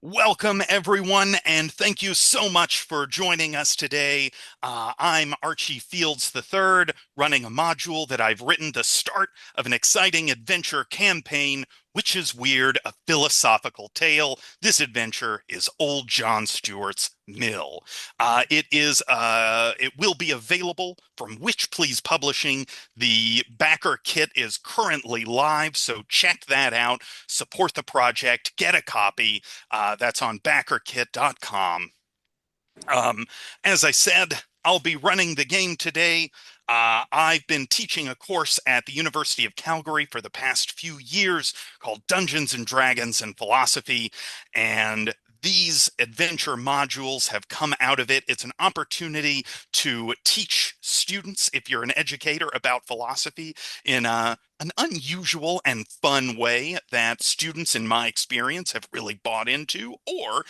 Welcome, everyone, and thank you so much for joining us today. I'm Archie Fields III, running a module that I've written the start of an exciting adventure campaign, which is weird, a philosophical tale. This adventure is Old John Stuart's Mill. It will be available from Which Please Publishing. The BackerKit is currently live, so check that out. Support the project, get a copy. That's on BackerKit.com. Um, as I said, I'll be running the game today. I've been teaching a course at the University of Calgary for the past few years called Dungeons and Dragons and Philosophy, and these adventure modules have come out of it. It's an opportunity to teach students, if you're an educator, about philosophy in an unusual and fun way that students, in my experience, have really bought into. Or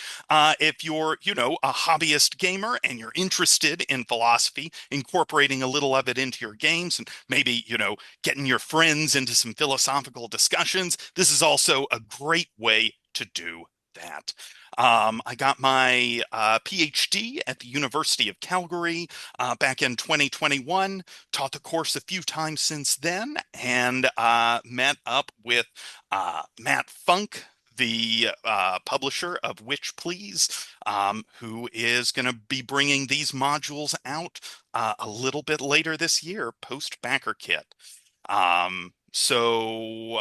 if you're, a hobbyist gamer and you're interested in philosophy, incorporating a little of it into your games and maybe, getting your friends into some philosophical discussions, this is also a great way to do that. I got my PhD at the University of Calgary back in 2021, taught the course a few times since then, and met up with Matt Funk, the publisher of Which Please, who is going to be bringing these modules out a little bit later this year, post BackerKit.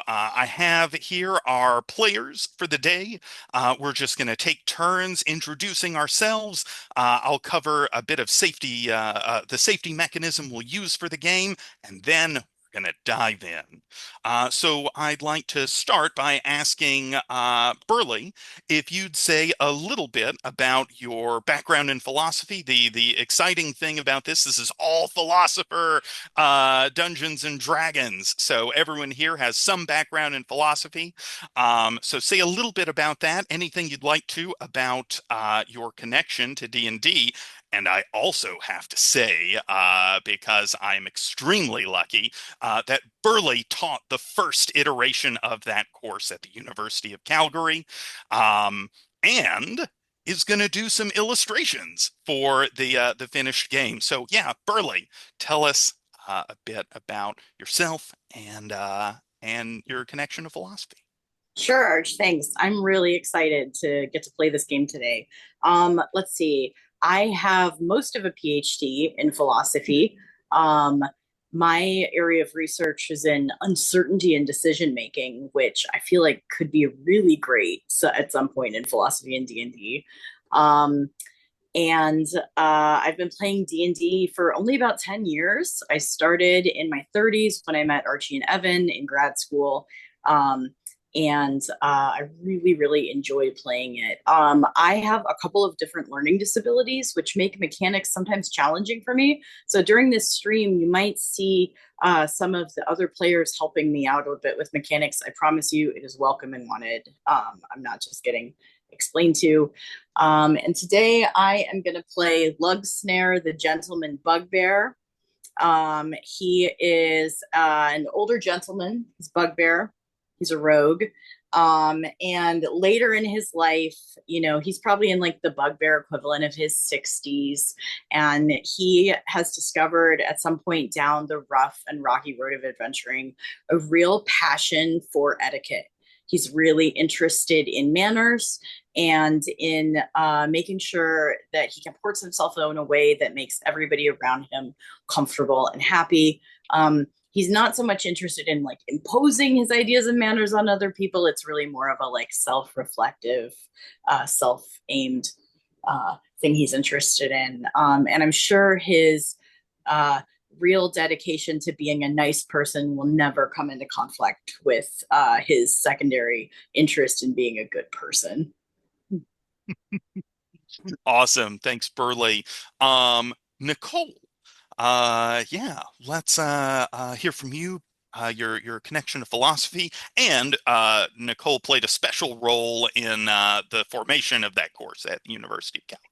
I have here our players for the day. We're just going to take turns introducing ourselves. I'll cover a bit of safety, the safety mechanism we'll use for the game, and then we're going to dive in. So I'd like to start by asking Burley if you'd say a little bit about your background in philosophy. The exciting thing about this is all Philosopher Dungeons and Dragons. So everyone here has some background in philosophy. So say a little bit about that. Anything you'd like to about your connection to D&D. And I also have to say, because I'm extremely lucky, that Burley taught the first iteration of that course at the University of Calgary, and is going to do some illustrations for the finished game. So yeah, Burley, tell us a bit about yourself and your connection to philosophy. Sure, Arch, thanks. I'm really excited to get to play this game today. Let's see. I have most of a PhD in philosophy. Um, my area of research is in uncertainty and decision making, which I feel like could be really great at some point in philosophy and D&D. Um, and I've been playing D&D for only about 10 years. I started in my 30s when I met Archie and Evan in grad school. Um, I really, really enjoy playing it. I have a couple of different learning disabilities, which make mechanics sometimes challenging for me. So during this stream, you might see some of the other players helping me out a bit with mechanics. I promise you, it is welcome and wanted. I'm not just getting explained to. And today I am going to play Lug Snare, the Gentleman Bugbear. He is an older gentleman. He's Bugbear. He's a rogue. And later in his life, he's probably in like the bugbear equivalent of his 60s. And he has discovered at some point down the rough and rocky road of adventuring a real passion for etiquette. He's really interested in manners and in making sure that he comports himself in a way that makes everybody around him comfortable and happy. He's not so much interested in like imposing his ideas and manners on other people. It's really more of a like self-reflective, self-aimed thing he's interested in. And I'm sure his real dedication to being a nice person will never come into conflict with his secondary interest in being a good person. Awesome. Thanks, Burley. Nicole, yeah, let's hear from you. Your connection to philosophy, and Nicole played a special role in the formation of that course at the University of Calgary.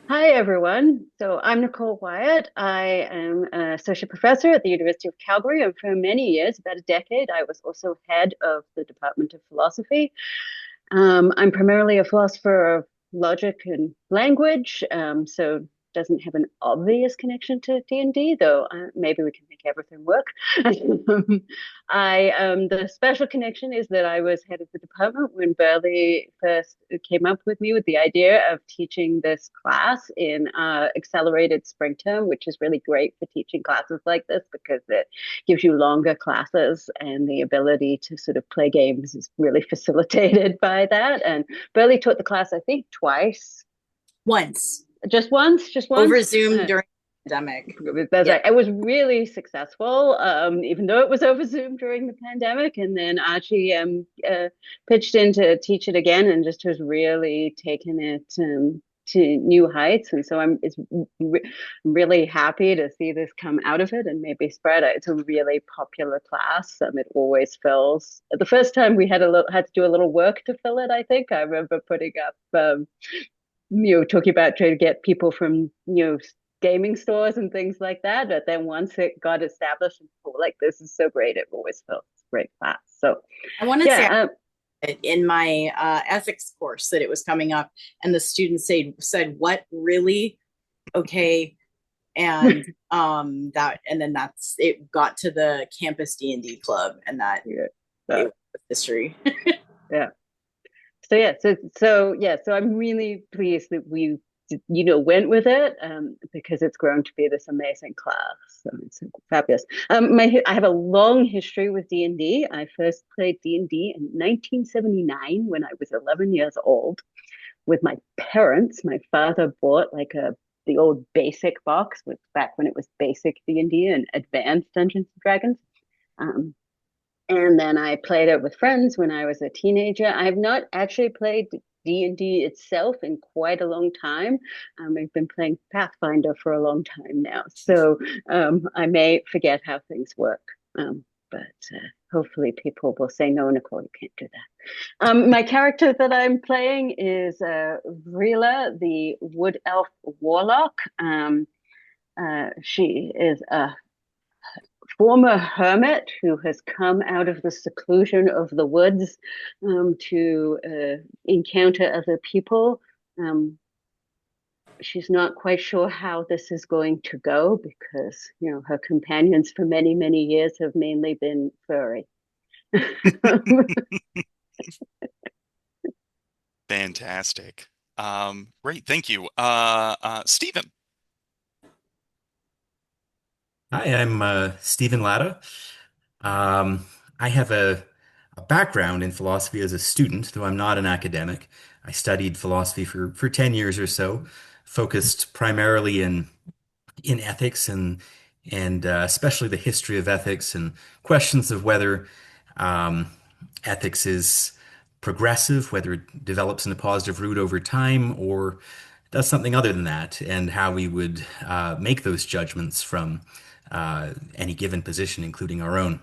Hi, everyone. So I'm Nicole Wyatt. I am an associate professor at the University of Calgary, and for many years, about a decade, I was also head of the Department of Philosophy. I'm primarily a philosopher of logic and language, so doesn't have an obvious connection to D&D, though maybe we can make everything work. The special connection is that I was head of the department when Burley first came up with me with the idea of teaching this class in accelerated spring term, which is really great for teaching classes like this because it gives you longer classes and the ability to sort of play games is really facilitated by that. And Burley taught the class, I think, twice. Once. Just once? Just once? Over Zoom during the pandemic. That's right. It was really successful, even though it was over Zoom during the pandemic. And then Archie pitched in to teach it again and just has really taken it to new heights. And so I'm really happy to see this come out of it and maybe spread it. It's a really popular class. It always fills. The first time we had to do a little work to fill it, I think. I remember putting up talking about trying to get people from, gaming stores and things like that. But then once it got established, and people were like, this is so great, it always felt a great class. So I want to say in my ethics course that it was coming up, and the students said, what, really? Okay. And that's it got to the campus D&D club, and that it was history. Yeah. So I'm really pleased that we went with it because it's grown to be this amazing class. So it's fabulous. I have a long history with D&D. I first played D&D in 1979 when I was 11 years old with my parents. My father bought the old basic box, which back when it was basic D&D and advanced Dungeons and Dragons. And then I played it with friends when I was a teenager. I have not actually played D&D itself in quite a long time. I've been playing Pathfinder for a long time now, so I may forget how things work. But hopefully people will say, no, Nicole, you can't do that. My character that I'm playing is Vrila, the Wood Elf Warlock. She is a former hermit who has come out of the seclusion of the woods to encounter other people. She's not quite sure how this is going to go because, her companions for many, many years have mainly been furry. Fantastic. Great. Thank you. Stephen. Hi, I'm Stephen Latta. I have a background in philosophy as a student, though I'm not an academic. I studied philosophy for 10 years or so, focused primarily in ethics and especially the history of ethics and questions of whether um, ethics is progressive, whether it develops in a positive route over time, or does something other than that, and how we would make those judgments from any given position, including our own.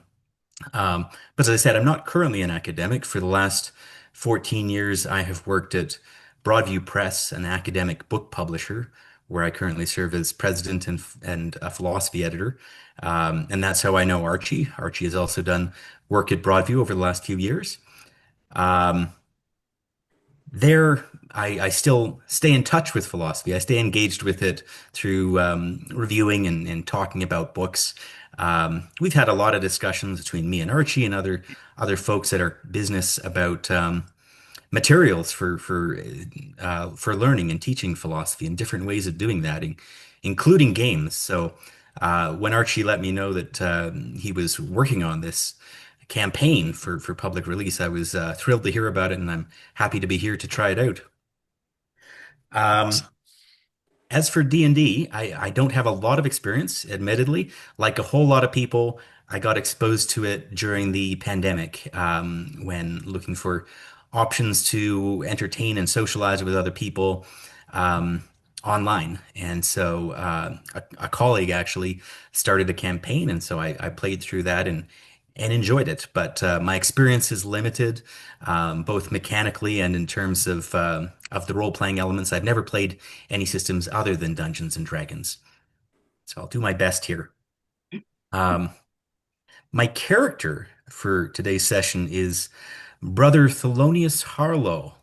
But as I said, I'm not currently an academic. For the last 14 years, I have worked at Broadview Press, an academic book publisher, where I currently serve as president and a philosophy editor. And that's how I know Archie. Archie has also done work at Broadview over the last few years. Um, there, I still stay in touch with philosophy. I stay engaged with it through reviewing and talking about books. We've had a lot of discussions between me and Archie and other folks at our business about materials for learning and teaching philosophy and different ways of doing that, including games. So when Archie let me know that he was working on this campaign for public release, I was thrilled to hear about it, and I'm happy to be here to try it out. Um, as for D&D, I don't have a lot of experience, admittedly. Like a whole lot of people, I got exposed to it during the pandemic, when looking for options to entertain and socialize with other people um, online. And so a colleague actually started a campaign, and so I played through that and enjoyed it. But my experience is limited, both mechanically and in terms of the role-playing elements. I've never played any systems other than Dungeons and Dragons, so I'll do my best here. Um, my character for today's session is Brother Thelonious Harlow.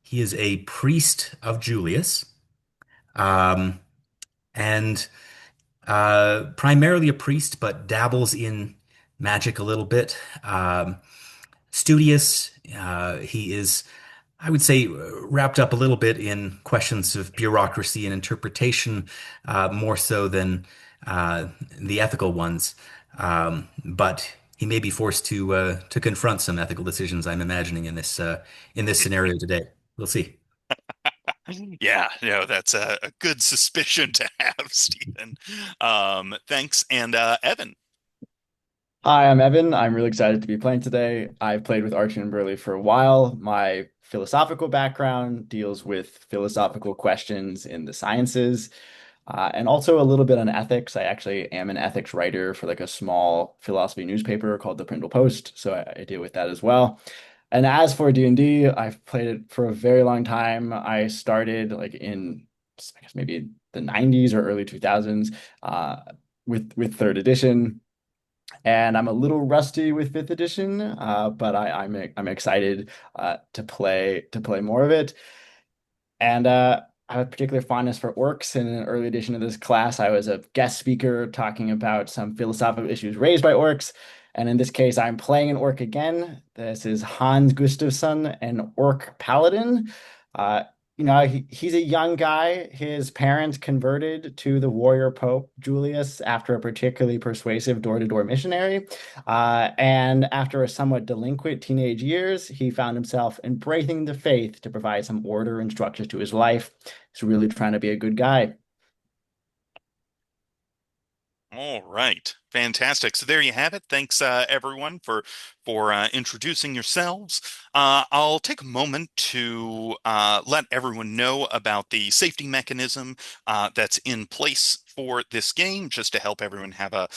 He is a priest of Julius, um, and primarily a priest, but dabbles in magic a little bit. Studious. He is, I would say, wrapped up a little bit in questions of bureaucracy and interpretation, more so than the ethical ones. But he may be forced to confront some ethical decisions, I'm imagining, in this scenario today. We'll see. Yeah, that's a good suspicion to have, Stephen. Thanks. And Evan. Hi, I'm Evan. I'm really excited to be playing today. I've played with Archie and Burley for a while. My philosophical background deals with philosophical questions in the sciences, and also a little bit on ethics. I actually am an ethics writer for like a small philosophy newspaper called the Prindle Post, so I deal with that as well. And as for D&D, I've played it for a very long time. I started like in, I guess maybe the 90s or early 2000s, with third edition. And I'm a little rusty with fifth edition, but I'm excited to play more of it. And I have a particular fondness for orcs. In an early edition of this class, I was a guest speaker talking about some philosophical issues raised by orcs. And in this case, I'm playing an orc again. This is Hans Gustafsson, an orc paladin. Uh, he's a young guy. His parents converted to the warrior Pope Julius after a particularly persuasive door-to-door missionary. And after a somewhat delinquent teenage years, he found himself embracing the faith to provide some order and structure to his life. He's really trying to be a good guy. All right. Fantastic. So there you have it. Thanks, everyone, for introducing yourselves. I'll take a moment to let everyone know about the safety mechanism that's in place for this game, just to help everyone have a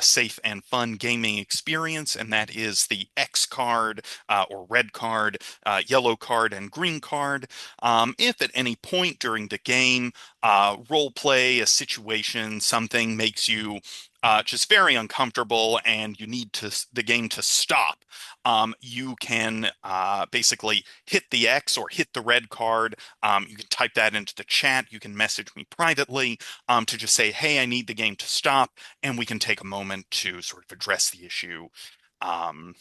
safe and fun gaming experience. And that is the X card or red card, yellow card, and green card. If at any point during the game, role play, a situation, something makes you just very uncomfortable and you need the game to stop, you can basically hit the X or hit the red card. You can type that into the chat. You can message me privately to just say, hey, I need the game to stop, and we can take a moment to sort of address the issue. Um,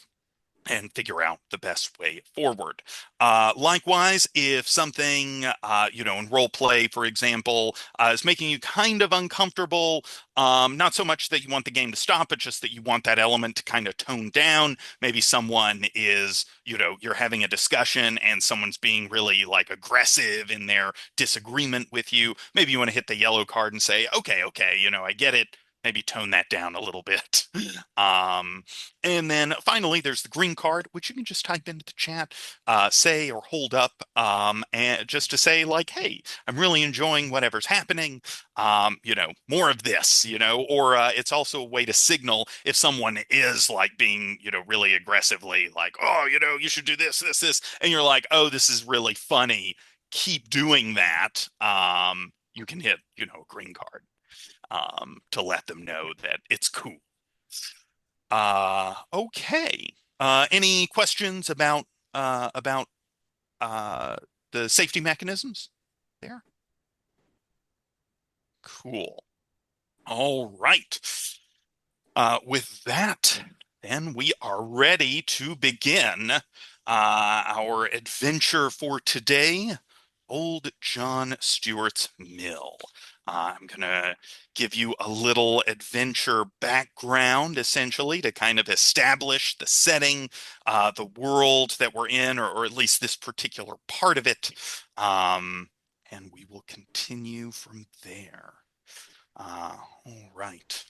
and figure out the best way forward. Likewise, if something, in role play, for example, is making you kind of uncomfortable, not so much that you want the game to stop, but just that you want that element to kind of tone down. Maybe someone is, you're having a discussion and someone's being really like aggressive in their disagreement with you. Maybe you want to hit the yellow card and say, okay, I get it. Maybe tone that down a little bit. Um, and then finally, there's the green card, which you can just type into the chat, say or hold up, and just to say like, hey, I'm really enjoying whatever's happening. More of this, or it's also a way to signal if someone is like being, really aggressively like, oh, you should do this, and you're like, oh, this is really funny. Keep doing that. You can hit, a green card to let them know that it's cool. Okay. Any questions about the safety mechanisms there? Cool. All right. With that, then we are ready to begin our adventure for today, Old John Stuart's Mill. I'm going to give you a little adventure background, essentially, to kind of establish the setting, the world that we're in, or at least this particular part of it. And we will continue from there. All right.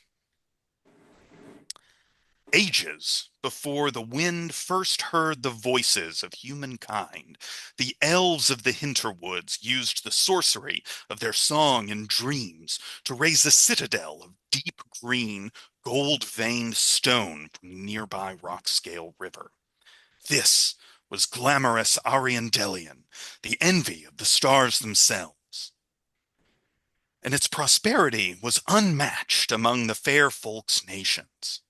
Ages before the wind first heard the voices of humankind, the elves of the Hinterwoods used the sorcery of their song and dreams to raise a citadel of deep green, gold-veined stone from the nearby Rockscale River. This was glamorous Ariandelian, the envy of the stars themselves. And its prosperity was unmatched among the fair folk's nations.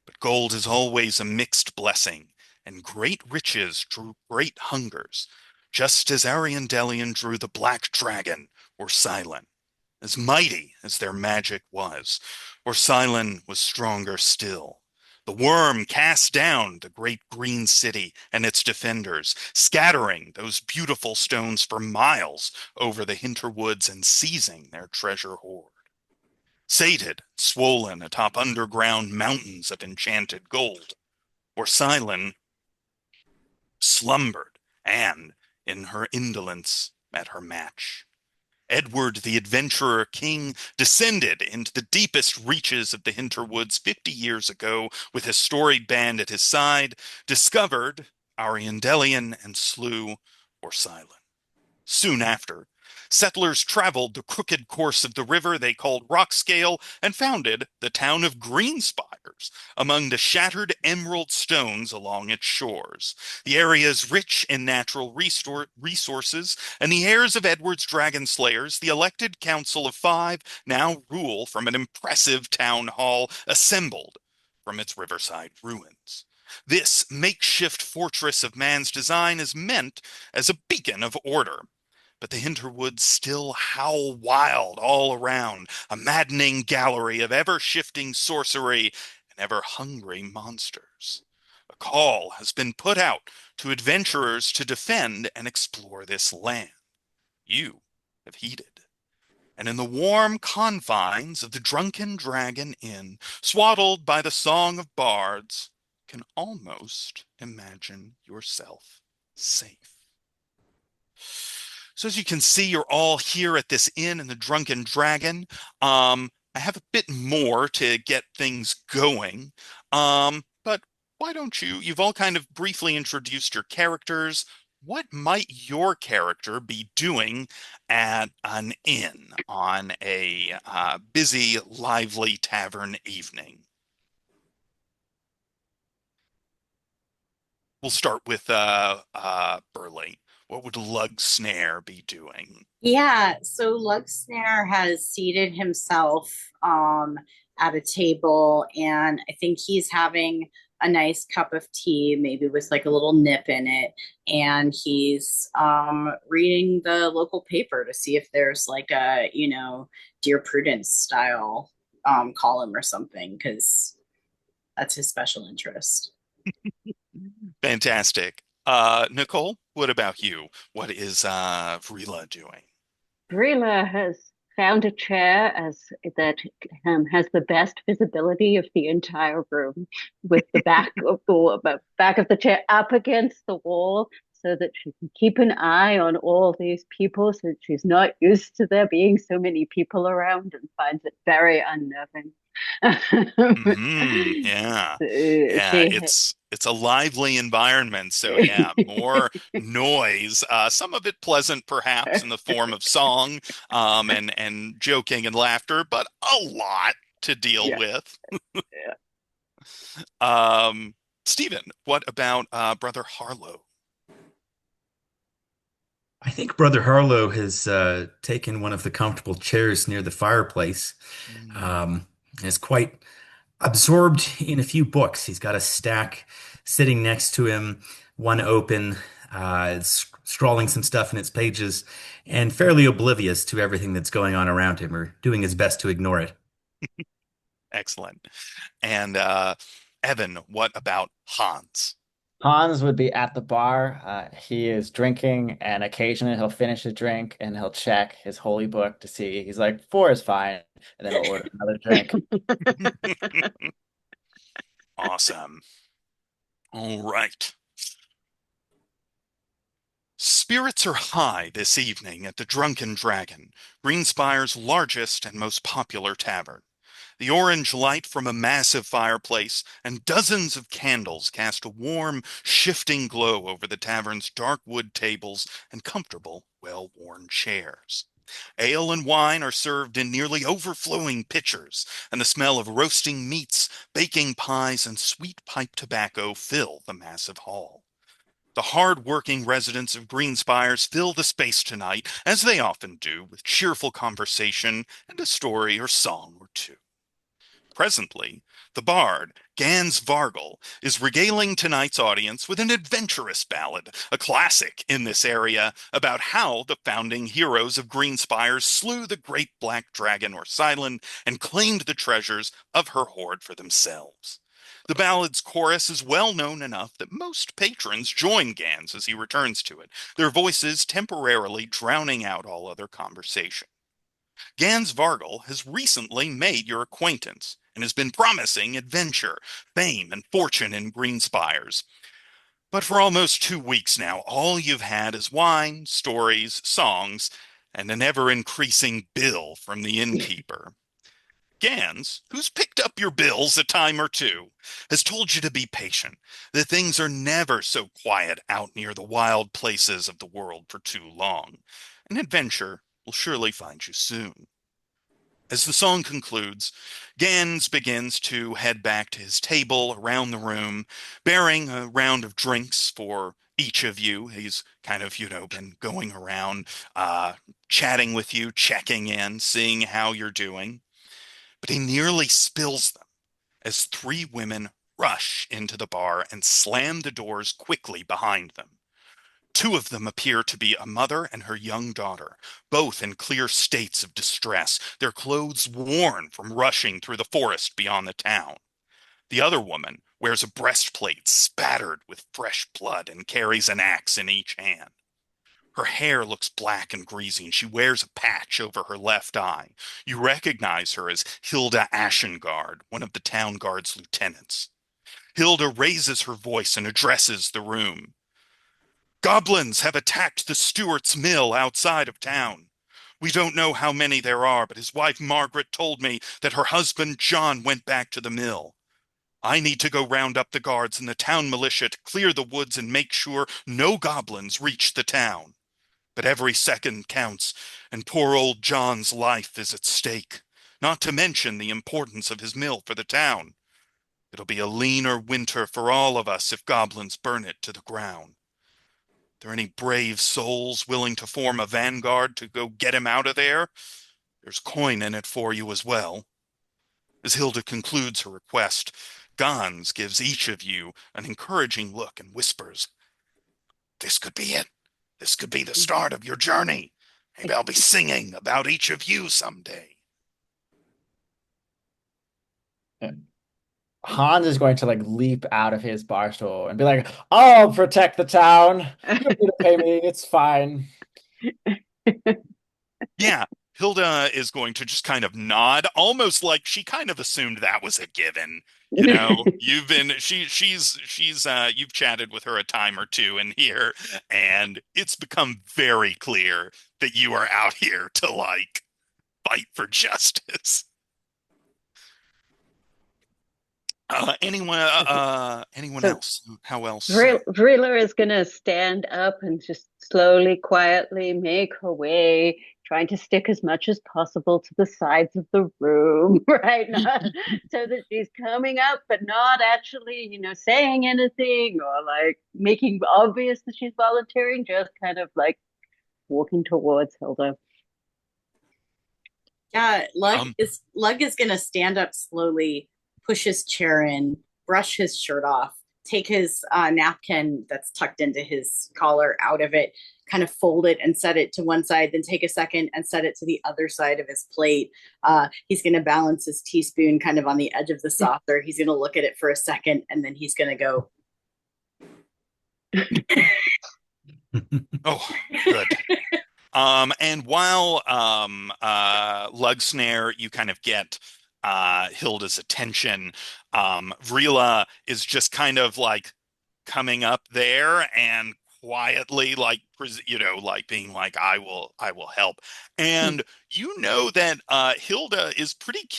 But gold is always a mixed blessing, and great riches drew great hungers, just as Ariandelian drew the black dragon, or Silent. As mighty as their magic was, or Silent was stronger still. The worm cast down the great green city and its defenders, scattering those beautiful stones for miles over the hinterwoods and seizing their treasure hoard. Sated, swollen atop underground mountains of enchanted gold, or Silent slumbered and, in her indolence, met her match. Edward the Adventurer King descended into the deepest reaches of the Hinterwoods 50 years ago with his storied band at his side, discovered Ariandelian and slew Silent. Soon after, settlers traveled the crooked course of the river they called Rockscale and founded the town of Greenspires among the shattered emerald stones along its shores. The area is rich in natural resources, and the heirs of Edward's dragon slayers, the elected council of five, now rule from an impressive town hall assembled from its riverside ruins. This makeshift fortress of man's design is meant as a beacon of order, but the Hinterwoods still howl wild all around, a maddening gallery of ever-shifting sorcery and ever-hungry monsters. A call has been put out to adventurers to defend and explore this land. You have heeded. And in the warm confines of the Drunken Dragon Inn, swaddled by the song of bards, can almost imagine yourself safe. So as you can see, you're all here at this inn in the Drunken Dragon. I have a bit more to get things going. But why don't you've all kind of briefly introduced your characters. What might your character be doing at an inn on a busy, lively tavern evening? We'll start with Burley. What would Lug Snare be doing? Yeah, so Lug Snare has seated himself at a table, and I think he's having a nice cup of tea, maybe with like a little nip in it, and he's reading the local paper to see if there's like a, Dear Prudence style column or something, because that's his special interest. Fantastic. Nicole, what about you? What is Vrila doing? Brila has found a chair has the best visibility of the entire room, with the back of the chair up against the wall, so that she can keep an eye on all these people, so that she's not used to there being so many people around and finds it very unnerving. Yeah. Yeah, She it's a lively environment, so yeah, more noise. Some of it pleasant perhaps in the form of song, and joking and laughter, but a lot to deal yeah, with. yeah. Stephen, what about Brother Harlow? I think Brother Harlow has taken one of the comfortable chairs near the fireplace. Mm. Um, and is quite absorbed in a few books. He's got a stack sitting next to him, one open, scrawling some stuff in its pages, and fairly oblivious to everything that's going on around him, or doing his best to ignore it. Excellent. And Evan, what about Hans? Hans would be at the bar. He is drinking, and occasionally he'll finish a drink and he'll check his holy book to see. He's like, four is fine, and then he'll order another drink. Awesome. All right. Spirits are high this evening at the Drunken Dragon, Greenspire's largest and most popular tavern. The orange light from a massive fireplace and dozens of candles cast a warm, shifting glow over the tavern's dark wood tables and comfortable, well-worn chairs. Ale and wine are served in nearly overflowing pitchers, and the smell of roasting meats, baking pies, and sweet pipe tobacco fill the massive hall. The hard-working residents of Greenspires fill the space tonight, as they often do, with cheerful conversation and a story or song or two. Presently, the bard, Gans Vargel, is regaling tonight's audience with an adventurous ballad, a classic in this area, about how the founding heroes of Greenspire slew the great black dragon Orsilon and claimed the treasures of her hoard for themselves. The ballad's chorus is well known enough that most patrons join Gans as he returns to it, their voices temporarily drowning out all other conversation. Gans Vargel has recently made your acquaintance and has been promising adventure, fame, and fortune in Greenspires. But for almost 2 weeks now, all you've had is wine, stories, songs, and an ever-increasing bill from the innkeeper. Gans, who's picked up your bills a time or two, has told you to be patient, that things are never so quiet out near the wild places of the world for too long. An adventure will surely find you soon. As the song concludes, Gans begins to head back to his table around the room, bearing a round of drinks for each of you. He's kind of, been going around, chatting with you, checking in, seeing how you're doing. But he nearly spills them as three women rush into the bar and slam the doors quickly behind them. Two of them appear to be a mother and her young daughter, both in clear states of distress, their clothes worn from rushing through the forest beyond the town. The other woman wears a breastplate spattered with fresh blood and carries an axe in each hand. Her hair looks black and greasy, and she wears a patch over her left eye. You recognize her as Hilda Ashengard, one of the town guard's lieutenants. Hilda raises her voice and addresses the room. Goblins have attacked the Stuart's mill outside of town. We don't know how many there are, but his wife Margaret told me that her husband John went back to the mill. I need to go round up the guards and the town militia to clear the woods and make sure no goblins reach the town. But every second counts, and poor old John's life is at stake, not to mention the importance of his mill for the town. It'll be a leaner winter for all of us if goblins burn it to the ground. There any brave souls willing to form a vanguard to go get him out of there? There's coin in it for you as well. As Hilda concludes her request, Gans gives each of you an encouraging look and whispers, "This could be it. This could be the start of your journey. Maybe I'll be singing about each of you someday." Hans is going to leap out of his bar stool and be like, "I'll protect the town. You don't need to pay me. It's fine." Yeah, Hilda is going to just kind of nod, almost like she kind of assumed that was a given. You've chatted with her a time or two in here, and it's become very clear that you are out here to fight for justice. Anyone So else? How else? Vrila is going to stand up and just slowly, quietly make her way, trying to stick as much as possible to the sides of the room, right? So that she's coming up, but not actually, saying anything or making obvious that she's volunteering, just kind of walking towards Hilda. Yeah, Lug is gonna stand up slowly, push his chair in, brush his shirt off, take his napkin that's tucked into his collar out of it, kind of fold it and set it to one side, then take a second and set it to the other side of his plate. He's going to balance his teaspoon kind of on the edge of the saucer. He's going to look at it for a second, and then he's going to go. Oh, good. And while Lugsnare, you kind of get Hilda's attention, Vrila is just kind of coming up there and quietly being I will help. And you know that Hilda is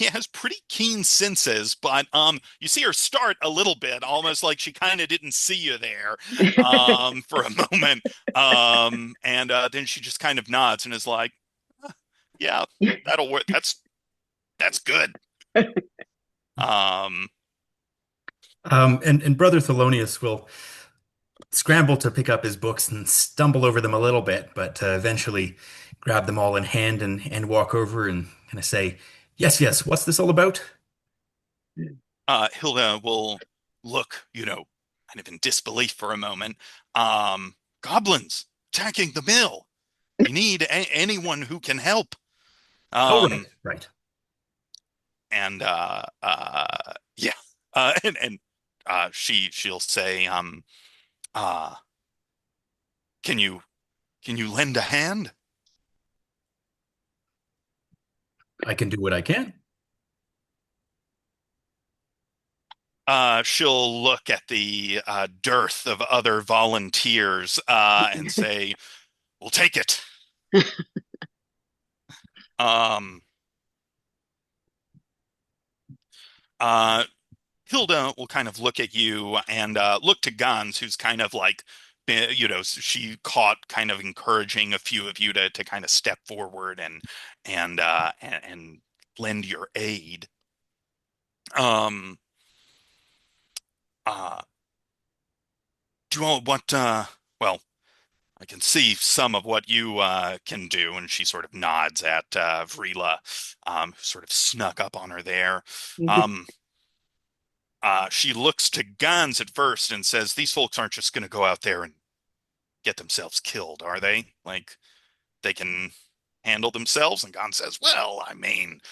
has pretty keen senses, but you see her start a little bit, almost like she kind of didn't see you there for a moment. And then she just kind of nods and is like, "Yeah, that'll work. That's good." And Brother Thelonious will scramble to pick up his books and stumble over them a little bit, but eventually grab them all in hand and walk over and kind of say, "Yes, yes, what's this all about?" Hilda will look, kind of in disbelief for a moment. Goblins attacking the mill. We need anyone who can help. Oh, right, Um, right. and yeah, and she'll say, uh, can you lend a hand? I can do what I can. She'll look at the dearth of other volunteers and say, "We'll take it." Um, uh, Hilda will kind of look at you and look to Gons, who's kind of like, she caught kind of encouraging a few of you to kind of step forward and lend your aid. Um, uh, do you all what? Well, I can see some of what you can do, and she sort of nods at Vrila, who sort of snuck up on her there. Um, she looks to Gons at first and says, "These folks aren't just going to go out there and get themselves killed, are they? Like, they can handle themselves?" And Gon says, "Well, I mean,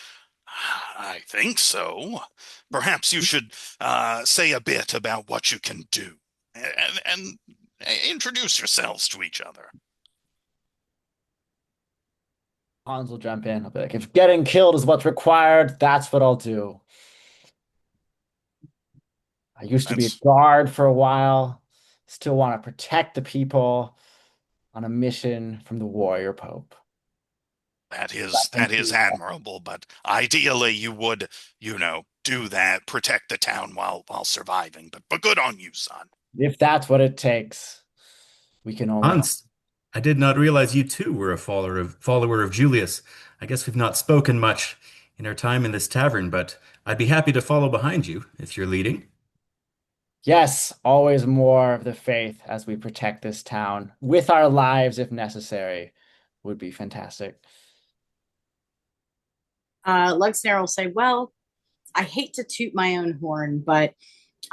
I think so. Perhaps you should say a bit about what you can do and introduce yourselves to each other." Hans will jump in. I'll be like, if getting killed is what's required, that's what I'll do. I used to be a That's guard for a while. Still want to protect the people on a mission from the warrior pope. that is admirable, but ideally you would, do that, protect the town while surviving. But good on you, son. If that's what it takes, we can only hope. Hans, I did not realize you too were a follower of Julius. I guess we've not spoken much in our time in this tavern, but I'd be happy to follow behind you if you're leading. Yes, always more of the faith as we protect this town with our lives if necessary would be fantastic. Lugsnare will say, well, I hate to toot my own horn, but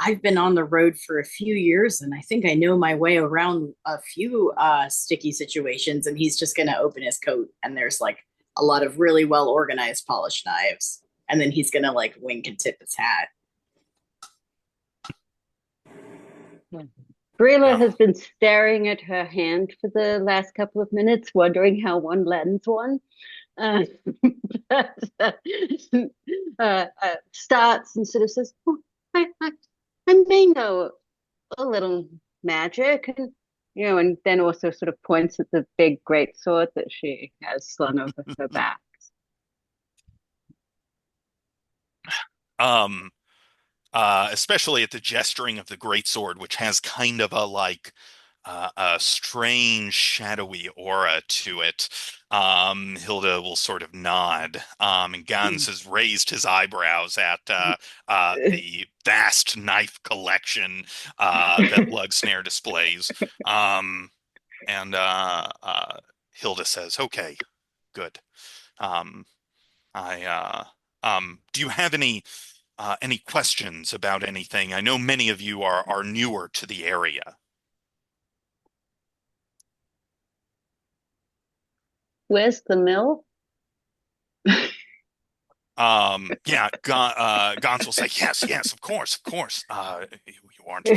I've been on the road for a few years and I think I know my way around a few sticky situations. And he's just going to open his coat and there's like a lot of really well organized polished knives. And then he's going to like wink and tip his hat. Brila Uh, has been staring at her hand for the last couple of minutes, wondering how one lends one. Uh, but, starts and sort of says, oh, I may know a little magic, and then also sort of points at the big great sword that she has slung over her back. um, especially at the gesturing of the greatsword, which has kind of a strange shadowy aura to it. Hilda will sort of nod. And Gans has raised his eyebrows at the vast knife collection that Lugsnare displays. And Hilda says, "Okay, good. Um, I do you have any questions about anything? I know many of you are newer to the area." Where's the mill? Yeah, Gons will say, "Yes, yes, of course, of course. You aren't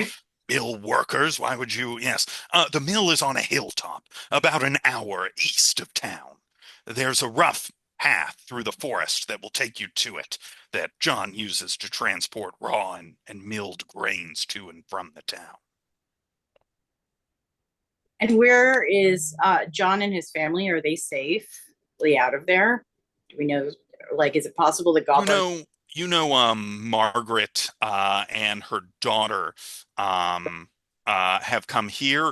mill workers. Why would you? Yes. The mill is on a hilltop, about an hour east of town. There's a rough path through the forest that will take you to it, that John uses to transport raw and milled grains to and from the town." And where is John and his family? Are they safely out of there? Do we know? Like, is it possible the You goblins? know, Margaret and her daughter um, have come here.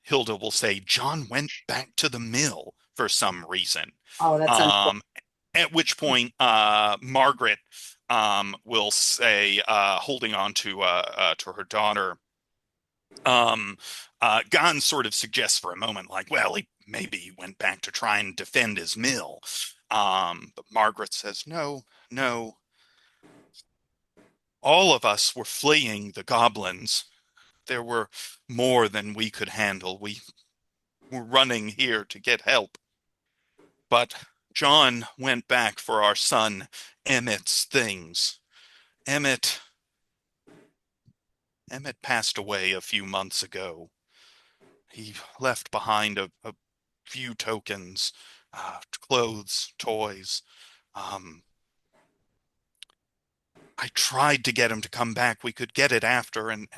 Hilda will say John went back to the mill for some reason. Oh, that's unfortunate. Um, at which point, Margaret will say, holding on to her daughter, Gon sort of suggests for a moment, like, well, he maybe went back to try and defend his mill. But Margaret says, no, no. All of us were fleeing the goblins. There were more than we could handle. We were running here to get help. But John went back for our son Emmett's things. Emmett Emmett passed away a few months ago. He left behind a few tokens, clothes, toys. Um, I tried to get him to come back. We could get it after, and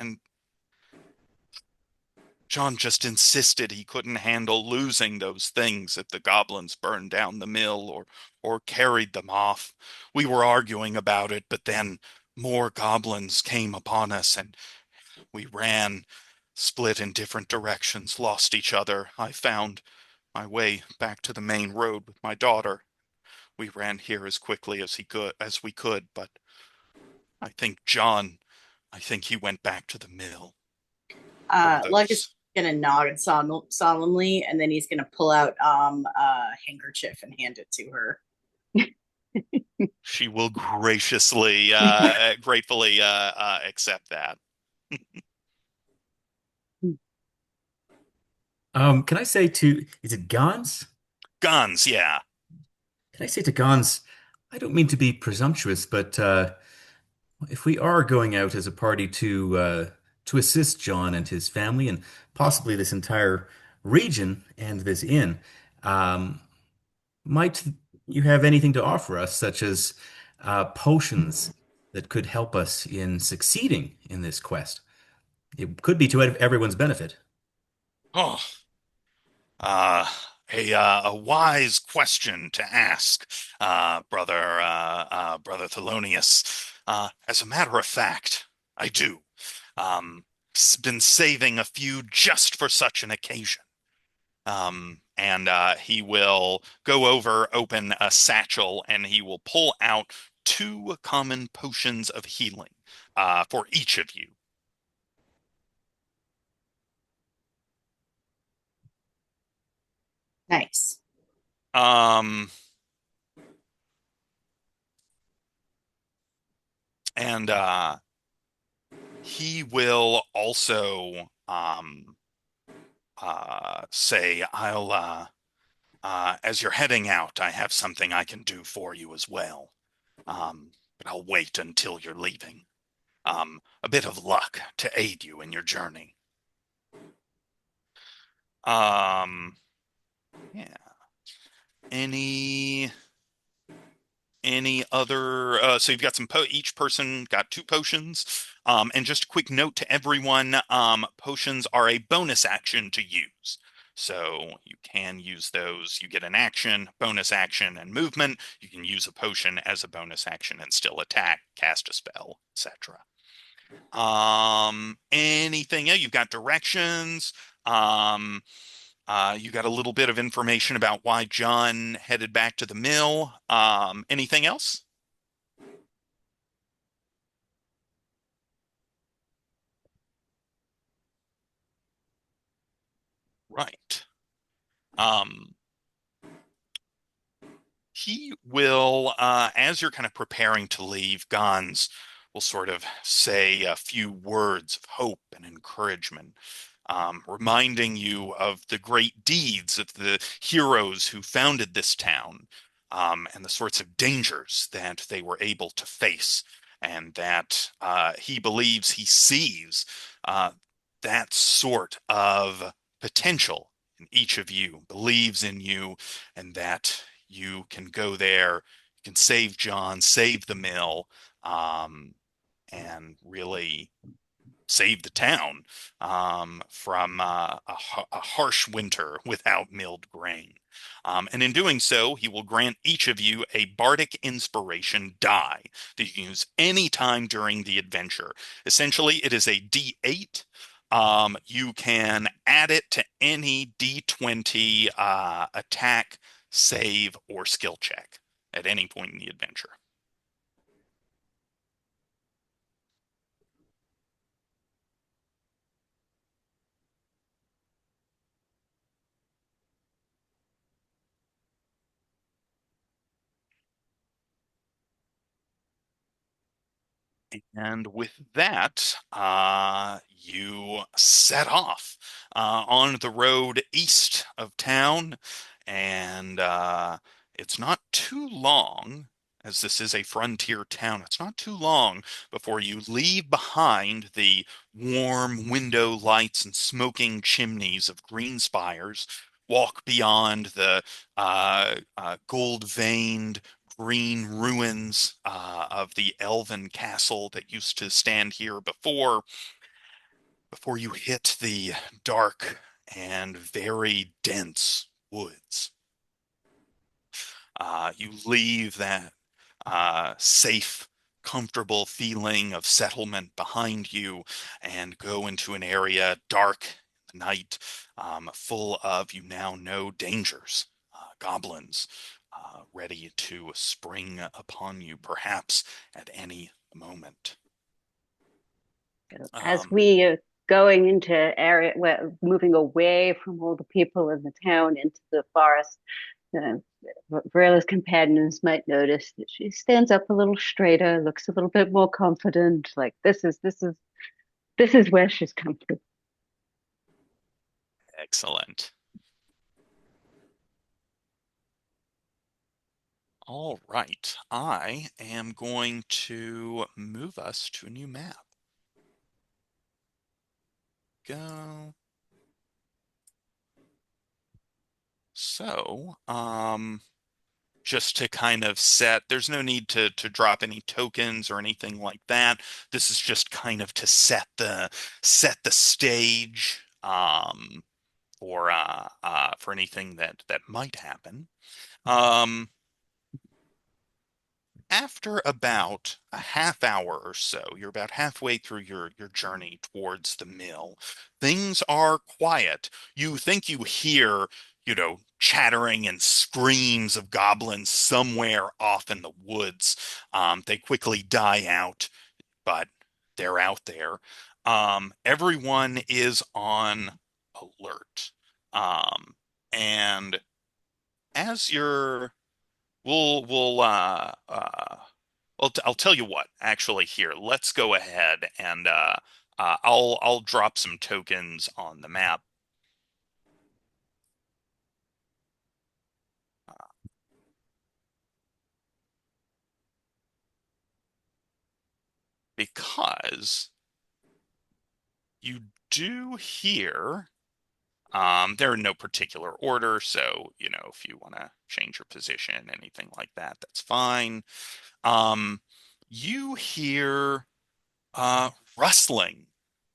John just insisted he couldn't handle losing those things if the goblins burned down the mill or carried them off. We were arguing about it, but then more goblins came upon us, and we ran, split in different directions, lost each other. I found my way back to the main road with my daughter. We ran here as quickly as we could, but I think John, I think he went back to the mill. Or Lug is those. gonna nod solemnly, and then he's gonna pull out a handkerchief and hand it to her. She will graciously, gratefully accept that. Can I say to, is it Gans? Guns, yeah. Can I say to Gans, I don't mean to be presumptuous, but if we are going out as a party to assist John and his family and possibly this entire region and this inn, um, might you have anything to offer us, such as potions that could help us in succeeding in this quest? It could be to everyone's benefit. Oh, uh, a wise question to ask, brother Thelonious. As a matter of fact, I do. Um, been saving a few just for such an occasion. And he will go over, open a satchel, and he will pull out two common potions of healing for each of you. Nice. Um, and he will also say, as you're heading out, I have something I can do for you as well. But I'll wait until you're leaving. A bit of luck to aid you in your journey. Um, yeah. Any other so you've got each person got two potions. And just a quick note to everyone, potions are a bonus action to use. So you can use those. You get an action, bonus action, and movement. You can use a potion as a bonus action and still attack, cast a spell, etc. Anything else? You've got directions. Um, you got a little bit of information about why John headed back to the mill. Anything else? Right. Um, he will, as you're kind of preparing to leave, Gons will sort of say a few words of hope and encouragement, reminding you of the great deeds of the heroes who founded this town, and the sorts of dangers that they were able to face, and that he believes he sees that sort of potential in each of you, believes in you, and that you can go there, you can save John, save the mill, and really save the town from a harsh winter without milled grain. And in doing so, he will grant each of you a bardic inspiration die that you can use any time during the adventure. Essentially, it is a D8. You can add it to any D20 attack, save, or skill check at any point in the adventure. And with that, you set off on the road east of town, and it's not too long, as this is a frontier town, it's not too long before you leave behind the warm window lights and smoking chimneys of green spires, walk beyond the gold-veined green ruins of the elven castle that used to stand here before you hit the dark and very dense woods. You leave that safe, comfortable feeling of settlement behind you and go into an area dark in the night, full of, you now know, dangers, goblins ready to spring upon you, perhaps at any moment. As Um, we are going into area, we're moving away from all the people in the town into the forest. Uh, Verilla's companions might notice that she stands up a little straighter, looks a little bit more confident. Like this is where she's comfortable. Excellent. All right, I am going to move us to a new map. Go. So, just to kind of set, there's no need to drop any tokens or anything like that. This is just kind of to set the stage for anything that might happen. Um, After about a half hour or so, you're about halfway through your journey towards the mill. Things are quiet. You think you hear, chattering and screams of goblins somewhere off in the woods. They quickly die out, but they're out there. Everyone is on alert. Um, and as you're, we'll I'll tell you what, actually here, let's go ahead and I'll drop some tokens on the map because you do hear they're in no particular order, so if you want to change your position, anything like that, that's fine. Um, you hear uh rustling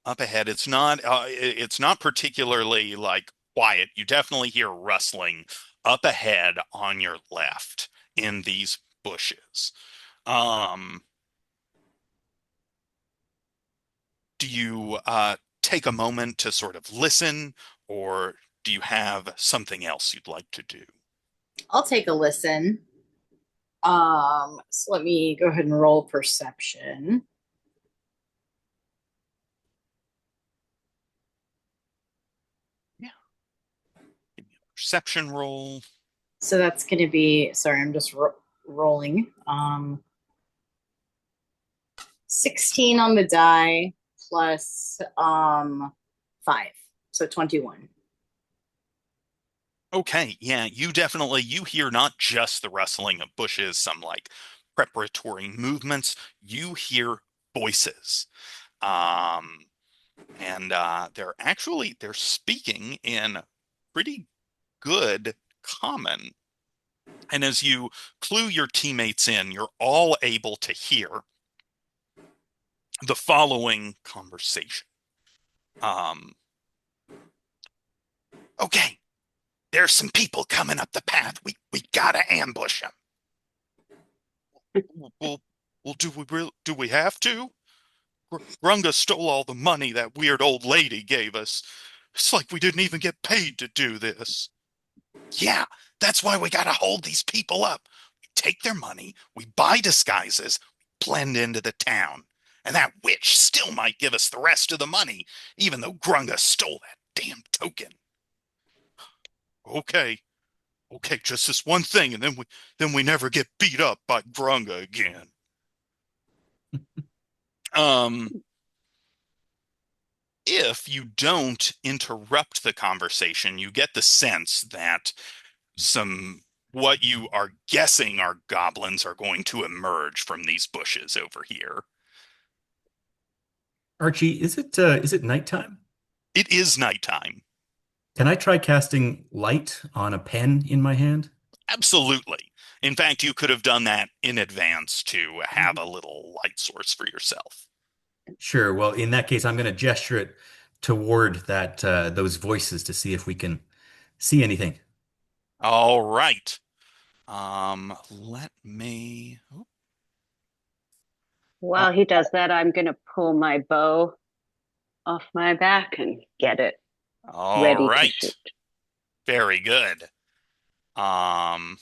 up ahead. It's not particularly like quiet. You definitely hear rustling up ahead on your left in these bushes. Um, do you take a moment to sort of listen, or do you have something else you'd like to do? I'll take a listen. So let me go ahead and roll perception. Yeah. Give me a perception roll. So that's going to be, sorry, I'm just rolling. 16 on the die plus 5. So 21. Okay, yeah, you hear not just the rustling of bushes, some like preparatory movements, you hear voices. Um, and they're speaking in pretty good common. And as you clue your teammates in, you're all able to hear the following conversation. Um, okay, there's some people coming up the path. We gotta ambush them. Well, do we have to? Grunga stole all the money that weird old lady gave us. It's like we didn't even get paid to do this. Yeah, that's why we gotta hold these people up. We take their money, we buy disguises, blend into the town. And that witch still might give us the rest of the money, even though Grunga stole that damn token. Okay, okay, just this one thing, and then we never get beat up by Grunga again. Um, if you don't interrupt the conversation, you get the sense that some what you are guessing are goblins are going to emerge from these bushes over here. Archie, is it nighttime? It is nighttime. Can I try casting light on a pen in my hand? Absolutely. In fact, you could have done that in advance to have a little light source for yourself. Sure. Well, in that case, I'm going to gesture it toward that those voices to see if we can see anything. All right. Let me. uh, While he does that, I'm going to pull my bow off my back and get it all ready to shoot. right. Very good. Um,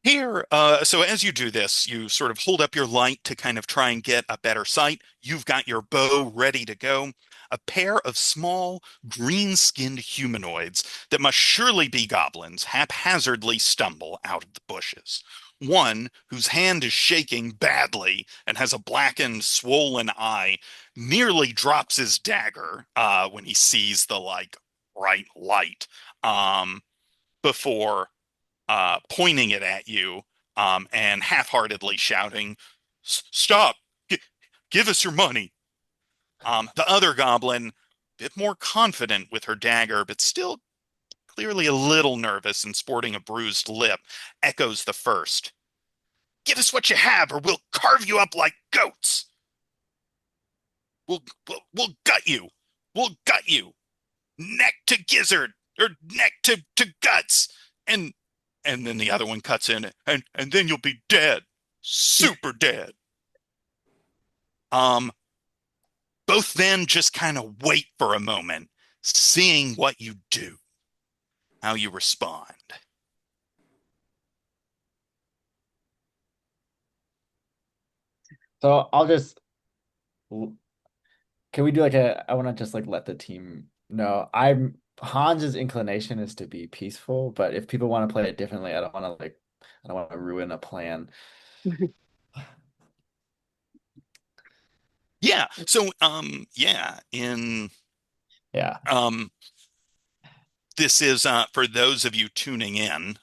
Here, so as you do this, you sort of hold up your light to kind of try and get a better sight. You've got your bow ready to go. A pair of small, green-skinned humanoids that must surely be goblins haphazardly stumble out of the bushes. One, whose hand is shaking badly and has a blackened, swollen eye, nearly drops his dagger when he sees the bright light before pointing it at you and half-heartedly shouting, "Stop! Give us your money!" The other goblin, a bit more confident with her dagger, but still clearly a little nervous and sporting a bruised lip, echoes the first. "Give us what you have, or we'll carve you up like goats. We'll gut you. We'll gut you, neck to gizzard, or neck to guts, and then the other one cuts in, and then you'll be dead, super dead." Um, both then just kind of wait for a moment, seeing what you do, how you respond. So I'll just can we do like I want to just like let the team know. Hans's inclination is to be peaceful, but if people want to play it differently, I don't want to ruin a plan. Yeah. So, yeah, in Yeah. um, this is for those of you tuning in.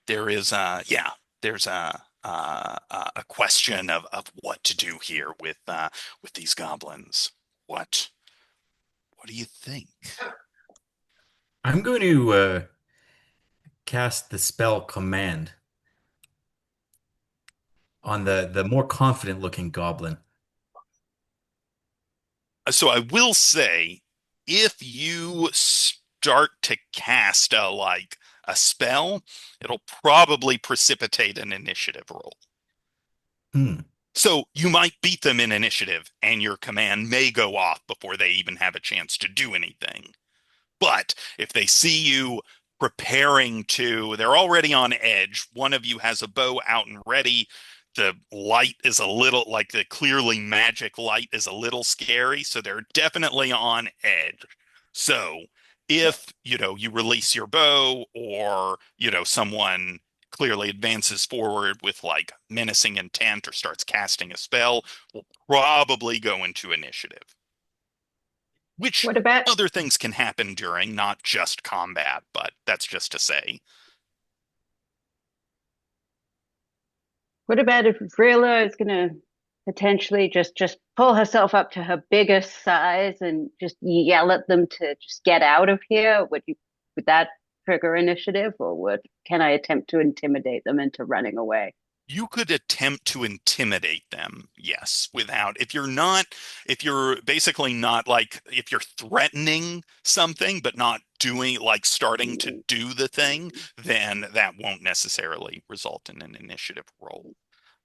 There is yeah, there's a question of what to do here with these goblins. What do you think? I'm going to cast the spell command on the more confident looking goblin. So I will say, if you start to cast a spell, it'll probably precipitate an initiative roll. Hmm. So you might beat them in initiative, and your command may go off before they even have a chance to do anything. But if they see you preparing to, they're already on edge. One of you has a bow out and ready. The light is a little, like the clearly magic light is a little scary. So they're definitely on edge. So if, you release your bow, or, someone clearly advances forward with like menacing intent or starts casting a spell, will probably go into initiative, which What about other things can happen during, not just combat, but that's just to say. what about if Vrila is gonna potentially just pull herself up to her biggest size and just yell at them to just get out of here? Would that trigger initiative, or can I attempt to intimidate them into running away? You could attempt to intimidate them, yes, if you're basically not like, if you're threatening something, but not doing, like starting to do the thing, then that won't necessarily result in an initiative roll.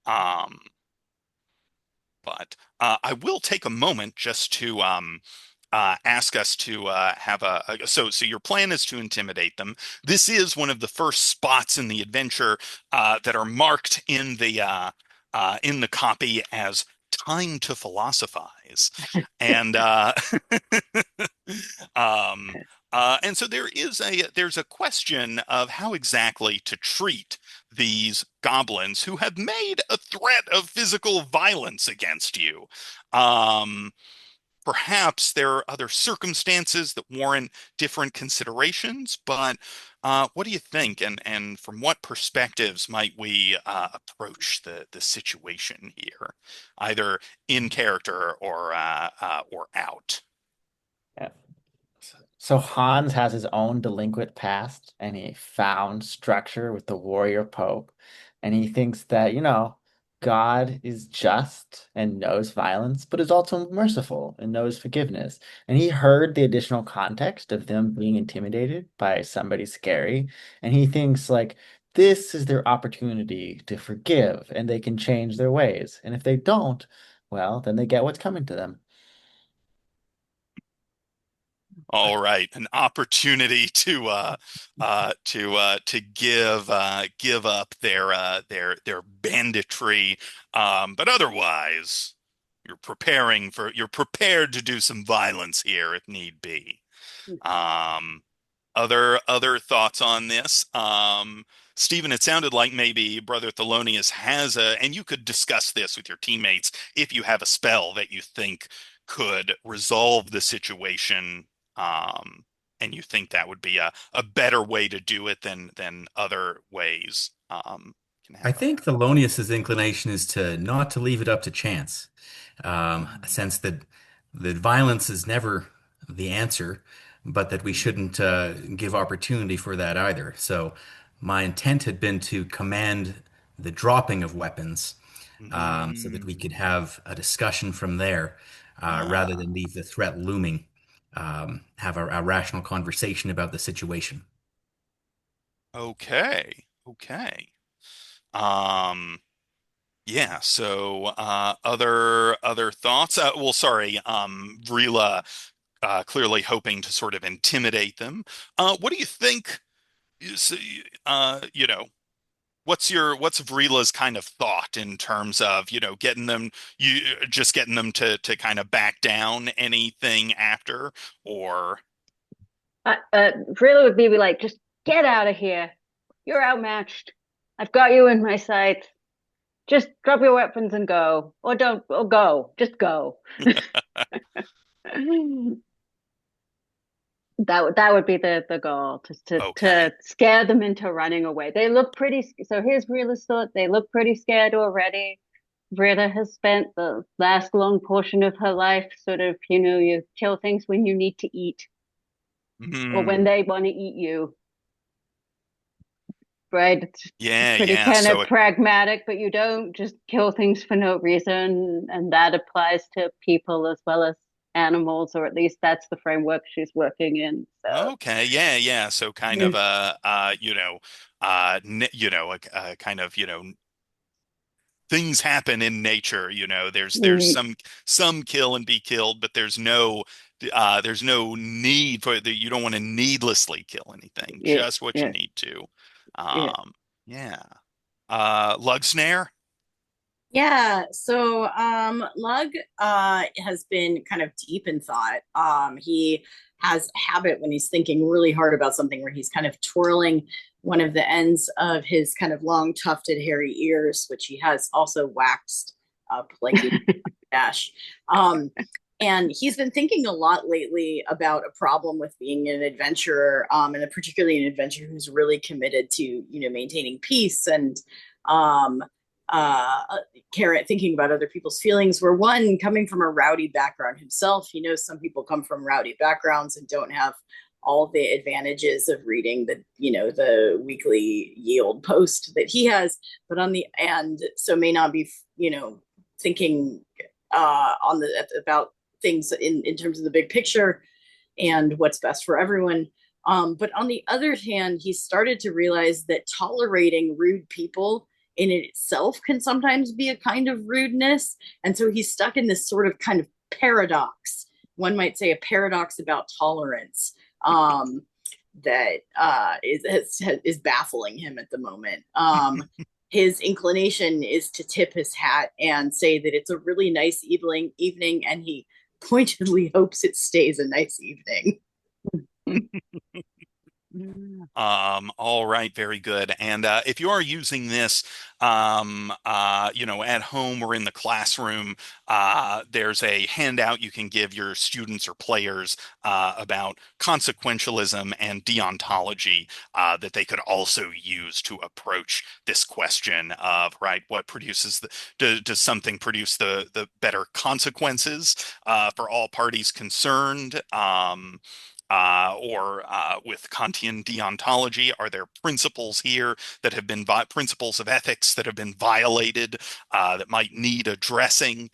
Um, but I will take a moment just to ask us to have so your plan is to intimidate them. This is one of the first spots in the adventure that are marked in the copy as time to philosophize. And um, and so there's a question of how exactly to treat these goblins who have made a threat of physical violence against you. Um, Perhaps there are other circumstances that warrant different considerations, but what do you think? And from what perspectives might we approach the situation here, either in character or out? Yeah. So Hans has his own delinquent past and a found structure with the warrior pope. And he thinks that, God is just and knows violence, but is also merciful and knows forgiveness. And he heard the additional context of them being intimidated by somebody scary. And he thinks, like, this is their opportunity to forgive and they can change their ways. And if they don't, well, then they get what's coming to them. All right, an opportunity to give up their banditry, but otherwise you're prepared to do some violence here if need be. Um, other thoughts on this? Stephen, it sounded like maybe Brother Thelonious has and you could discuss this with your teammates if you have a spell that you think could resolve the situation, and you think that would be a better way to do it than other ways. Can I have think Thelonious' inclination is to not to leave it up to chance. A a. sense that violence is never the answer, but that we shouldn't give opportunity for that either. So my intent had been to command the dropping of weapons, so that we could Mm, have a discussion from there, rather than ah, leave the threat looming. Have a rational conversation about the situation. okay, okay. Um, Yeah, so other thoughts? Well, sorry, Vrila clearly hoping to sort of intimidate them. What do you think is what's Vrila's kind of thought in terms of, getting them you just getting them to kind of back down anything after or Vrila would be like, just get out of here. You're outmatched. I've got you in my sights. Just drop your weapons and go. Or don't, or go. Just go. That would be the goal, to okay. scare them into running away. They look pretty, so here's Vrila's thought. They look pretty scared already. Vrila has spent the last long portion of her life sort of, you kill things when you need to eat or when Hmm. they want to eat you. Right? It's Yeah, pretty yeah. kind of So pragmatic, but you don't just kill things for no reason. And that applies to people as well as animals, or at least that's the framework she's working in. So, okay, yeah, yeah. So kind yeah, of kind of, things happen in nature, there's some kill and be killed, but there's no need for the you don't want to needlessly kill anything, yeah, just what you yeah, need to. yeah. Yeah. Lug snare. Yeah, so Lug has been kind of deep in thought. He has a habit when he's thinking really hard about something where he's kind of twirling one of the ends of his kind of long tufted hairy ears, which he has also waxed up like he dash. Um, and he's been thinking a lot lately about a problem with being an adventurer, and particularly an adventurer who's really committed to, maintaining peace and um, uh, thinking about other people's feelings. Where one, coming from a rowdy background himself, he knows some people come from rowdy backgrounds and don't have all the advantages of reading the weekly yield post that he has, but on the and so may not be thinking on the about things in terms of the big picture and what's best for everyone. But on the other hand, he started to realize that tolerating rude people in itself can sometimes be a kind of rudeness. And so he's stuck in this sort of kind of paradox. One might say a paradox about tolerance, that is baffling him at the moment. his inclination is to tip his hat and say that it's a really nice evening, and he pointedly hopes it stays a nice evening. All right, very good. And if you are using this, at home or in the classroom, there's a handout you can give your students or players about consequentialism and deontology that they could also use to approach this question of, right, what produces does something produce the better consequences for all parties concerned? Or with Kantian deontology, are there principles here that have been principles of ethics that have been violated that might need addressing?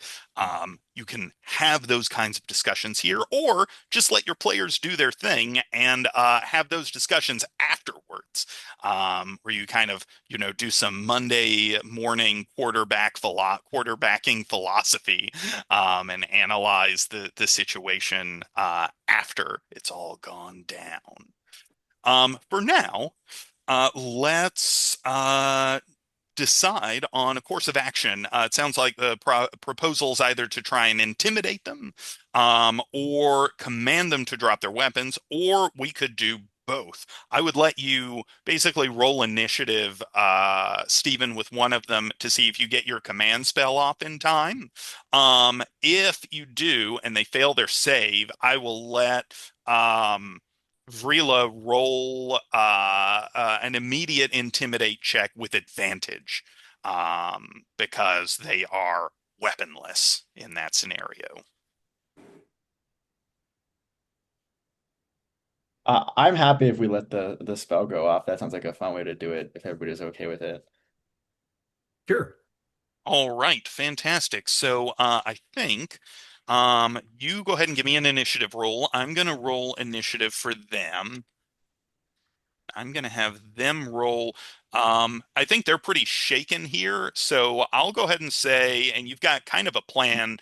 You can have those kinds of discussions here, or just let your players do their thing and have those discussions afterwards, where you kind of, do some Monday morning quarterbacking philosophy, and analyze the situation after it's all gone down. For now, let's decide on a course of action. It sounds like the proposal is either to try and intimidate them, or command them to drop their weapons, or we could do both. I would let you basically roll initiative, Stephen, with one of them to see if you get your command spell off in time. If you do and they fail their save, I will let Vrila roll an immediate intimidate check with advantage, because they are weaponless in that scenario. I'm happy if we let the spell go off. That sounds like a fun way to do it if everybody's okay with it. Sure. All right, fantastic. So I think you go ahead and give me an initiative roll. I'm going to roll initiative for them. I'm going to have them roll. I think they're pretty shaken here, so I'll go ahead and say, and you've got kind of a plan.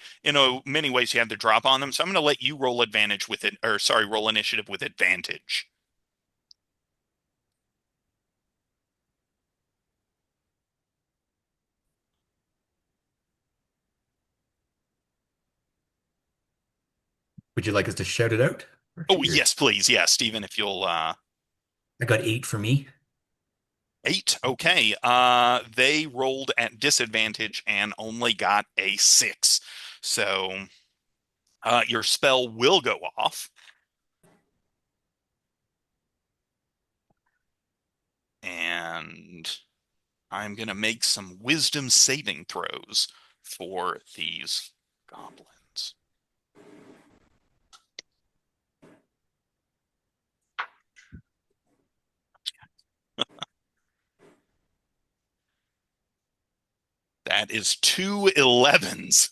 Many ways you have the drop on them, so I'm going to let you roll advantage with it, or sorry, roll initiative with advantage. Would you like us to shout it out? Oh, Archie, or- yes, please. Yeah, Stephen, if you'll I got 8 for me. 8. Okay. They rolled at disadvantage and only got a 6. So your spell will go off. And I'm going to make some wisdom saving throws for these goblins. That is 2 11s,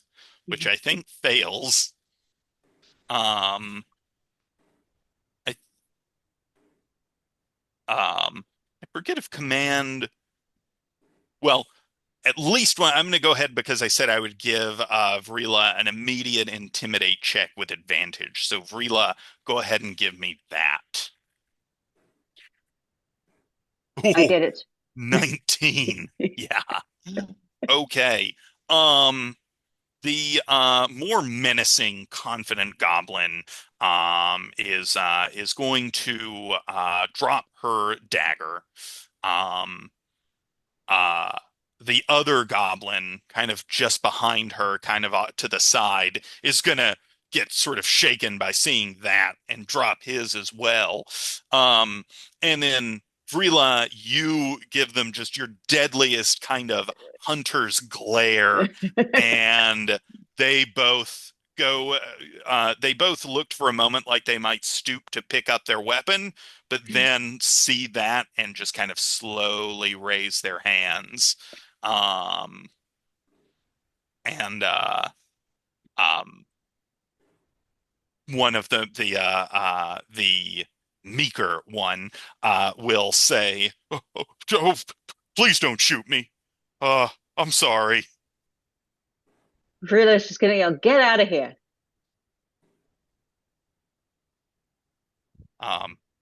which I think fails. Um, I I forget if command. Well, at least one. I'm going to go ahead because I said I would give Vrila an immediate intimidate check with advantage. So Vrila, go ahead and give me that. I Ooh, did it. 19. Yeah. Okay. The more menacing, confident goblin is going to drop her dagger. Um, uh, the other goblin, kind of just behind her, kind of to the side, is gonna get sort of shaken by seeing that and drop his as well. Um, and then Vrila, you give them just your deadliest kind of hunter's glare, and they both go. They both looked for a moment like they might stoop to pick up their weapon, but then see that and just kind of slowly raise their hands. Um, and um, One of the meeker one will say, "Oh, please don't shoot me. I'm sorry." Vrila's just gonna yell, "Get out of here!"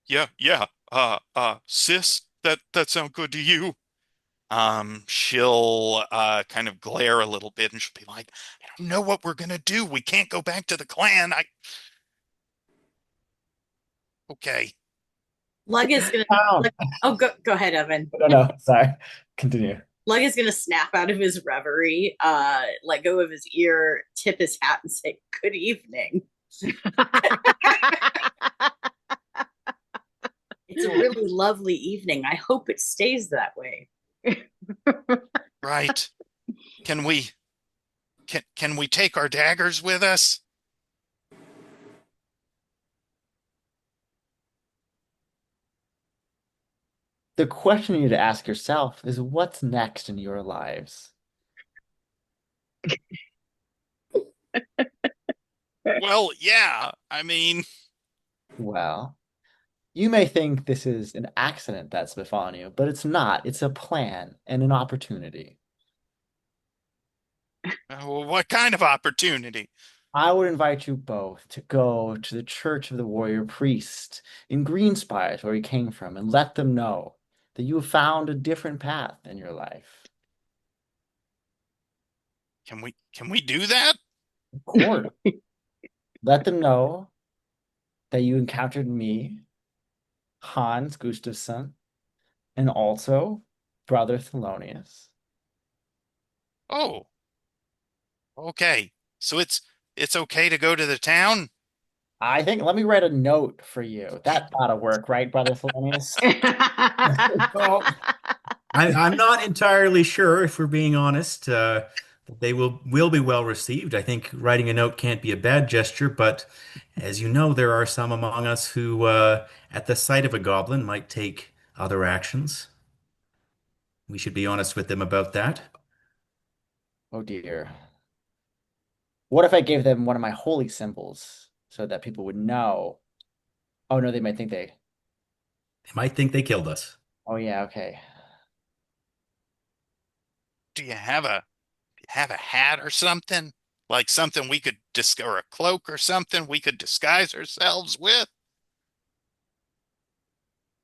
Yeah, yeah. Sis, that sound good to you? she'll kind of glare a little bit and she'll be like, I don't know what we're gonna do. We can't go back to the clan. Okay. Lug is gonna Oh, oh go ahead, Evan. no, no, sorry. Continue. Lug is gonna snap out of his reverie, let go of his ear, tip his hat, and say, "Good evening." It's a really lovely evening. I hope it stays that way. Right. Can we can we take our daggers with us? The question you need to ask yourself is what's next in your lives? Well, yeah. I mean, Well, you may think this is an accident that's befallen you, but it's not. It's a plan and an opportunity. what kind of opportunity? I would invite you both to go to the Church of the Warrior Priest in Greenspires, where you came from, and let them know that you have found a different path in your life. Can we do that? Of course, let them know that you encountered me, Hans Gustafsson, and also Brother Thelonious. Oh, okay. So it's okay to go to the town? I think, let me write a note for you. That ought to work, right, Brother Thelonious? Well, I'm not entirely sure, if we're being honest, that they will be well received. I think writing a note can't be a bad gesture, but as you know, there are some among us who, at the sight of a goblin, might take other actions. We should be honest with them about that. Oh dear. What if I gave them one of my holy symbols so that people would know? Oh no, they might think they. They might think they killed us. Oh yeah, okay. Do you have a hat or something? Like something we could or a cloak or something we could disguise ourselves with?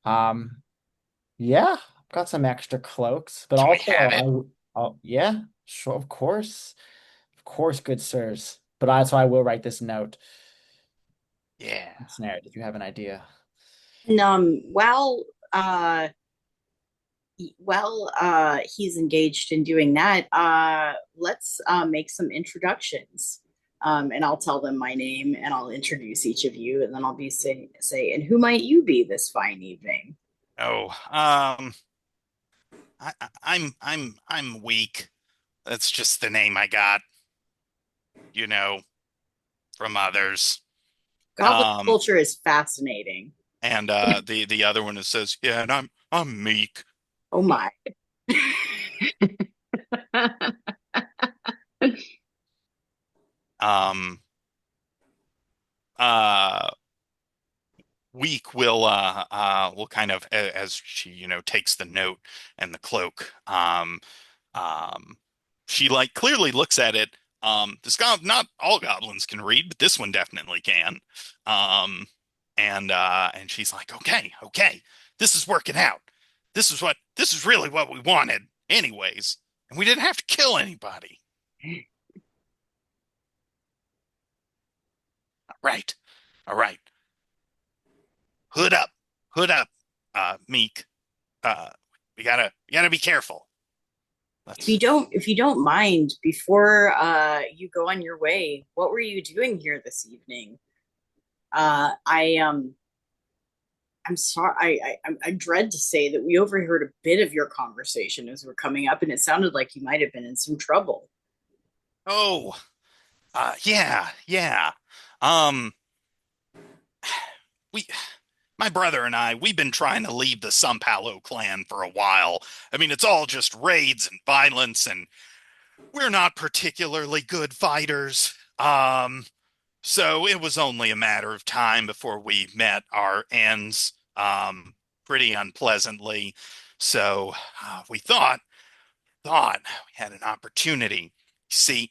Um, yeah, I've got some extra cloaks, but Can we also, have it? yeah, sure, of course, good sirs. But that's why I will write this note. Yeah. Snare, did you have an idea? And uh, he's engaged in doing that. Let's make some introductions. And I'll tell them my name and I'll introduce each of you, and then I'll be say, and who might you be this fine evening? Oh, I'm weak. That's just the name I got, you know, from others. Goblin Um, culture is fascinating. and the other one that says, yeah, and I'm meek. Oh my. Um, uh, Weak will kind of as she takes the note and the cloak. She like clearly looks at it. This not all goblins can read, but this one definitely can. Um, and she's like, okay, this is working out. This is really what we wanted, anyways, and we didn't have to kill anybody. Right, all right. Hood up, hood up, Meek. Uh, we gotta be careful. Let's. If you don't mind, before you go on your way, what were you doing here this evening? I'm sorry. I dread to say that we overheard a bit of your conversation as we're coming up, and it sounded like you might have been in some trouble. Oh, yeah. Um, we, my brother and we've been trying to leave the Sumpallo clan for a while. I mean, it's all just raids and violence, and we're not particularly good fighters. So it was only a matter of time before we met our ends, pretty unpleasantly. So we thought we had an opportunity. See,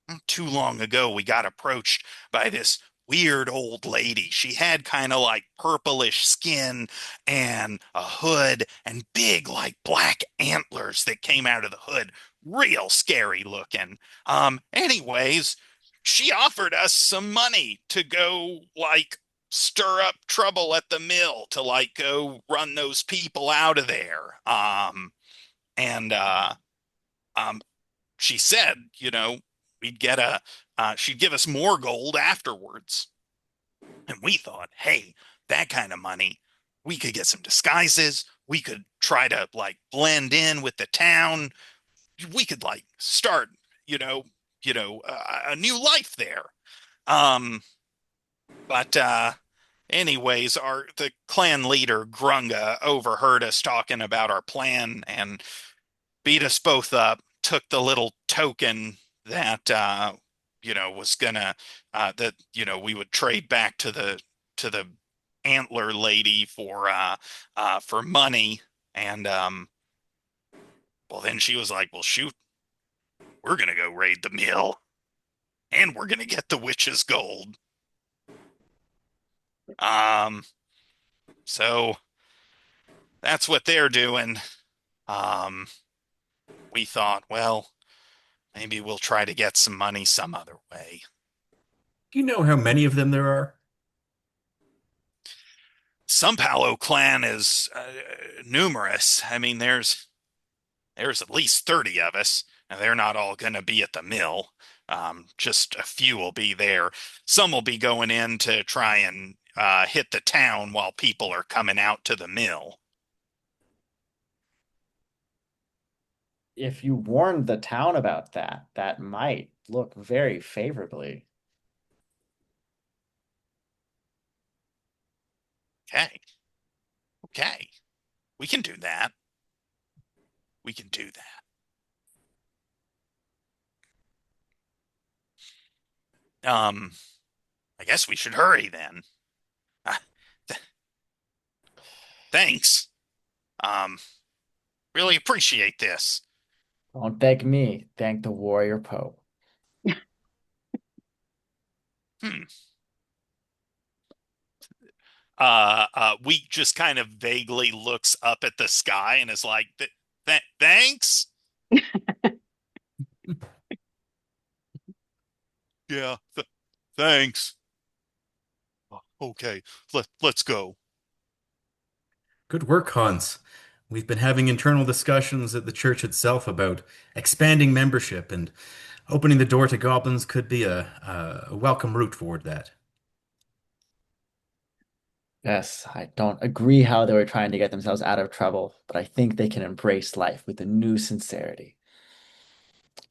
not too long ago, we got approached by this weird old lady. She had kind of like purplish skin and a hood and big like black antlers that came out of the hood. Real scary looking. Anyways, she offered us some money to go like stir up trouble at the mill to like go run those people out of there. And um she said, we'd get she'd give us more gold afterwards. And we thought, hey, that kind of money, we could get some disguises. We could try to like blend in with the town. We could like start, you know, a new life there. Um, but anyways, the clan leader Grunga overheard us talking about our plan and beat us both up, took the little token that was gonna that we would trade back to the antler lady for money. And well, then she was like, well, shoot, we're gonna go raid the mill and we're gonna get the witch's gold. um so that's what they're doing. um we thought, well, maybe we'll try to get some money some other way. Do you know how many of them there are? Some Palo clan is numerous. I mean, there's at least 30 of us, and they're not all going to be at the mill. Just a few will be there. Some will be going in to try and hit the town while people are coming out to the mill. If you warned the town about that, that might look very favorably. Okay. Okay. We can do that. We can do that. I guess we should hurry then. Uh, th Thanks. Um, really appreciate this. Don't thank me, thank the warrior Pope. Hmm. Week just kind of vaguely looks up at the sky and is like, thanks. Yeah, thanks. Okay, let's go. Good work, Hans. We've been having internal discussions at the church itself about expanding membership, and opening the door to goblins could be a welcome route toward that. Yes, I don't agree how they were trying to get themselves out of trouble, but I think they can embrace life with a new sincerity.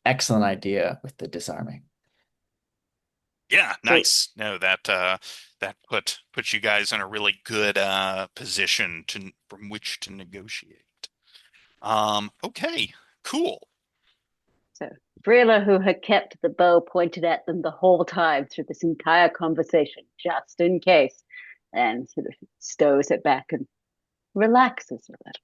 Excellent idea with the disarming. Yeah, So, nice. No, that put you guys in a really good position to from which to negotiate. Okay, cool. so Vrila, who had kept the bow pointed at them the whole time through this entire conversation, just in case, and sort of stows it back and relaxes a little.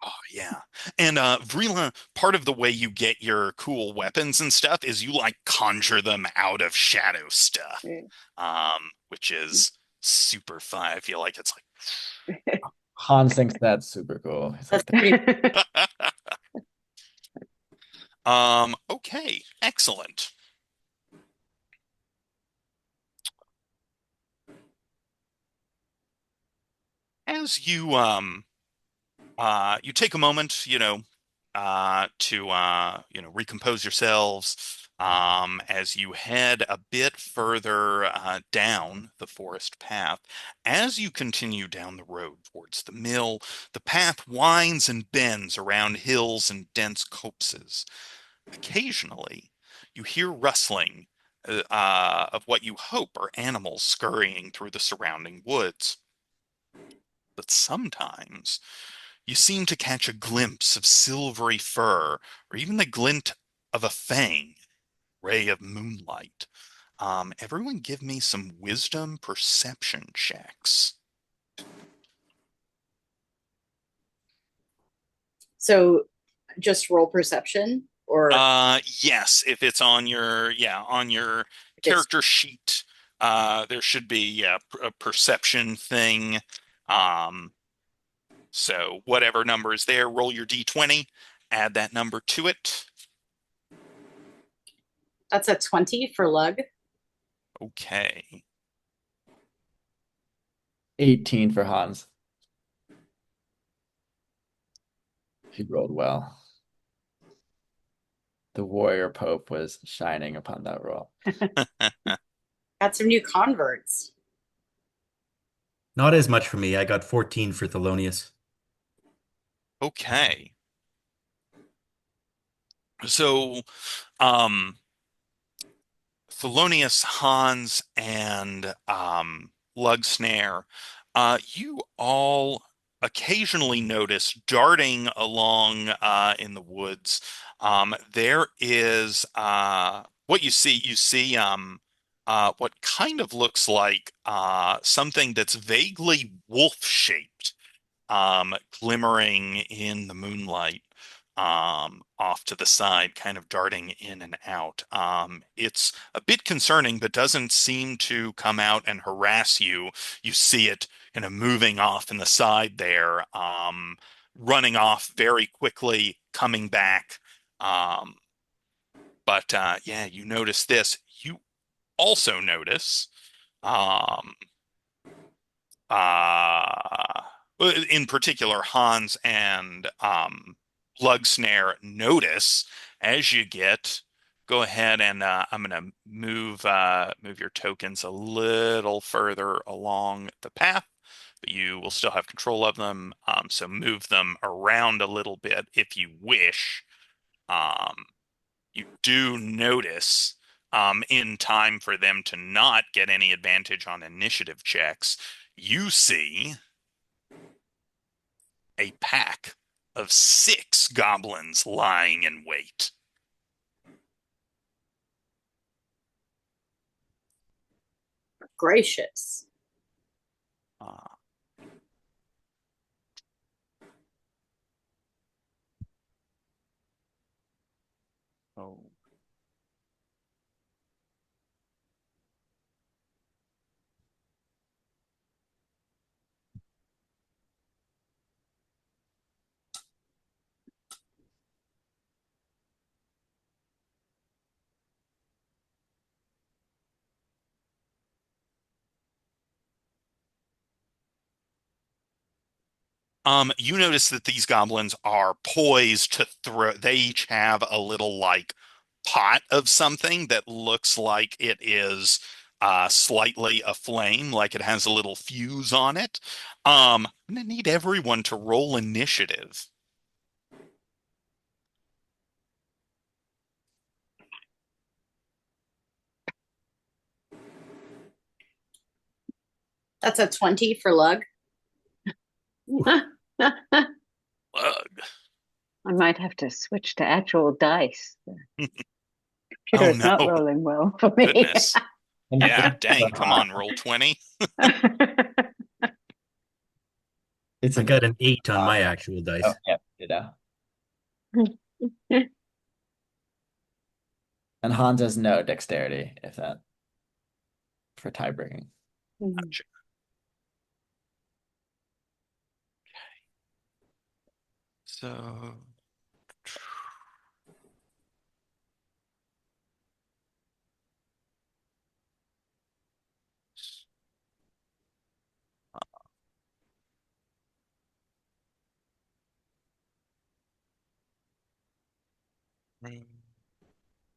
Oh yeah. And Vrila, part of the way you get your cool weapons and stuff is you like conjure them out of shadow stuff. Which is super fun. I feel like it's Hans thinks that's super cool. He's That's like, pretty. like okay, excellent. As you take a moment, to recompose yourselves as you head a bit further down the forest path. As you continue down the road towards the mill, the path winds and bends around hills and dense copses. Occasionally, you hear rustling of what you hope are animals scurrying through the surrounding woods. But sometimes you seem to catch a glimpse of silvery fur, or even the glint of a fang, ray of moonlight. Everyone give me some wisdom perception checks. So just roll perception or Yes, if it's on your, yeah, on your just character sheet, There should be a perception thing. So whatever number is there, roll your d20, add that number to it. That's a 20 for Lug. Okay. 18 for Hans. He rolled well. The warrior pope was shining upon that roll. Got some new converts. Not as much for me. I got 14 for Thelonious. Okay. So, um, Thelonious, Hans, and Lugsnare, you all occasionally notice darting along in the woods. There is what you see. You see what kind of looks like something that's vaguely wolf-shaped, glimmering in the moonlight, off to the side, kind of darting in and out. It's a bit concerning, but doesn't seem to come out and harass you. You see it kind of moving off in the side there, running off very quickly, coming back. Um, but yeah, you notice this. You also notice um, uh, in particular, Hans and Lugsnare notice as you get. Go ahead and I'm going to move your tokens a little further along the path, but you will still have control of them. So move them around a little bit if you wish. Um, you do notice in time for them to not get any advantage on initiative checks, you see a pack of 6 goblins lying in wait. Gracious. Uh, oh. You notice that these goblins are poised to throw. They each have a little like pot of something that looks like it is slightly aflame, like it has a little fuse on it. I'm gonna need everyone to roll initiative. That's a 20 for Lug. I Ugh. might have to switch to actual dice. The computer Oh is not no, rolling well for me. goodness. Yeah, dang, come on, roll 20. It's I an got 8. an 8 on my Oh, actual dice. yeah, and Hans has no dexterity, if that for tie breaking. Gotcha. So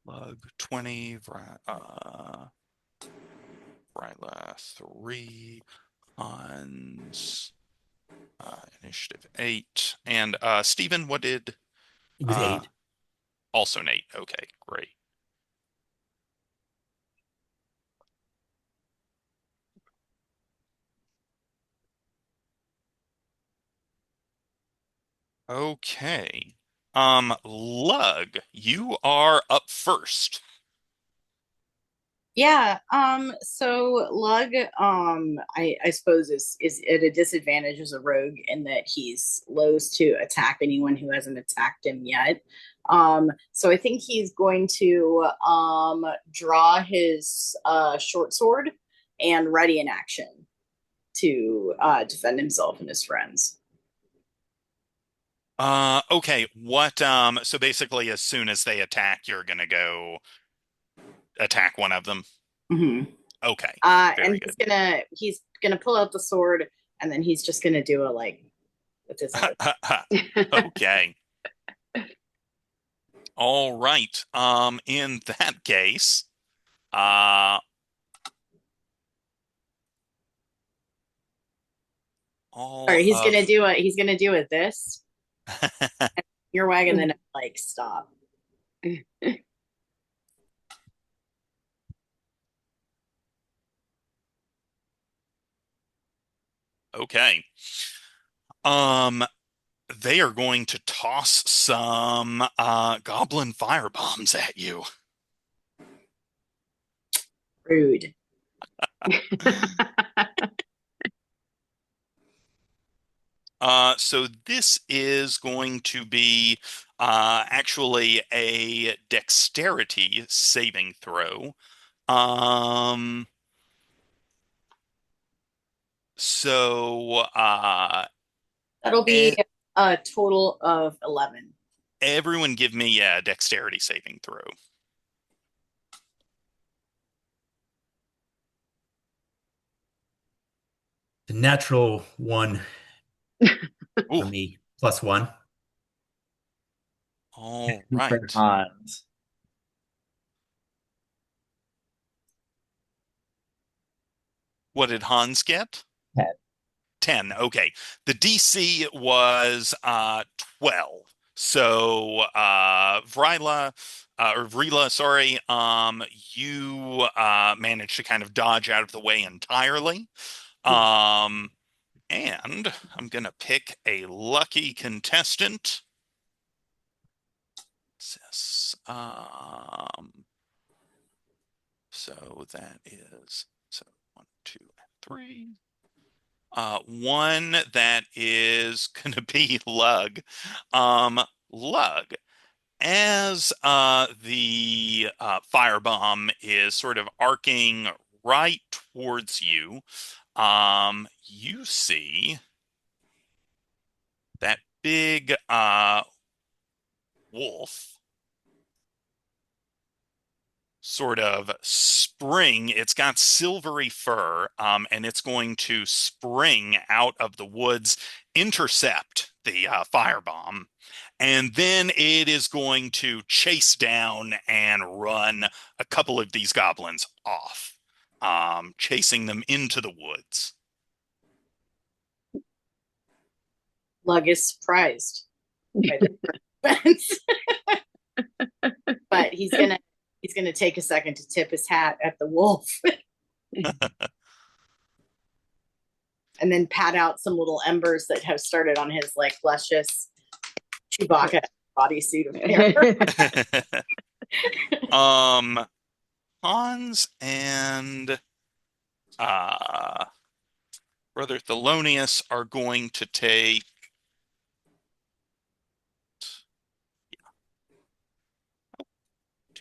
lug 20, Ryla 3, Hans, initiative 8. And Stephen, what did It was uh 8. also an 8. Okay, great. Okay. Lug, you are up first. Yeah, so Lug, I suppose is at a disadvantage as a rogue in that he's loath to attack anyone who hasn't attacked him yet. So I think he's going to draw his short sword and ready in action to defend himself and his friends. Okay. So basically as soon as they attack, you're gonna go attack one of them. Mm-hmm. Okay. And Very good. he's gonna pull out the sword, and then he's just gonna do a like with his other. Okay. All right. In that case, all Sorry, he's of gonna do a this your wagon, then like stop. okay. They are going to toss some goblin fire bombs at you. Rude. So this is going to be actually a dexterity saving throw. Um, so That'll be a total of 11. everyone give me a dexterity saving throw. The natural one Ooh, for me, +1. all For right. Hans. What did Hans get? 10. 10. Okay. The DC was 12. So Vrila, sorry, you managed to kind of dodge out of the way entirely. And I'm gonna pick a lucky contestant. So that is so 1, 2, and 3. One that is going to be Lug. Lug, as the firebomb is sort of arcing right towards you, you see that big wolf sort of spring. It's got silvery fur, and it's going to spring out of the woods, intercept the firebomb, and then it is going to chase down and run a couple of these goblins off, chasing them into the woods. Lug is surprised by the defense. But he's gonna take a second to tip his hat at the wolf. And then pat out some little embers that have started on his like luscious Chewbacca bodysuit of hair. Hans and Brother Thelonious are going to take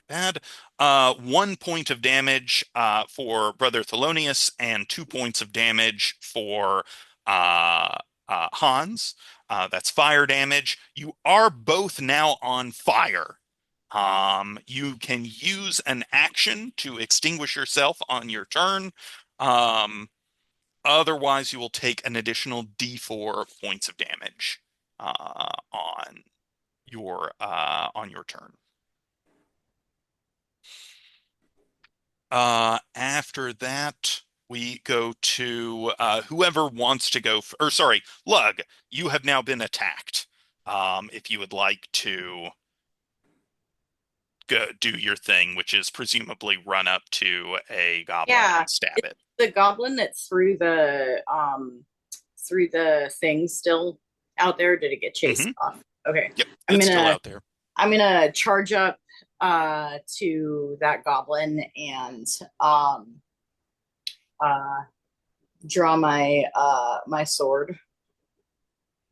bad. 1 point of damage for Brother Thelonious and 2 points of damage for Hans. That's fire damage. You are both now on fire. You can use an action to extinguish yourself on your turn. Otherwise, you will take an additional D4 points of damage on your turn. After that, we go to whoever wants to go, or sorry, Lug, you have now been attacked. If you would like to go do your thing, which is presumably run up to a goblin and stab it. The goblin that's through the thing still out there. Did it get chased off? Okay. Yep, it's still out there. I'm gonna charge up to that goblin and draw my my sword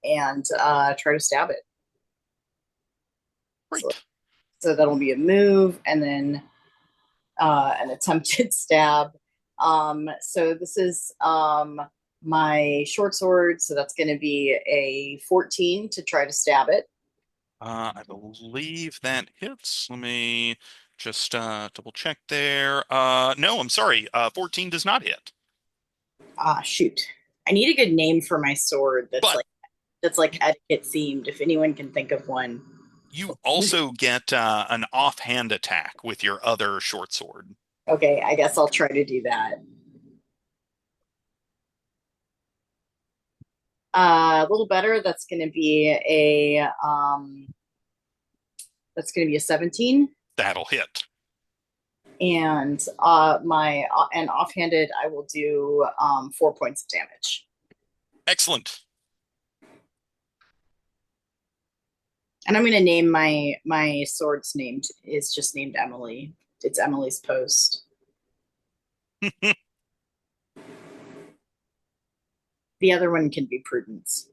and try to stab it. Great. So that'll be a move and then an attempted stab. So this is my short sword, so that's going to be a 14 to try to stab it. I believe that hits. Let me just double check there. No, I'm sorry. 14 does not hit. Ah, shoot. I need a good name for my sword But that's like etiquette themed, if anyone can think of one. you also get an offhand attack with your other short sword. Okay, I guess I'll try to do that. A little better. That's gonna be a 17. That'll hit. And my and offhanded, I will do 4 points of damage. Excellent. And I'm gonna name my sword's name is just named Emily. It's Emily's Post. The other one can be Prudence.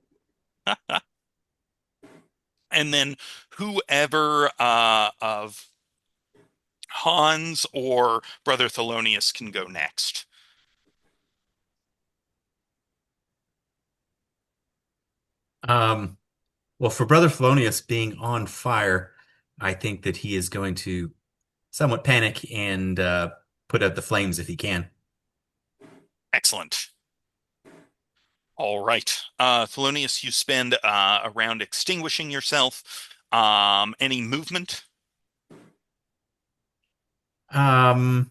And then whoever of Hans or Brother Thelonious can go next. Um, well, for Brother Felonius being on fire, I think that he is going to somewhat panic and put out the flames if he can. Excellent. All right. Thelonious, you spend a round extinguishing yourself. Any movement? Um,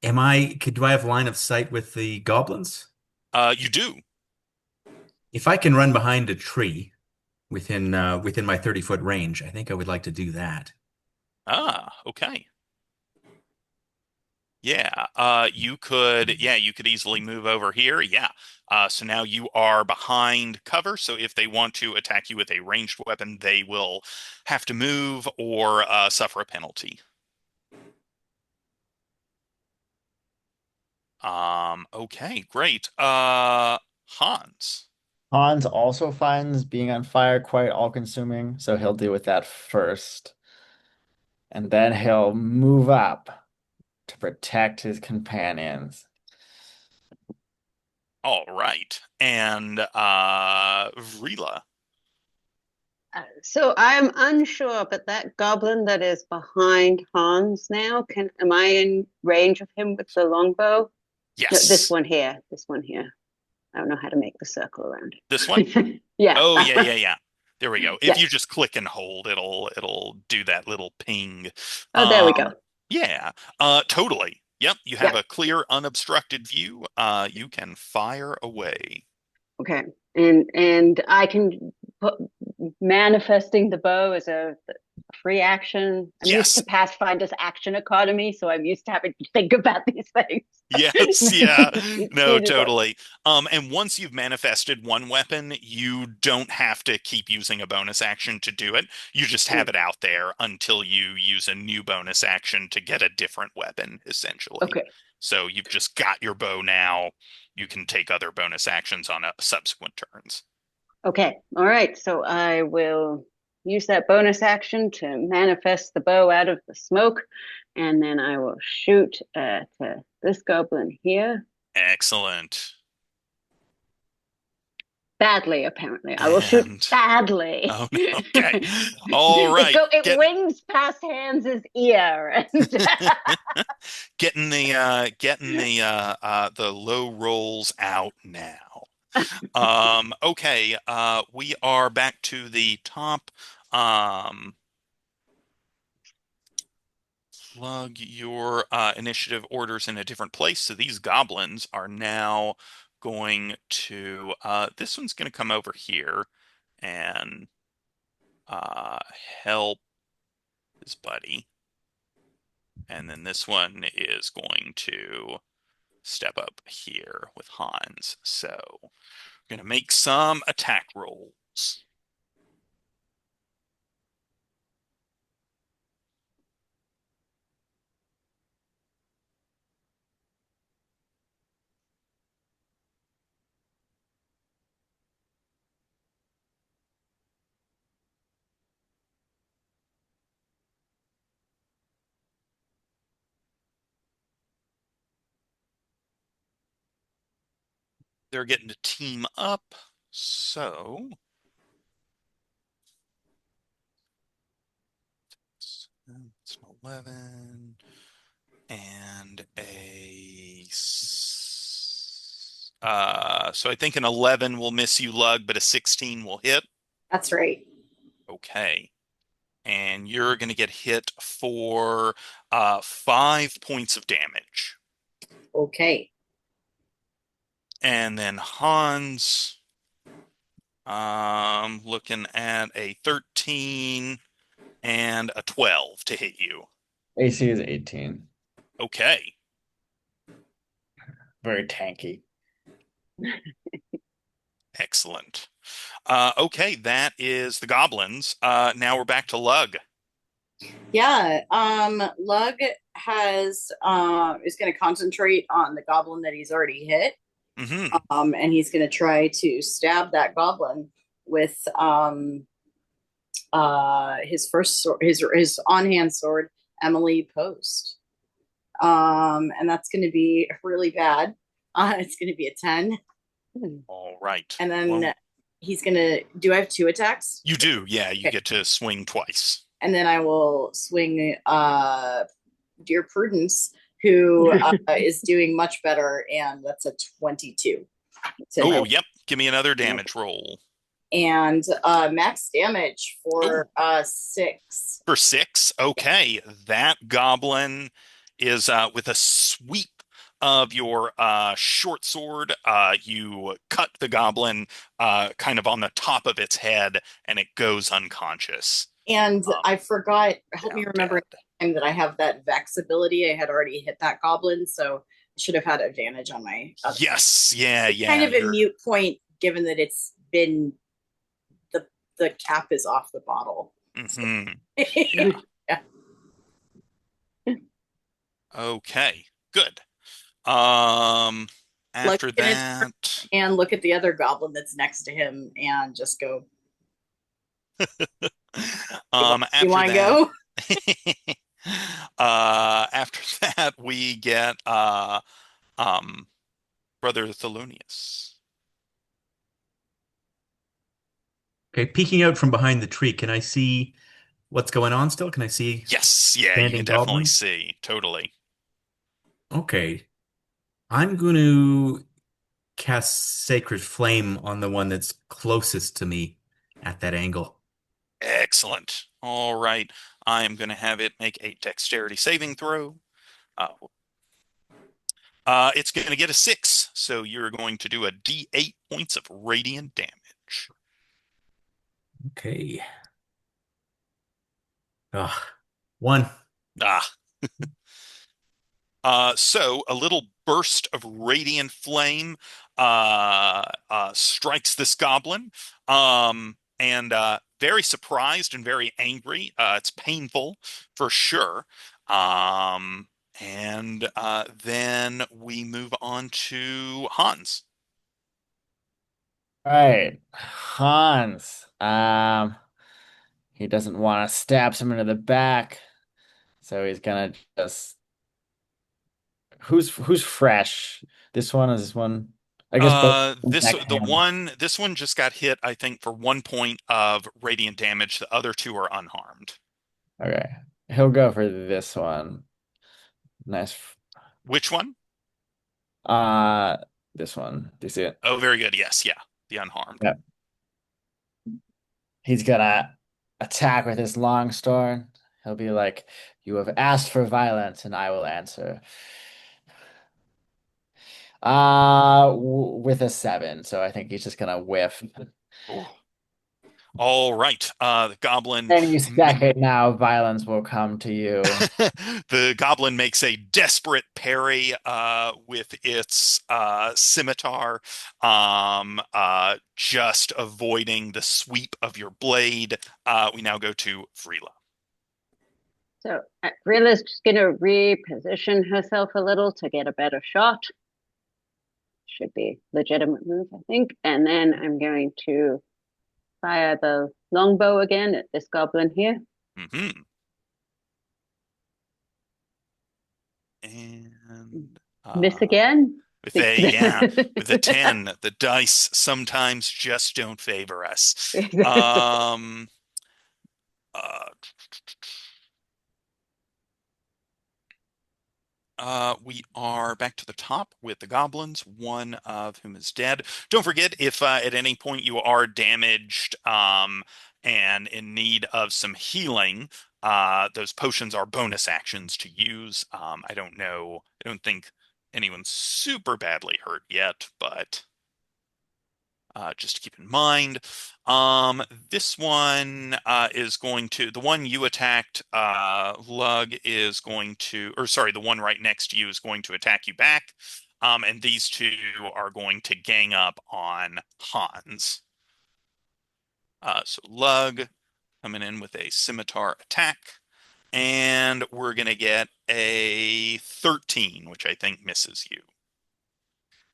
do I have line of sight with the goblins? You do. If I can run behind a tree within my 30-foot range, I think I would like to do that. Okay. Yeah, you could easily move over here. Yeah. So now you are behind cover. So if they want to attack you with a ranged weapon, they will have to move or suffer a penalty. Okay, great. Hans. Hans also finds being on fire quite all-consuming, so he'll deal with that first. And then he'll move up to protect his companions. All right. And Vrila. So I'm unsure, but that goblin that is behind Hans now, am I in range of him with the longbow? No, this Yes. one here. This one here. I don't know how to make the circle around This one? it. Yeah. Oh, yeah, yeah, yeah. There we go. If you Yes. just click and hold, it'll do that little ping. Oh, there we go. Yeah. Totally. Yep, you have Yeah. a clear, unobstructed view. You can fire away. Okay. And I can put manifesting the bow as a free action. I'm used to Yes. Pathfinder's action economy, so I'm used to having to think about these things. Yes, yeah. As No, soon as totally. And once you've manifested one weapon, you don't have to keep using a bonus action to do it. You just have it out there until you use a new bonus action to get a different weapon, essentially. okay. So you've just got your bow now. You can take other bonus actions on subsequent turns. Okay. All right. So I will use that bonus action to manifest the bow out of the smoke, and then I will shoot at this goblin here. Excellent. Badly, apparently. I will shoot And badly. oh, okay. All right. It wings past Hans's ear. And getting the low rolls out now. Okay, we are back to the top. Um, Plug your initiative orders in a different place. So these goblins are now going to this one's going to come over here and uh, help his buddy. And then this one is going to step up here with Hans. So we're going to make some attack rolls. they're getting to team up. So it's an 11 and so I think an 11 will miss you, Lug, but a 16 will hit. That's right. Okay. And you're going to get hit for 5 points of damage. Okay. And then Hans, looking at a 13 and a 12 to hit you. AC is 18. Okay. Very tanky. Excellent. Okay, that is the goblins. Now we're back to Lug. Yeah. Lug has is going to concentrate on the goblin that he's already hit. Mm-hmm. And he's going to try to stab that goblin with his first sword, his on-hand sword, Emily Post. And that's going to be really bad. It's going to be a 10. All right. And then Well, he's going to, do I have 2 attacks? you do, yeah. You Okay. get to swing twice. And then I will swing Dear Prudence, who is doing much better, and that's a 22. Oh, yep. Give me another damage roll. And max damage for 6. For 6, okay. That goblin is with a sweep of your short sword. You cut the goblin kind of on the top of its head, and it goes unconscious. And I forgot, help me Now remember dead. that I have that Vex ability. I had already hit that goblin, so I should have had advantage on my other. Yes, yeah, It's yeah. kind of a mute point, given that it's been the cap is off the bottle. Mm-hmm. Yeah. Okay, good. After that, And look at the other goblin that's next to him and just go, after you want to that, go? after that, we get Brother Thelonious. Okay, peeking out from behind the tree, can I see what's going on still? Can I see Yes, yeah, you can standing definitely goblins? see. Totally. Okay, I'm going to cast Sacred Flame on the one that's closest to me at that angle. Excellent. All right. I am going to have it make a dexterity saving throw. Uh, it's going to get a 6, so you're going to do a D8 points of radiant damage. Okay. Ah, 1. Ah. So a little burst of radiant flame strikes this goblin, and very surprised and very angry. It's painful for sure. And then we move on to Hans. All right, Hans. He doesn't want to stab someone in the back, so he's gonna just who's fresh? This one is this one. I guess both backhand. This one just got hit, I think, for 1 point of radiant damage. The other two are unharmed. Okay, he'll go for this one. Nice. Which one? Uh, this one. Do you see it? Oh, very good. Yes, yeah, the unharmed. Yeah. He's gonna attack with his long sword. He'll be like, "You have asked for violence, and I will answer." With a 7, so I think he's just gonna whiff. Oh. All right. The goblin Any second now, violence will come to you. the goblin makes a desperate parry with its scimitar, just avoiding the sweep of your blade. We now go to Vrila. So Rilla's just going to reposition herself a little to get a better shot. Should be legitimate move, I think. And then I'm going to fire the longbow again at this goblin here. Mm-hmm. And Miss again. With a 10, the dice sometimes just don't favor us. Exactly. Um, uh, we are back to the top with the goblins, one of whom is dead. Don't forget, if at any point you are damaged and in need of some healing, those potions are bonus actions to use. I don't know. I don't think anyone's super badly hurt yet, but just to keep in mind. This one is going to, the one you attacked, Lug is going to, or sorry, the one right next to you is going to attack you back. And these two are going to gang up on Hans. So Lug coming in with a scimitar attack. And we're going to get a 13, which I think misses you.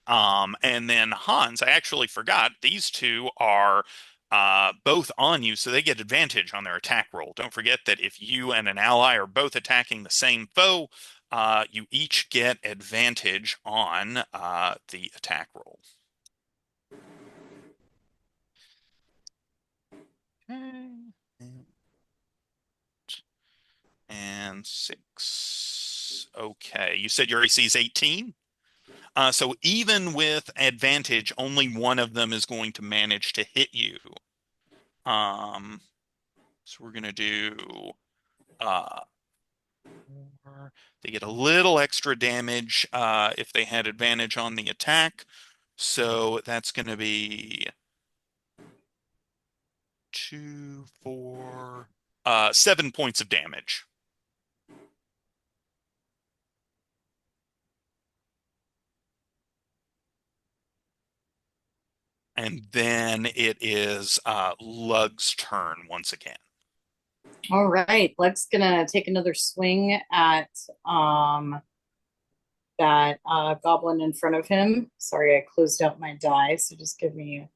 And then Hans, I actually forgot, these two are both on you, so they get advantage on their attack roll. Don't forget that if you and an ally are both attacking the same foe, you each get advantage on the attack roll. Okay. And 6. Okay, you said your AC is 18? So even with advantage, only one of them is going to manage to hit you. So we're gonna do uh they get a little extra damage if they had advantage on the attack. So that's gonna be 2, 4, 7 points of damage. And then it is Lug's turn once again. All right, Lex gonna take another swing at that goblin in front of him. Sorry, I closed out my die, so just give me a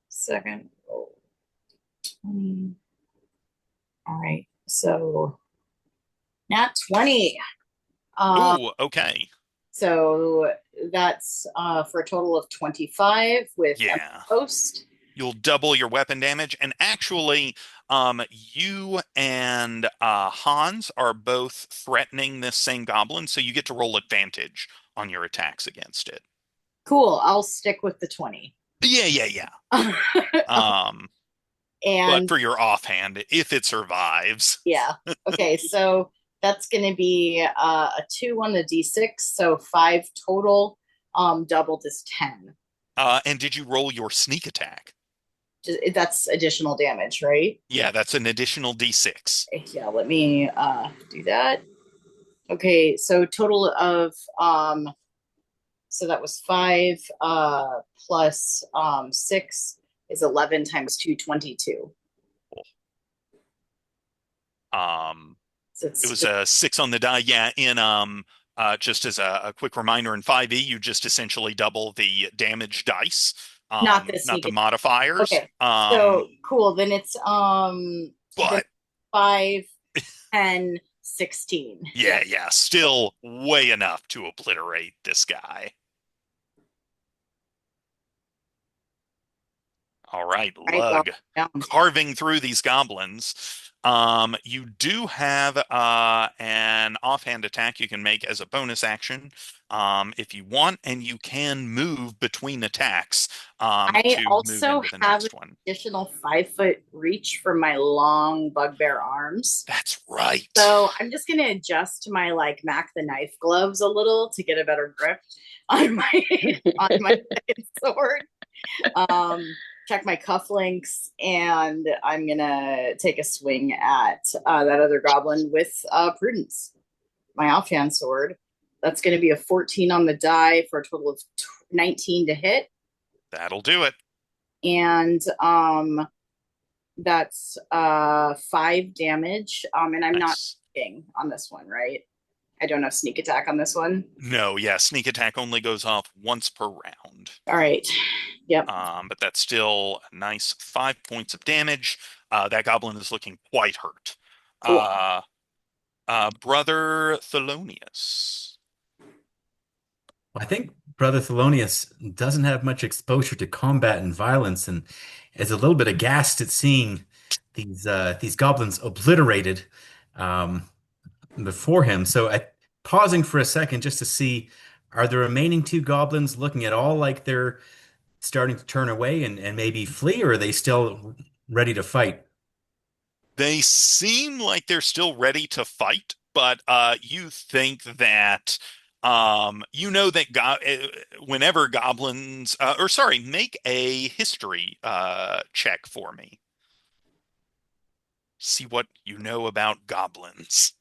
second. Oh, 20. All right, so nat 20. Ooh, okay. So that's for a total of 25 with Yeah. post. You'll double your weapon damage. And actually, you and Hans are both threatening this same goblin, so you get to roll advantage on your attacks against it. Cool. I'll stick with the 20. Yeah. Um, but And for your offhand, if it survives. yeah. Okay, so that's going to be a 2 on the d6, so 5 total. Doubled is 10. And did you roll your sneak attack? That's additional damage, right? Yeah, that's an additional D6. Yeah, let me do that. Okay, so total of so that was 5 plus 6 is 11 times 2, 22. So It was a 6 on the die. Yeah, in just as a quick reminder, in 5e, you just essentially double the damage dice, not the not sneak. the modifiers. Okay, so cool. Then it's But 5, 10, 16. yeah, still way enough to obliterate this guy. All right, Lug, carving through these goblins. You do have an offhand attack you can make as a bonus action if you want, and you can move between attacks I to also move into the have next an one. additional 5-foot reach for my long bugbear arms. That's right. So I'm just gonna adjust my like Mac the Knife gloves a little to get a better grip on my second sword. Check my cufflinks, and I'm gonna take a swing at that other goblin with Prudence, my offhand sword. That's gonna be a 14 on the die for a total of 19 to hit. That'll do it. And that's 5 damage. And I'm not sneaking on this one, right? I don't have sneak attack on this one. No, yeah, sneak attack only goes off once per round. All right. Yep. But that's still a nice 5 points of damage. That goblin is looking quite hurt. Cool. Brother Thelonious. I think Brother Thelonious doesn't have much exposure to combat and violence, and is a little bit aghast at seeing these goblins obliterated um, before him. So, pausing for a second just to see, are the remaining two goblins looking at all like they're starting to turn away and maybe flee, or are they still ready to fight? They seem like they're still ready to fight, but you think that you know that whenever goblins or sorry, make a history check for me. See what you know about goblins.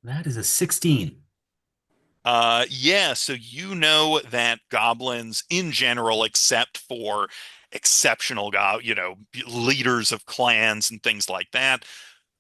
That is a 16. Yeah, so you know that goblins in general, except for exceptional leaders of clans and things like that,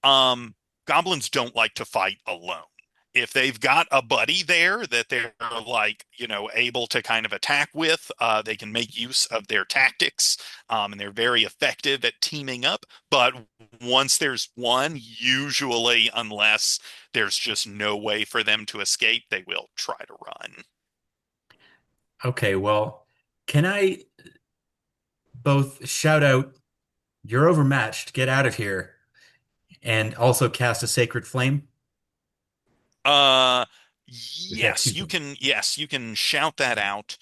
um, goblins don't like to fight alone. If they've got a buddy there that they're like, able to kind of attack with, they can make use of their tactics, and they're very effective at teaming up. But once there's one, usually, unless there's just no way for them to escape, they will try to run. Okay, well, can I both shout out, "You're overmatched, get out of here," and also cast a Sacred Flame? Uh, Is that too yes, you can shout that out.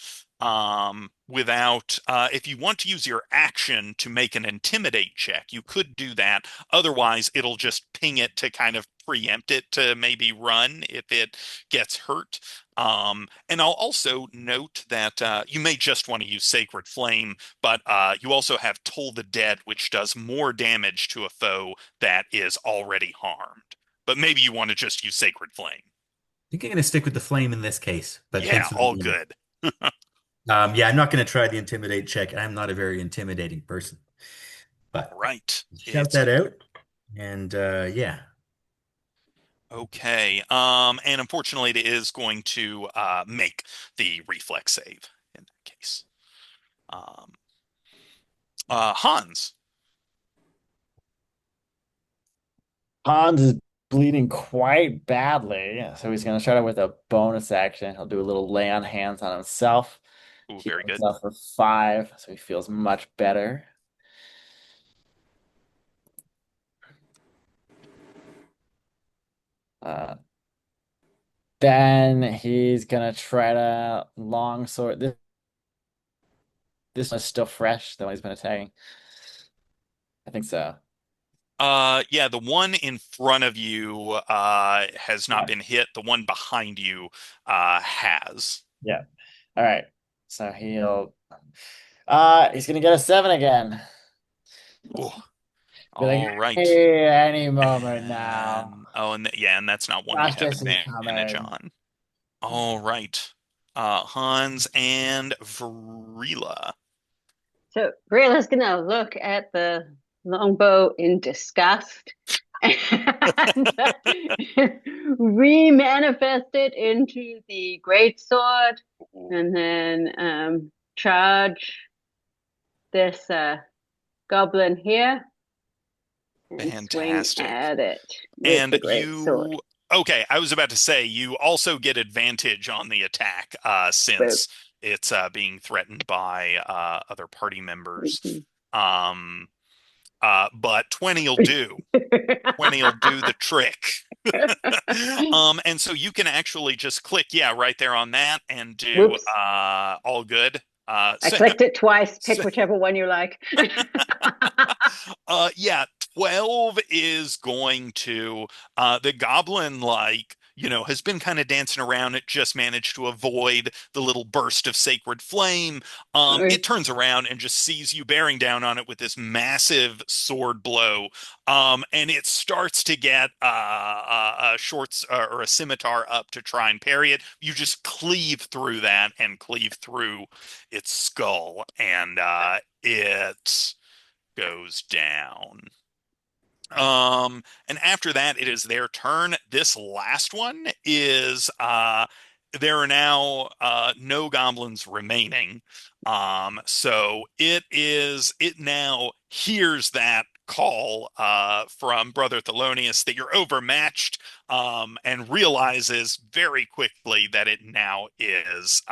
Without, if you want to use your action to make an intimidate check, you could do that. Otherwise, it'll just ping it to kind of preempt it to maybe run if it gets hurt. And I'll also note that you may just want to use Sacred Flame, but you also have Toll the Dead, which does more damage to a foe that is already harmed. But maybe you want to just use Sacred Flame. think I'm going to stick with the flame in this case, but thanks Yeah, for the all reminder. good. Yeah, I'm not going to try the intimidate check. I'm not a very intimidating person, All but right. shout It's that out. And yeah, okay. And unfortunately, it is going to make the reflex save in that case. Um, Hans. Hans is bleeding quite badly, so he's going to try it with a bonus action. He'll do a little lay on hands on himself, Ooh, heal very good. himself for 5, so he feels much better. Uh, then he's gonna try to longsword. This is still fresh, the one he's been attacking. I think so. Yeah, the one in front of you has not Yeah. been hit. The one behind you has. Yeah. All right. So he's gonna get a 7 again. Ooh, Be like, all right. hey, any moment now. And oh, and yeah, and that's not one you have Justice is advantage coming. on. All right. Hans and Vrila. So Rayla's gonna look at the longbow in disgust and remanifest it into the great sword, and then charge this goblin here and swing Fantastic. at it with And the great sword. okay, I was about to say you also get advantage on the attack Boom. since it's being threatened by other party members. Mhm. Um, but 20 will do. 20 will do the trick. And so you can actually just click, yeah, right there on that and do Whoops. all good. I So, clicked it twice. so Pick whichever one you like. yeah, 12 is going to the goblin has been kind of dancing around. It just managed to avoid the little burst of sacred flame. It turns around and just sees you bearing down on it with this massive sword blow. And it starts to get a short or a scimitar up to try and parry it. You just cleave through that and cleave through its skull, and it goes down. And after that, it is their turn. This last one is there are now no goblins remaining. So it now hears that call from Brother Thelonious that you're overmatched, and realizes very quickly that it now is.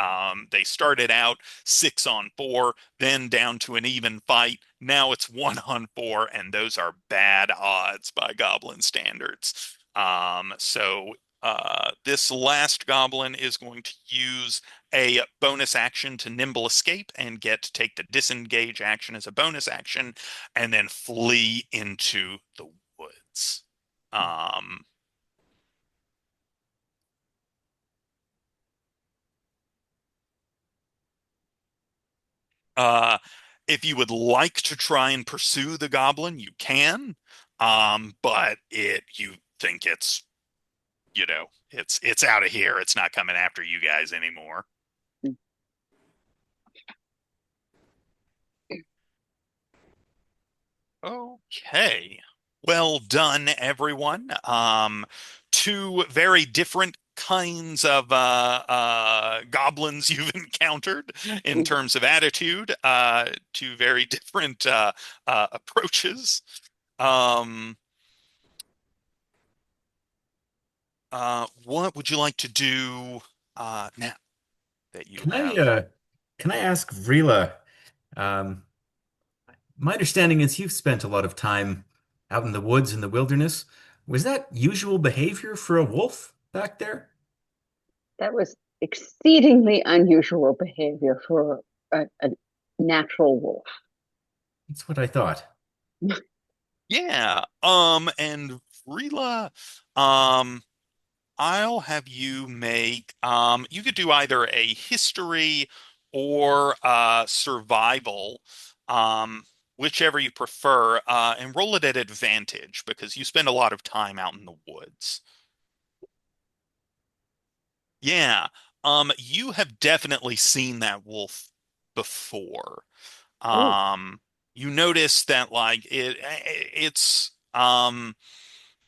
They started out 6-on-4, then down to an even fight. Now it's 1-on-4, and those are bad odds by Goblin standards. This last Goblin is going to use a bonus action to nimble escape and get to take the disengage action as a bonus action, and then flee into the woods. Um, uh, if you would like to try and pursue the goblin, you can. But you think it's out of here. It's not coming after you guys anymore. Okay. Well done, everyone. Two very different kinds of goblins you've encountered in terms of attitude, two very different approaches. Um, what would you like to do now that you Can I have? can I ask Vrila? Um, my understanding is you've spent a lot of time out in the woods in the wilderness. Was that usual behavior for a wolf back there? That was exceedingly unusual behavior for a natural wolf. That's what I thought. Yeah. And Rila, I'll have you make you could do either a history or survival, um, whichever you prefer, and roll it at advantage because you spend a lot of time out in the woods. Yeah. You have definitely seen that wolf before. Oh, Um, you notice that like it's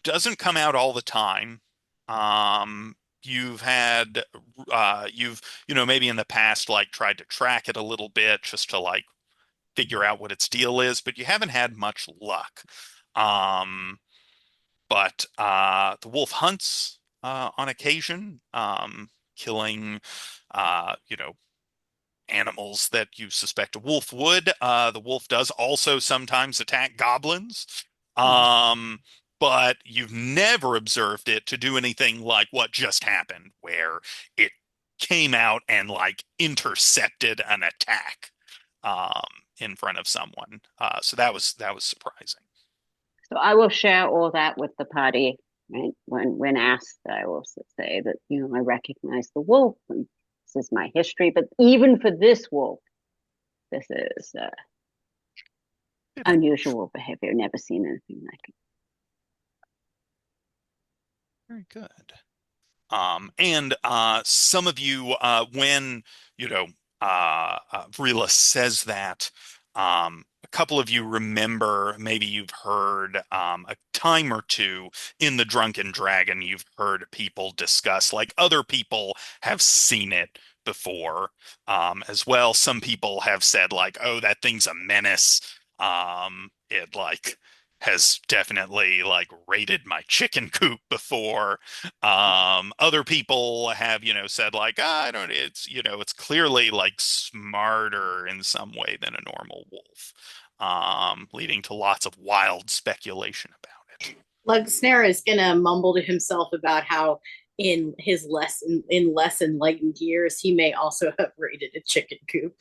doesn't come out all the time. You've had you've maybe in the past like tried to track it a little bit just to like figure out what its deal is, but you haven't had much luck. Um, but the wolf hunts on occasion, killing you know animals that you suspect a wolf would. The wolf does also sometimes attack goblins. Um, but you've never observed it to do anything like what just happened, where it came out and like intercepted an attack um, in front of someone. So that was surprising. so I will share all that with the party. Right? When asked, I will say that I recognize the wolf and this is my history. But even for this wolf, this is unusual behavior. Never seen anything like it. Very good. And some of you, when Vrila says that, a couple of you remember maybe you've heard a time or two in the Drunken Dragon, you've heard people discuss like other people have seen it before as well. Some people have said like, oh, that thing's a menace. It like has definitely like raided my chicken coop before. Other people have, said like, I don't, it's clearly like smarter in some way than a normal wolf, leading to lots of wild speculation about it. Lugsnare is gonna mumble to himself about how in less enlightened years he may also have raided a chicken coop.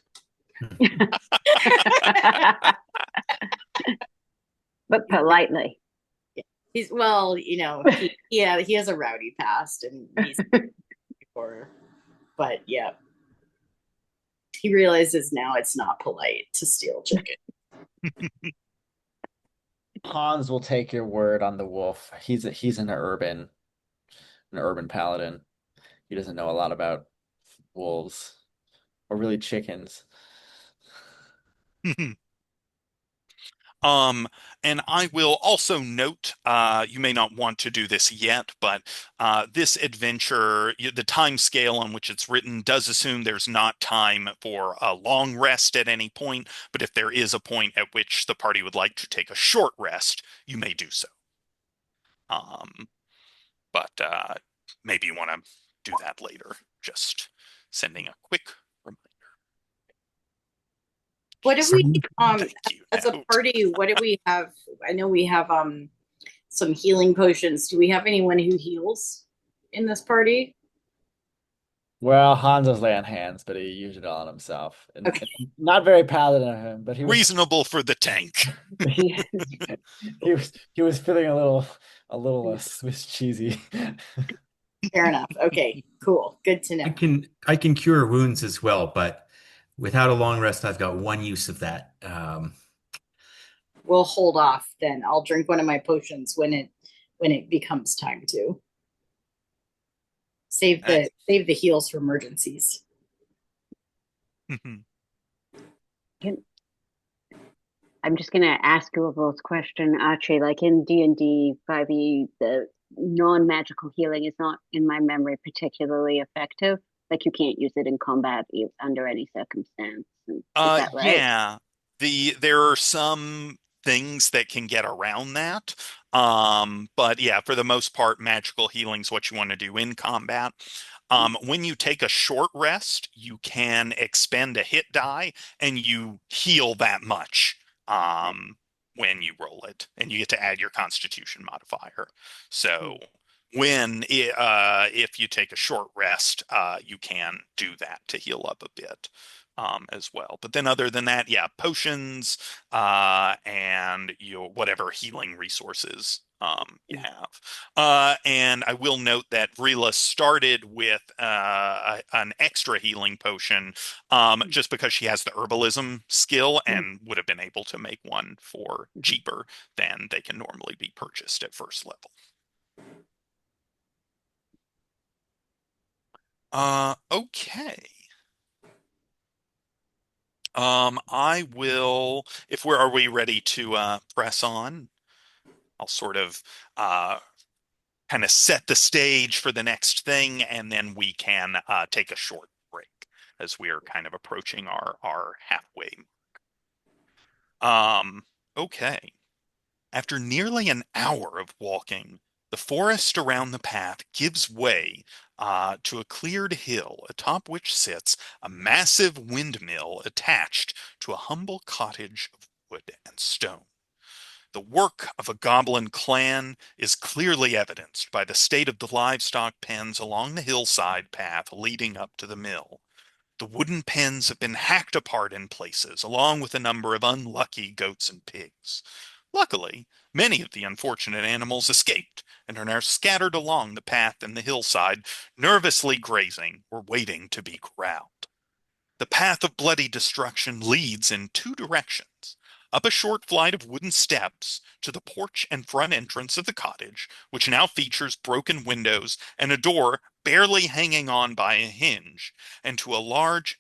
But politely. He's he has a rowdy past and he's before, but yeah, he realizes now it's not polite to steal chicken. Hans will take your word on the wolf. He's an urban paladin. He doesn't know a lot about wolves or really chickens. Um, and I will also note, you may not want to do this yet, but this adventure, the time scale on which it's written does assume there's not time for a long rest at any point. But if there is a point at which the party would like to take a short rest, you may do so. Um, but maybe you want to do that later. Just sending a quick reminder. What do we Thank you. as a Note. party, what do we have? I know we have some healing potions. Do we have anyone who heals in this party? Well, Hanzo's laying hands, but he used it all on himself. And Okay. not very paladin of him, but he was Reasonable for the tank. he, he was feeling a little Swiss cheesy. Fair enough. Okay, cool. Good to I know. can I can cure wounds as well, but without a long rest, I've got one use of that. We'll hold off then. I'll drink one of my potions when it becomes time to. Save the heals for emergencies. Can, I'm just gonna ask you a both question, Archie. Like in D&D 5e, the non-magical healing is not, in my memory, particularly effective. Like you can't use it in combat under any circumstance. Is that right? Yeah. There are some things that can get around that. But yeah, for the most part, magical healing is what you want to do in combat. When you take a short rest, you can expend a hit die and you heal that much when you roll it, and you get to add your Constitution modifier. So if you take a short rest, you can do that to heal up a bit as well. But then other than that, yeah, potions and your whatever healing resources you have. And I will note that Vrila started with an extra healing potion just because she has the herbalism skill and would have been able to make one for cheaper than they can normally be purchased at first level. Okay. I will, if are we ready to press on? I'll sort of uh, kind of set the stage for the next thing, and then we can take a short break as we are kind of approaching our halfway. Okay. After nearly an hour of walking, the forest around the path gives way to a cleared hill, atop which sits a massive windmill attached to a humble cottage of wood and stone. The work of a goblin clan is clearly evidenced by the state of the livestock pens along the hillside path leading up to the mill. The wooden pens have been hacked apart in places, along with a number of unlucky goats and pigs. Luckily, many of the unfortunate animals escaped and are now scattered along the path and the hillside, nervously grazing or waiting to be corralled. The path of bloody destruction leads in two directions. Up a short flight of wooden steps to the porch and front entrance of the cottage, which now features broken windows and a door barely hanging on by a hinge, and to a large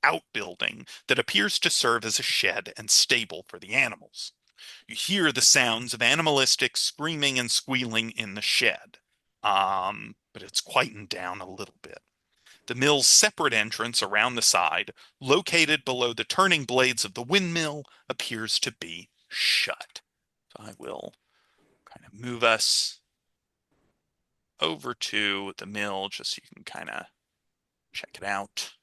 outbuilding that appears to serve as a shed and stable for the animals. You hear the sounds of animalistic screaming and squealing in the shed, but it's quietened down a little bit. The mill's separate entrance around the side, located below the turning blades of the windmill, appears to be shut. So I will kind of move us over to the mill just so you can kind of check it out.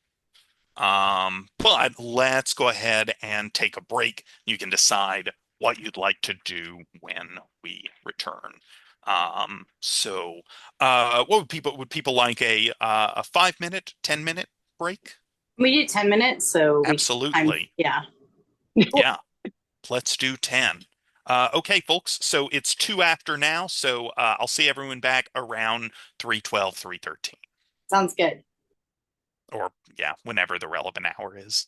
But let's go ahead and take a break. You can decide what you'd like to do when we return. What would people like a 5 minute, 10 minute break? We do 10 minutes, so Absolutely. yeah. Yeah, let's do 10. Okay, folks, so it's 2 after now, so I'll see everyone back around 3:12, 3:13. Sounds good. Or, yeah, whenever the relevant hour is.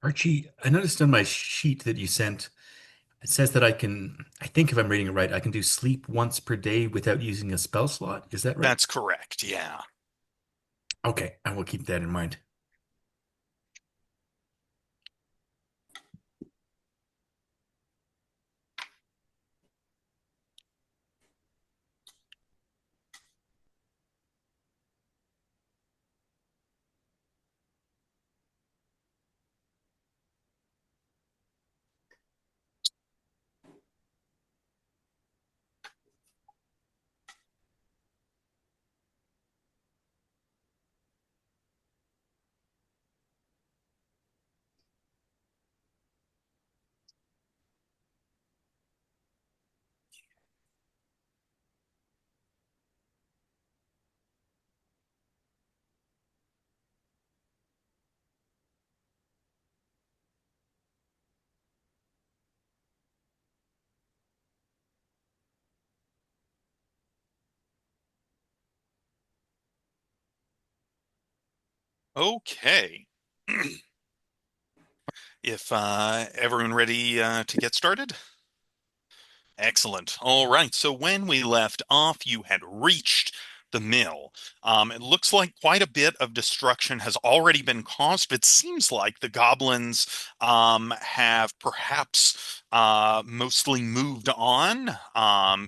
Archie, I noticed on my sheet that you sent, it says that I think if I'm reading it right, I can do sleep once per day without using a spell slot. Is that right? That's correct. Yeah. Okay, I will keep that in mind. Okay. If everyone ready to get started? Excellent. All right. So when we left off, you had reached the mill. It looks like quite a bit of destruction has already been caused. It seems like the goblins have perhaps mostly moved on.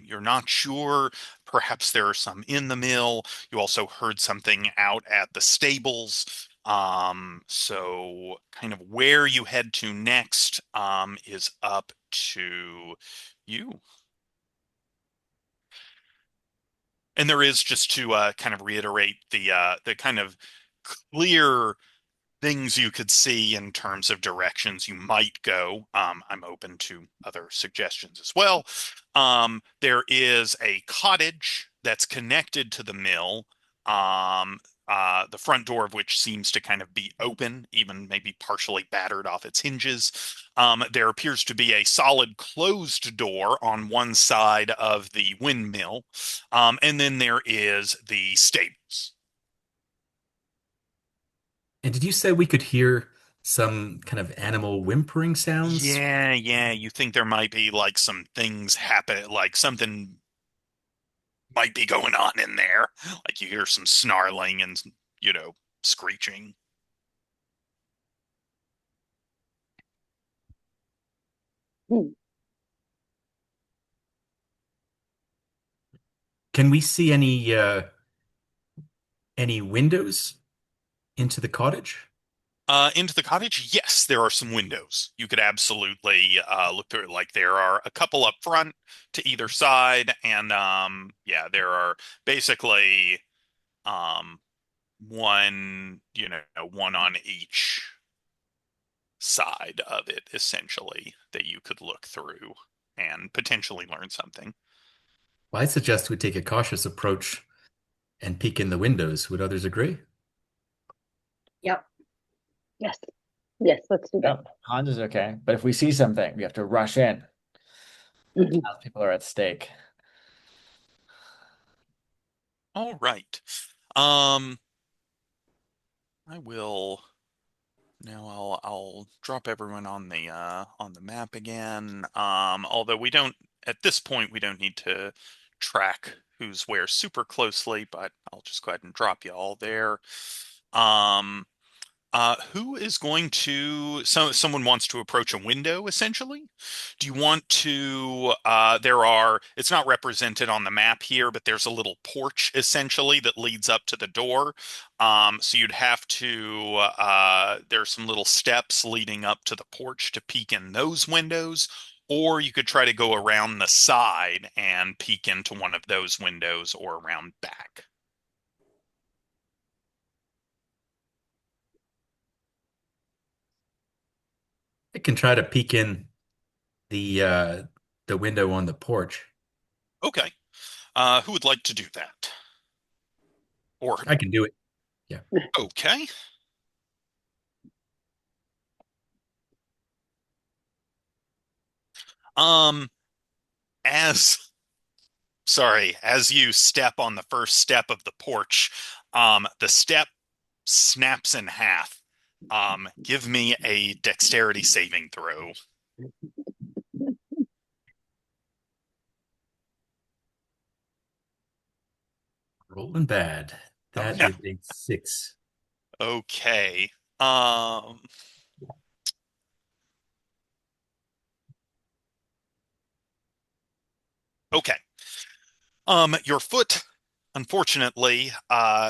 You're not sure. Perhaps there are some in the mill. You also heard something out at the stables. So kind of where you head to next is up to you. And there is, just to kind of reiterate, the kind of clear things you could see in terms of directions you might go. I'm open to other suggestions as well. There is a cottage that's connected to the mill, um, the front door of which seems to kind of be open, even maybe partially battered off its hinges. There appears to be a solid closed door on one side of the windmill, and then there is the stables. And did you say we could hear some kind of animal whimpering sounds? Yeah, yeah, you think there might be like some things happen, like something might be going on in there. Like you hear some snarling and, you know, screeching. Hmm. Can we see any windows into the cottage? Into the cottage, yes, there are some windows. You could absolutely look through it. Like there are a couple up front to either side, and yeah, there are basically um, one, you know, one on each side of it, essentially, that you could look through and potentially learn something. Well, I suggest we take a cautious approach and peek in the windows. Would others agree? Yep. Yes. Yes, let's do that. Yep, Hans is okay. But if we see something, we have to rush in. Mhm. People are at stake. All right. Um, I will now I'll drop everyone on the map again. Although we don't at this point we don't need to track who's where super closely, but I'll just go ahead and drop you all there. Um, who is going to, someone wants to approach a window, essentially? Do you want to, it's not represented on the map here, but there's a little porch essentially that leads up to the door. So you'd have to, there's some little steps leading up to the porch to peek in those windows, or you could try to go around the side and peek into one of those windows or around back. I can try to peek in the window on the porch. Okay. Who would like to do that? Or, I can do it. Yeah. okay. Um, as as you step on the first step of the porch, the step snaps in half, Give me a dexterity saving throw. Rolling bad. Oh That no. is a 6. Okay. Um, okay. Your foot, unfortunately,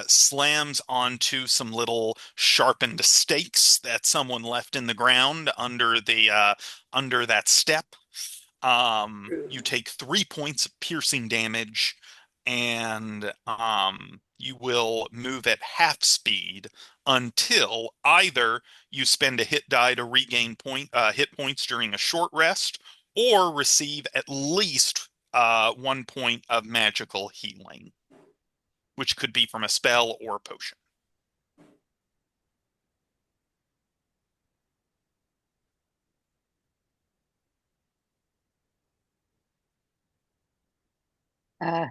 slams onto some little sharpened stakes that someone left in the ground under that step. You take 3 points of piercing damage, and you will move at half speed until either you spend a hit die to regain hit points during a short rest, or receive at least 1 point of magical healing, which could be from a spell or a potion. Uh,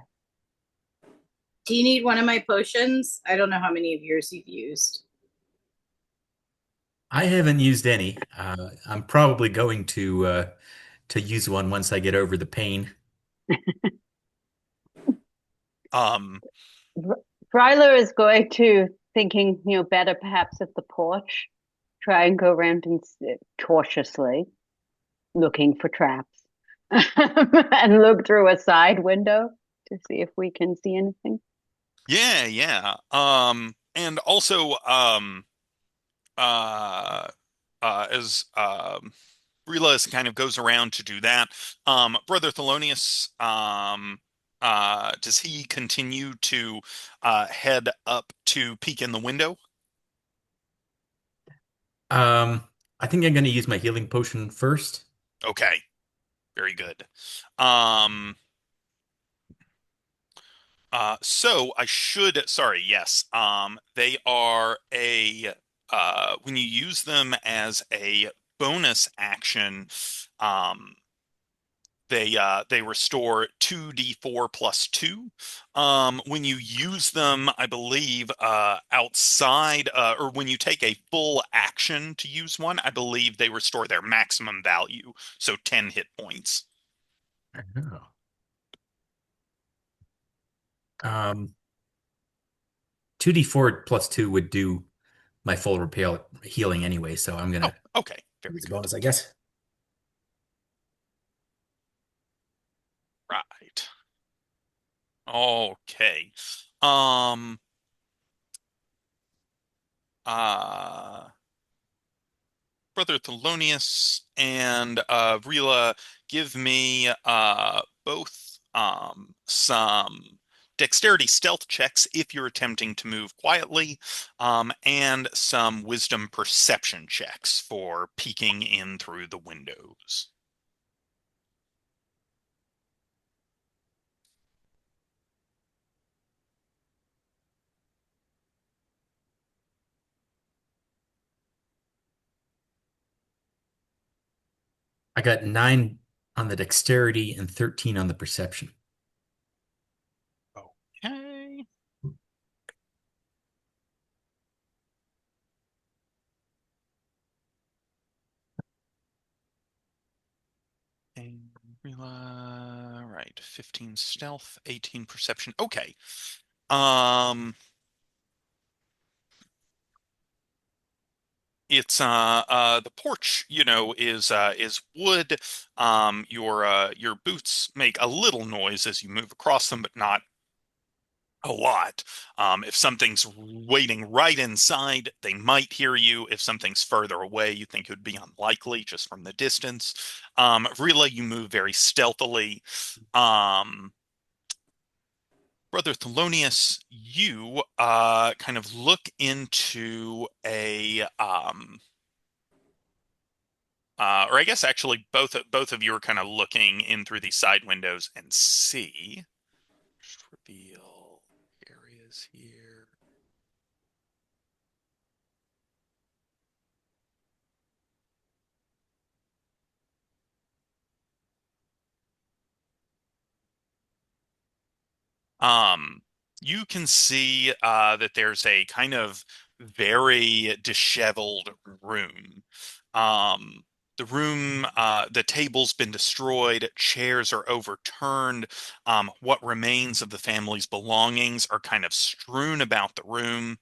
Do you need one of my potions? I don't know how many of yours you've used. I haven't used any. I'm probably going to use one once I get over the pain. Um, Ryla is going to thinking, better perhaps at the porch, try and go around and cautiously looking for traps and look through a side window to see if we can see anything. yeah, yeah. And also, uh, as Relas kind of goes around to do that. Brother Thelonious, does he continue to head up to peek in the window? Um, I think I'm going to use my healing potion first. Okay, very good. Um, so I should, sorry, yes. They are when you use them as a bonus action, um, they restore 2d4 plus 2. When you use them, I believe, outside or when you take a full action to use one, I believe they restore their maximum value, so 10 hit points. Oh. Um, 2d4 plus 2 would do my full repair healing anyway, so I'm Oh, gonna okay, very use a good. bonus, I guess. Right. Okay. Um uh Brother Thelonious and Rila, give me both some dexterity stealth checks if you're attempting to move quietly, and some wisdom perception checks for peeking in through the windows. I got 9 on the dexterity and 13 on the perception. Okay. And right, 15 stealth, 18 perception. Okay. Um, it's the porch, is wood. Your boots make a little noise as you move across them, but not a lot. If something's waiting right inside, they might hear you. If something's further away, you think it would be unlikely just from the distance. Really, you move very stealthily. Um, Brother Thelonious, you kind of look into or I guess actually both of you are kind of looking in through these side windows and see. Just reveal areas here. Um, you can see that there's a kind of very disheveled room. Um, the table's been destroyed, chairs are overturned. What remains of the family's belongings are kind of strewn about the room.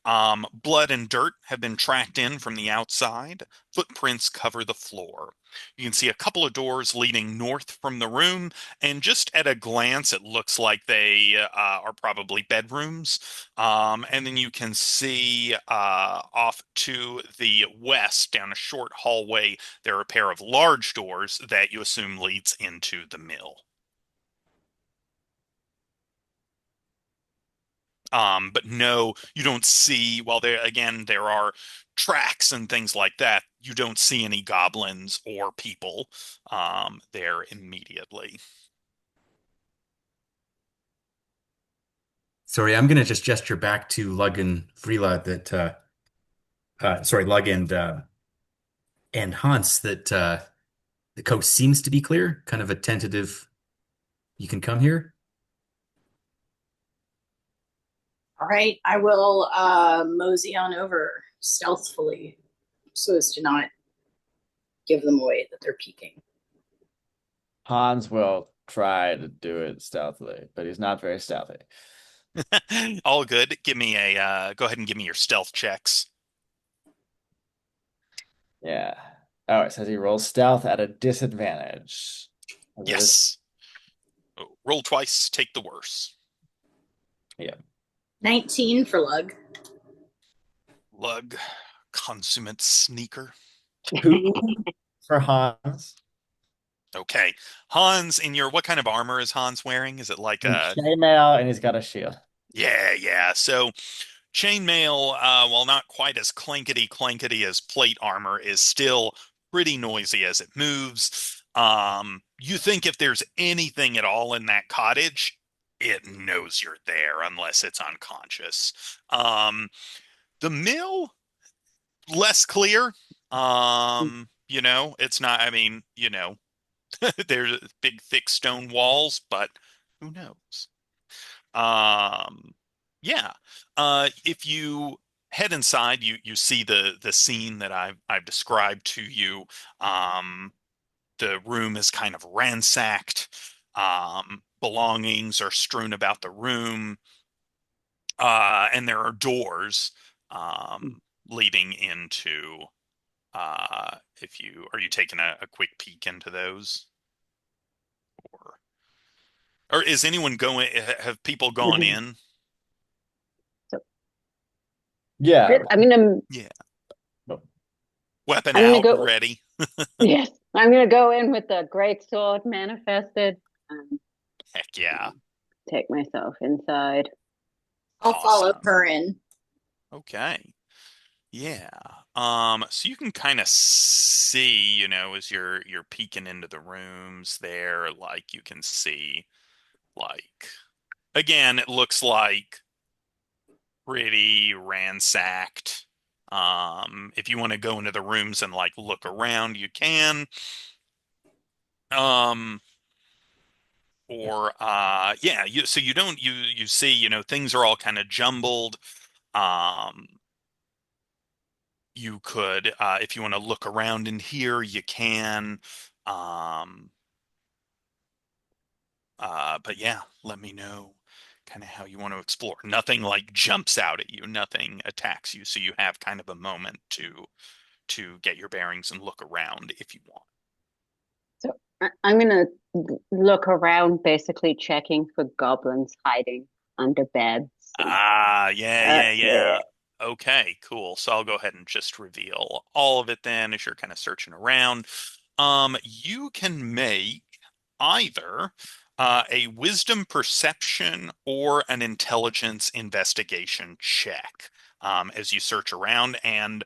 Blood and dirt have been tracked in from the outside. Footprints cover the floor. You can see a couple of doors leading north from the room, and just at a glance, it looks like they are probably bedrooms. And then you can see off to the west, down a short hallway, there are a pair of large doors that you assume leads into the mill. But no, you don't see, while there are tracks and things like that, you don't see any goblins or people there immediately. Sorry, I'm gonna just gesture back to Lug and Vrila sorry, Lug and Hans that the coast seems to be clear, kind of a tentative, you can come here. All right, I will mosey on over stealthily so as to not give them away that they're peeking. Hans will try to do it stealthily, but he's not very stealthy. All good. Give me a go ahead and give me your stealth checks. Yeah. Oh, it says he rolls stealth at a disadvantage. Yes. Oh, roll twice, take the worse. Yeah. 19 for Lug. Lug, consummate sneaker. 2 for Hans. Okay. Hans, in your what kind of armor is Hans wearing? Is it like a Chainmail, and he's got a shield. yeah. So chainmail, while not quite as clankety clankety as plate armor, is still pretty noisy as it moves. You think if there's anything at all in that cottage, it knows you're there unless it's unconscious. The mill, less clear. It's not, I mean, there's big thick stone walls, but who knows? Um, yeah. If you head inside, you see the scene that I've described to you. The room is kind of ransacked. Belongings are strewn about the room, and there are doors leading into. If you are you taking a quick peek into those, or or is anyone going? Have people gone in? So Yeah. Yeah. Oh. Weapon I'm gonna out, go. ready. Yes, I'm gonna go in with the great sword manifested. Heck yeah. Take myself inside. I'll follow Awesome. her in. Okay. Yeah. So you can kind of see, as you're peeking into the rooms there, like you can see, like, again, it looks like pretty ransacked. If you want to go into the rooms and like look around, you can. Um, or yeah, you don't you see, things are all kind of jumbled. Um, you could, if you want to look around in here, you can. Um, but yeah, let me know kind of how you want to explore. Nothing like jumps out at you, nothing attacks you, so you have kind of a moment to get your bearings and look around if you want. So I'm gonna look around, basically checking for goblins hiding under beds. Yeah. Yeah. Okay, cool. So I'll go ahead and just reveal all of it then as you're kind of searching around. You can make either a wisdom perception or an intelligence investigation check as you search around, and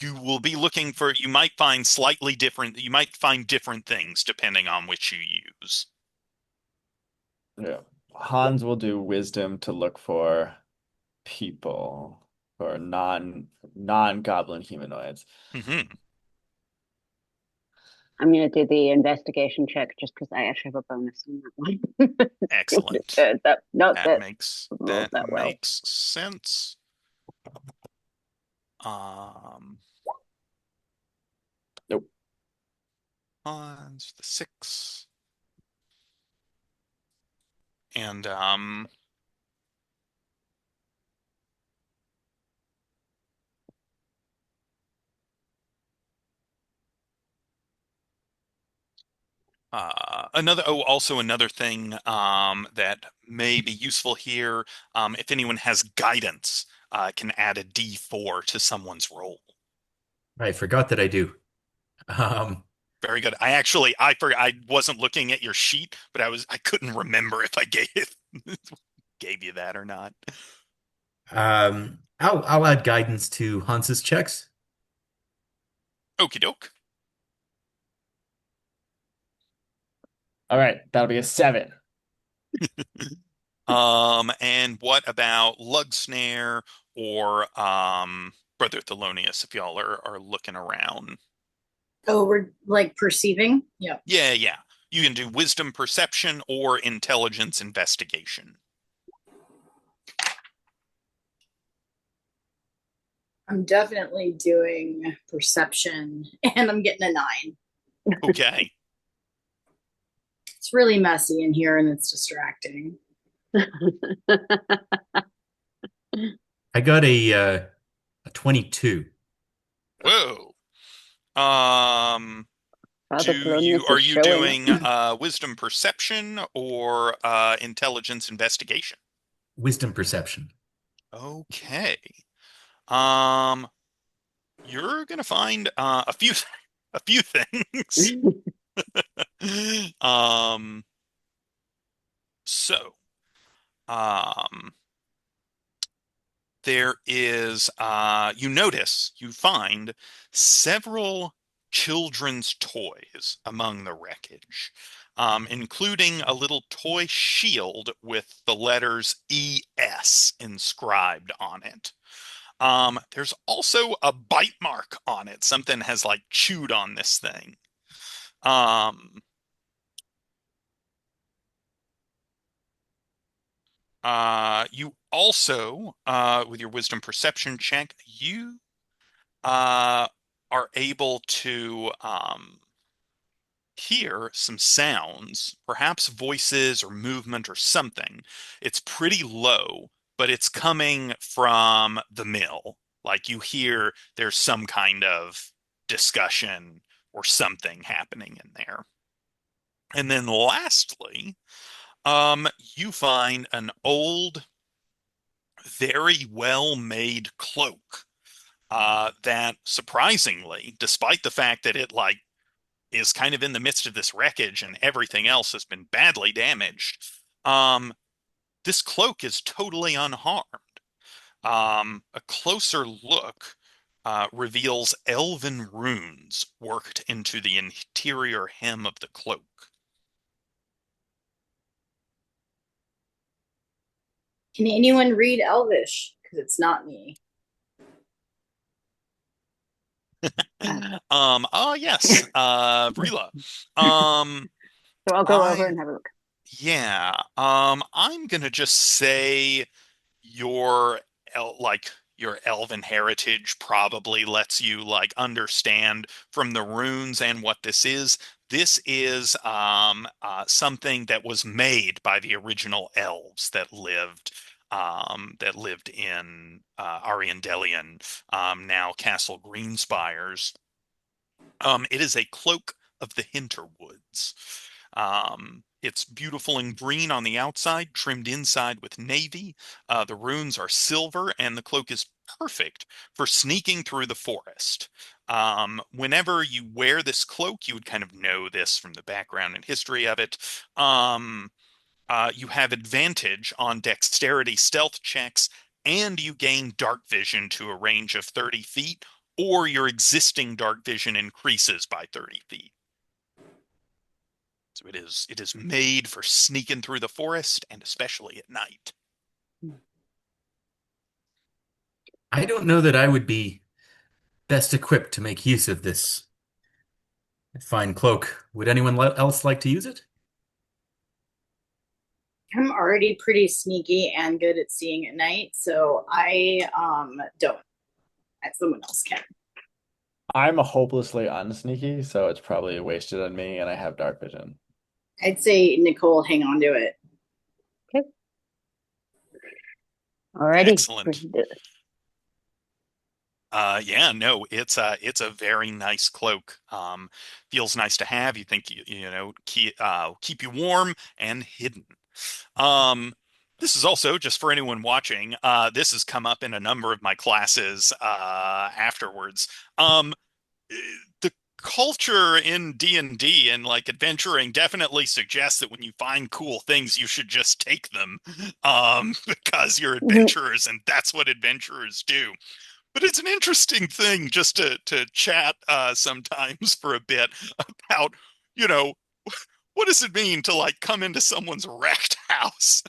you will be looking for, you might find different things depending on which you use. Yeah. Hans will do wisdom to look for people or non-goblin humanoids. Hmm. I'm gonna do the investigation check just because I actually have a bonus on that one. Excellent. Not That that makes rolled that that well. makes sense. Um, Nope. It's the 6. And also another thing that may be useful here, if anyone has guidance, can add a D4 to someone's roll. I forgot that I do. Um, Very good. I forgot, I wasn't looking at your sheet, but I couldn't remember if I gave you that or not. I'll add guidance to Hans's checks. Okie doke. All right, that'll be a 7. And what about lug snare or Brother Thelonious if y'all are looking around? Oh, we're like perceiving. Yeah. Yeah, yeah. You can do wisdom perception or intelligence investigation. I'm definitely doing perception and I'm getting a 9. Okay. It's really messy in here and it's distracting. I got a 22. Whoa. Um, Father Thelonious are is you showing. doing wisdom perception or intelligence investigation? Wisdom perception. Okay. Um, you're gonna find a few things. Um, so, um, there is, you find several children's toys among the wreckage, including a little toy shield with the letters ES inscribed on it. There's also a bite mark on it. Something has like chewed on this thing. Um, you also, with your wisdom perception check, you uh, are able to hear some sounds, perhaps voices or movement or something. It's pretty low, but it's coming from the mill. Like you hear there's some kind of discussion or something happening in there. And then lastly, you find an old, very well made cloak that surprisingly, despite the fact that it like is kind of in the midst of this wreckage and everything else has been badly damaged, um, this cloak is totally unharmed. A closer look reveals elven runes worked into the interior hem of the cloak. Can anyone read Elvish? Because it's not me. Yes, Rila. Um, So I'll go over I and have a look. Yeah. I'm gonna just say your your elven heritage probably lets you like understand from the runes and what this is. This is something that was made by the original elves that lived in Ariandelian, now Castle Greenspires. It is a cloak of the Hinterwoods. It's beautiful and green on the outside, trimmed inside with navy. The runes are silver, and the cloak is perfect for sneaking through the forest. Whenever you wear this cloak, you would kind of know this from the background and history of it. You have advantage on dexterity stealth checks, and you gain dark vision to a range of 30 feet, or your existing dark vision increases by 30 feet. So it is made for sneaking through the forest and especially at night. I don't know that I would be best equipped to make use of this fine cloak. Would anyone else like to use it? I'm already pretty sneaky and good at seeing at night, so I don't. Someone else can. I'm hopelessly unsneaky, so it's probably wasted on me, and I have dark vision. I'd say Nicole, hang on to it. Okay. Alrighty. Excellent. Yeah, no, it's a very nice cloak. Feels nice to have. You think you know keep you warm and hidden. This is also just for anyone watching. This has come up in a number of my classes afterwards. The culture in D&D and like adventuring definitely suggests that when you find cool things, you should just take them, because you're adventurers and that's what adventurers do. But it's an interesting thing just to chat sometimes for a bit about, you know, what does it mean to like come into someone's wrecked house,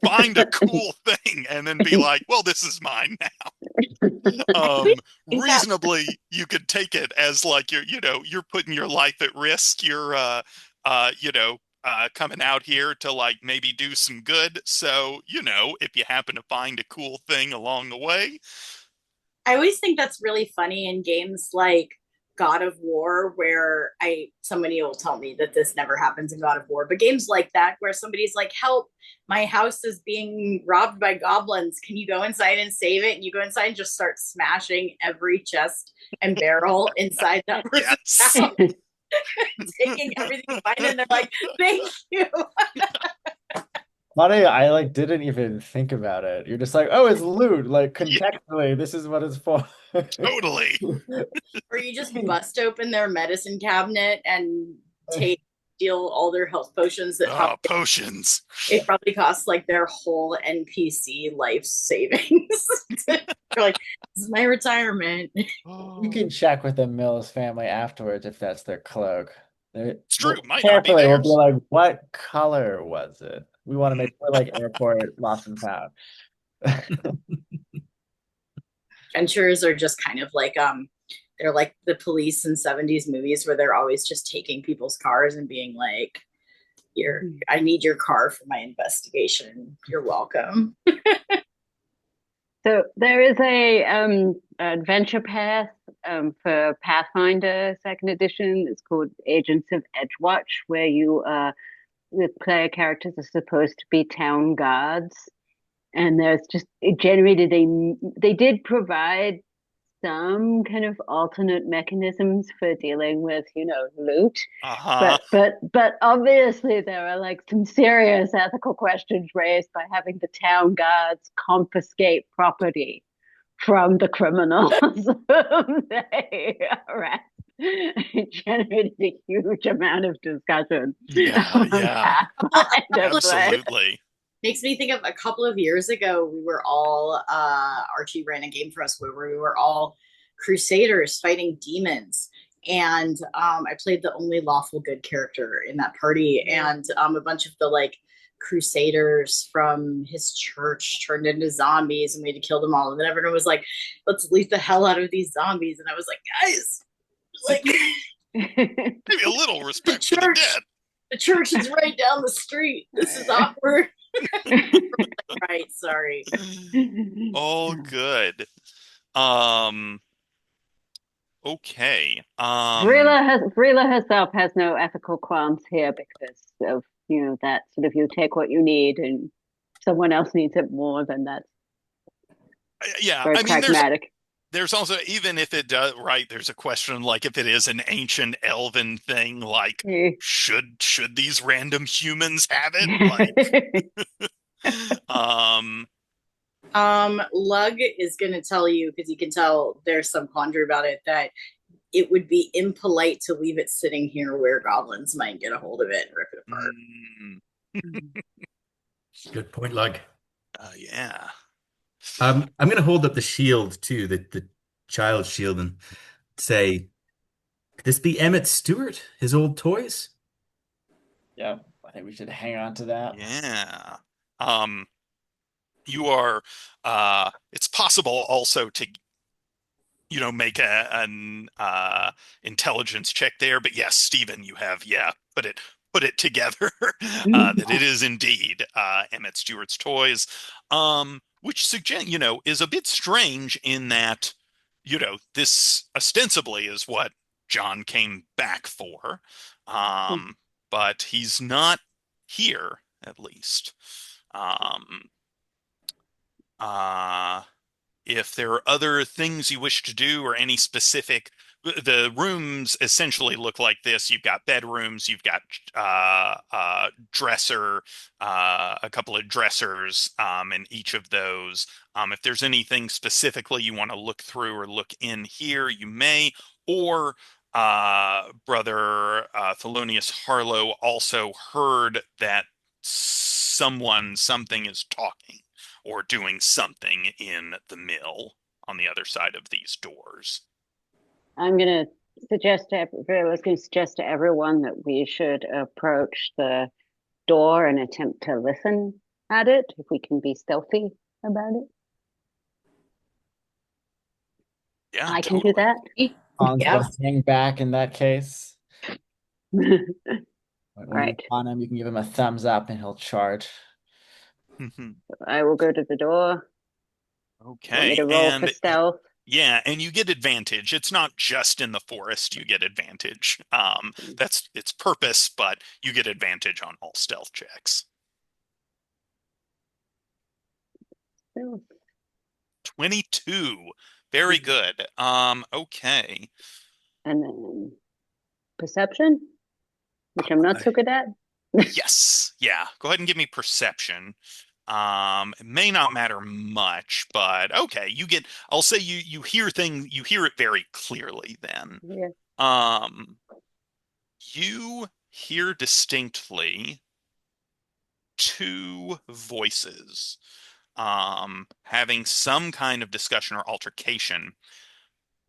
find a cool thing, and then be like, well, this is mine now. Reasonably, you could take it as like you're putting your life at risk. You're coming out here to like maybe do some good. So, if you happen to find a cool thing along the way. I always think that's really funny in games like God of War, where somebody will tell me that this never happens in God of War, but games like that where somebody's like, "Help! My house is being robbed by goblins. Can you go inside and save it?" And you go inside and just start smashing every chest and barrel inside that person's Yes. house, taking everything you find, and they're like, "Thank you." Funny, I like didn't even think about it. You're just like, oh, it's loot. Like Yeah, contextually, this is what it's for. totally. Or you just bust open their medicine cabinet and steal all their health potions that Oh, potions. it probably costs like their whole NPC life savings. You're like, this is my retirement. You can check with the Mills family afterwards if that's their cloak. It's true. Might not be Carefully, we'll be theirs. like, what color was it? We want to make sure like airport lost and found. Adventurers are just kind of like they're like the police in 70s movies where they're always just taking people's cars and being like, I need your car for my investigation. You're welcome. So there is a adventure path for Pathfinder Second Edition. It's called Agents of Edgewatch, where the player characters are supposed to be town guards, and they did provide some kind of alternate mechanisms for dealing with, loot. Uh-huh. But obviously there are like some serious ethical questions raised by having the town guards confiscate property from the criminals whom they arrest. It generated a huge amount of discussion. Yeah. Absolutely. Makes me think of a couple of years ago, we were all, Archie ran a game for us where we were all crusaders fighting demons. And I played the only lawful good character in that party. And a bunch of the like crusaders from his church turned into zombies and we had to kill them all. And then everyone was like, let's leave the hell out of these zombies. And I was like, guys, like, maybe a little respect for the dead. The church is right down the street. This is awkward. Right, sorry. Oh, good. Okay. Vrila herself has no ethical qualms here because of that sort of you take what you need and someone else needs it more than that. Yeah, very pragmatic. There's also, even if it does, right, there's a question like if it is an ancient elven thing, like should these random humans have it? Lug is going to tell you, because you can tell there's some quandary about it, that it would be impolite to leave it sitting here where goblins might get a hold of it and rip it apart. Good point, Lug. Yeah. I'm going to hold up the shield too, the child shield, and say, could this be Emmett Stewart, his old toys? Yeah, I think we should hang on to that. Yeah. You are, it's possible also to, make an intelligence check there, but yes, Stephen, you have, put it put it together that it is indeed Emmett Stewart's toys, which suggest, is a bit strange in that, this ostensibly is what John came back for, um, but he's not here, at least. Um, uh, if there are other things you wish to do or any specific, the rooms essentially look like this. You've got bedrooms, you've got dresser, a couple of dressers in each of those. If there's anything specifically you want to look through or look in here, you may. Or Brother Thelonious Harlow also heard that something is talking or doing something in the mill on the other side of these doors. I'm going to I was going to suggest to everyone that we should approach the door and attempt to listen at it, if we can be stealthy about it. Yeah, I can totally. do that. Hans Yeah. will hang back in that case. When Right. you on him, you can give him a thumbs up and he'll charge. I will go to the door. Want me Okay, to roll for stealth? yeah, and you get advantage. It's not just in the forest you get advantage. That's its purpose, but you get advantage on all stealth checks. Stealth. 22. Very good. Okay. And then perception, which I'm not so good at. Yes. Yeah. Go ahead and give me perception. It may not matter much, but okay, I'll say you hear you hear it very clearly then. Yeah. You hear distinctly two voices, having some kind of discussion or altercation,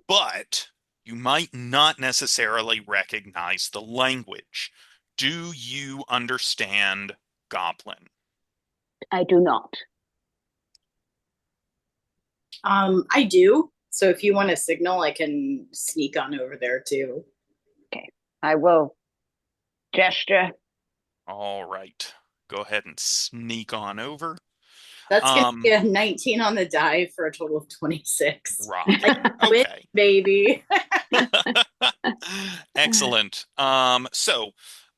but you might not necessarily recognize the language. Do you understand Goblin? I do not. I do. So if you want to signal, I can sneak on over there too. Okay. I will gesture. All right. Go ahead and sneak on over. That's gonna be a 19 on the die for a total of 26. Rock. Win, Okay. baby. Excellent.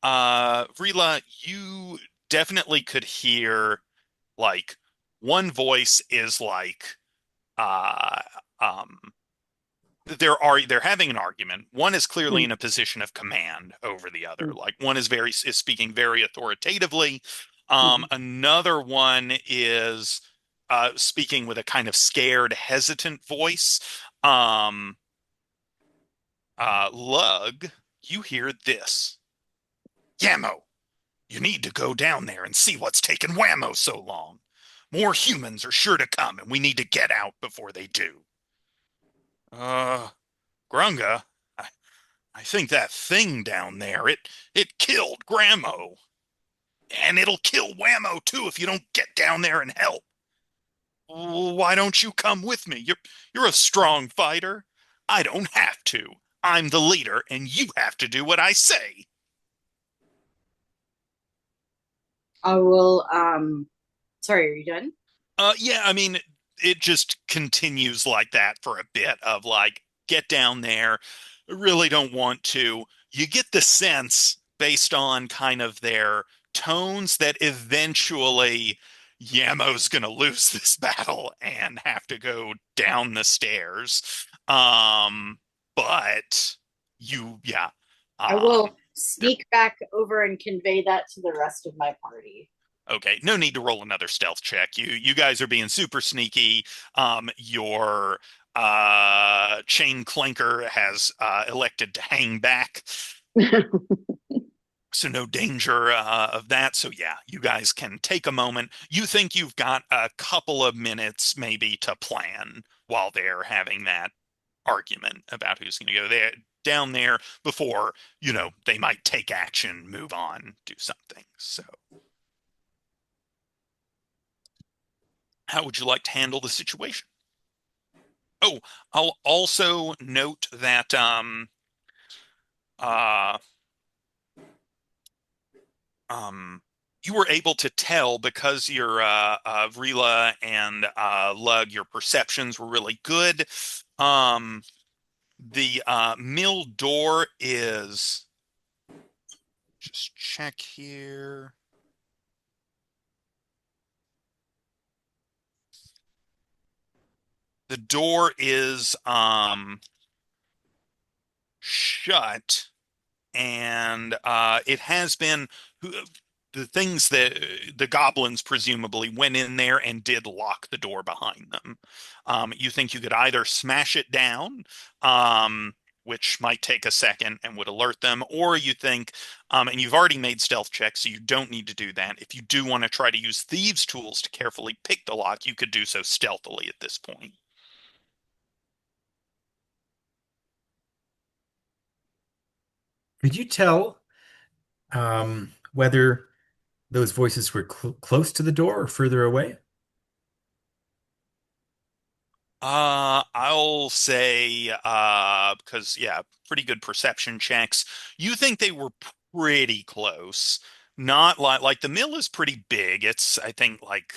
Vrila, you definitely could hear like one voice is like uh um they're having an argument. One is clearly in a position of command over the other. Like one is speaking very authoritatively. Another one is speaking with a kind of scared, hesitant voice. Um, Lug, you hear this. Yammo, you need to go down there and see what's taken Whammo so long. More humans are sure to come, and we need to get out before they do. Grunga, I think that thing down there, it killed Grammo. And it'll kill Whammo too if you don't get down there and help. Why don't you come with me? You're a strong fighter. I don't have to. I'm the leader, and you have to do what I say. I will sorry, are you done? Yeah, I mean, it just continues like that for a bit of like, get down there. Really don't want to. You get the sense based on kind of their tones that eventually Yamo's going to lose this battle and have to go down the stairs. But yeah. I will sneak back over and convey that to the rest of my party. Okay, no need to roll another stealth check. You guys are being super sneaky. Your chain clanker has elected to hang back, so no danger of that. So yeah, you guys can take a moment. You think you've got a couple of minutes maybe to plan while they're having that argument about who's going to go there down there before, they might take action, move on, do something. So how would you like to handle the situation? Oh, I'll also note that uh you were able to tell because your Rila and Lug, your perceptions were really good. The mill door is, just check here. The door is shut, and it has been the things that the goblins presumably went in there and did lock the door behind them. You think you could either smash it down, which might take a second and would alert them, or you think, and you've already made stealth checks, so you don't need to do that. If you do want to try to use thieves' tools to carefully pick the lock, you could do so stealthily at this point. Could you tell whether those voices were close to the door or further away? I'll say, because yeah, pretty good perception checks. You think they were pretty close. Not like the mill is pretty big. It's, I think, like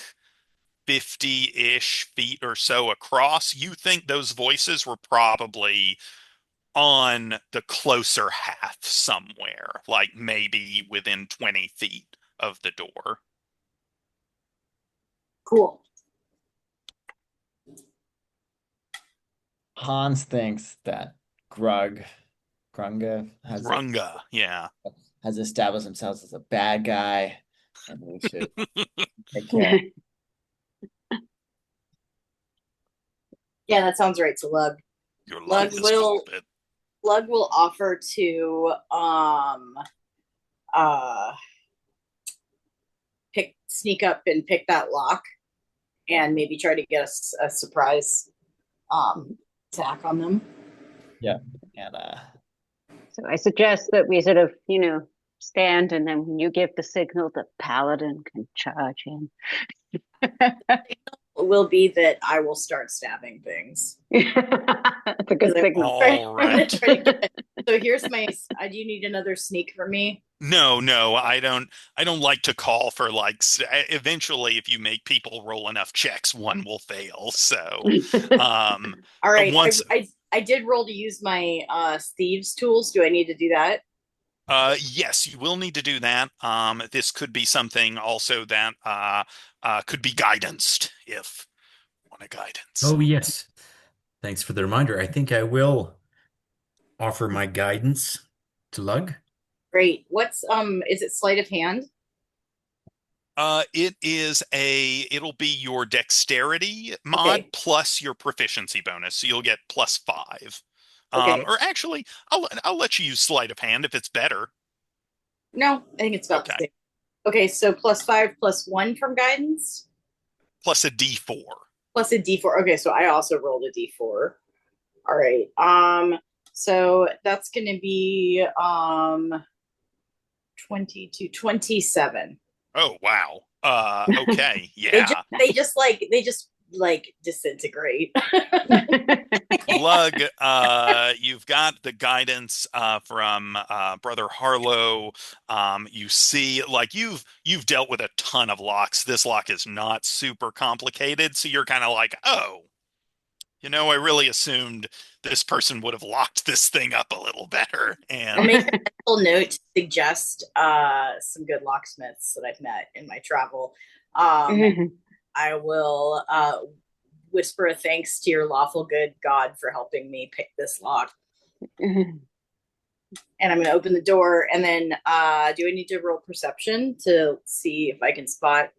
50-ish feet or so across. You think those voices were probably on the closer half somewhere, like maybe within 20 feet of the door. Cool. Hans thinks that Grunga Runga, yeah. has established himself as a bad guy, and we should take care. Yeah, that sounds right to Lug. Your Lug luck is will pulpit. Lug will offer to uh sneak up and pick that lock and maybe try to get a surprise attack on them. Yeah, and So I suggest that we sort of, stand, and then when you give the signal, the paladin can charge in. Will be that I will start stabbing things. That's a good signal. All right. So here's my. Do you need another sneak for me? No, I don't. I don't like to call for like. Eventually, if you make people roll enough checks, one will fail. So, all right. Once, I did roll to use my thieves tools. Do I need to do that? yes, you will need to do that. This could be something also that could be guidanced if you want a guidance. Oh, yes. Thanks for the reminder. I think I will offer my guidance to Lug. Great. What's is it sleight of hand? It'll be your dexterity mod Okay. plus your proficiency bonus, so you'll get +5. Okay. Or actually, I'll let you use sleight of hand if it's better. No, I think it's about the Okay. same. Okay, so +5 +1 from guidance Plus a D4. plus a D4. Okay, so I also rolled a D4. All right. So that's gonna be 22, 27. Oh wow. Okay, They yeah. just disintegrate. Lug, you've got the guidance from Brother Harlow. You see, like you've dealt with a ton of locks. This lock is not super complicated, so you're kind of like, oh, I really assumed this person would have locked this thing up a little better. I'll And make a mental note to suggest some good locksmiths that I've met in my travel. I will whisper a thanks to your lawful good God for helping me pick this lock. And I'm going to open the door. And then do I need to roll perception to see if I can spot?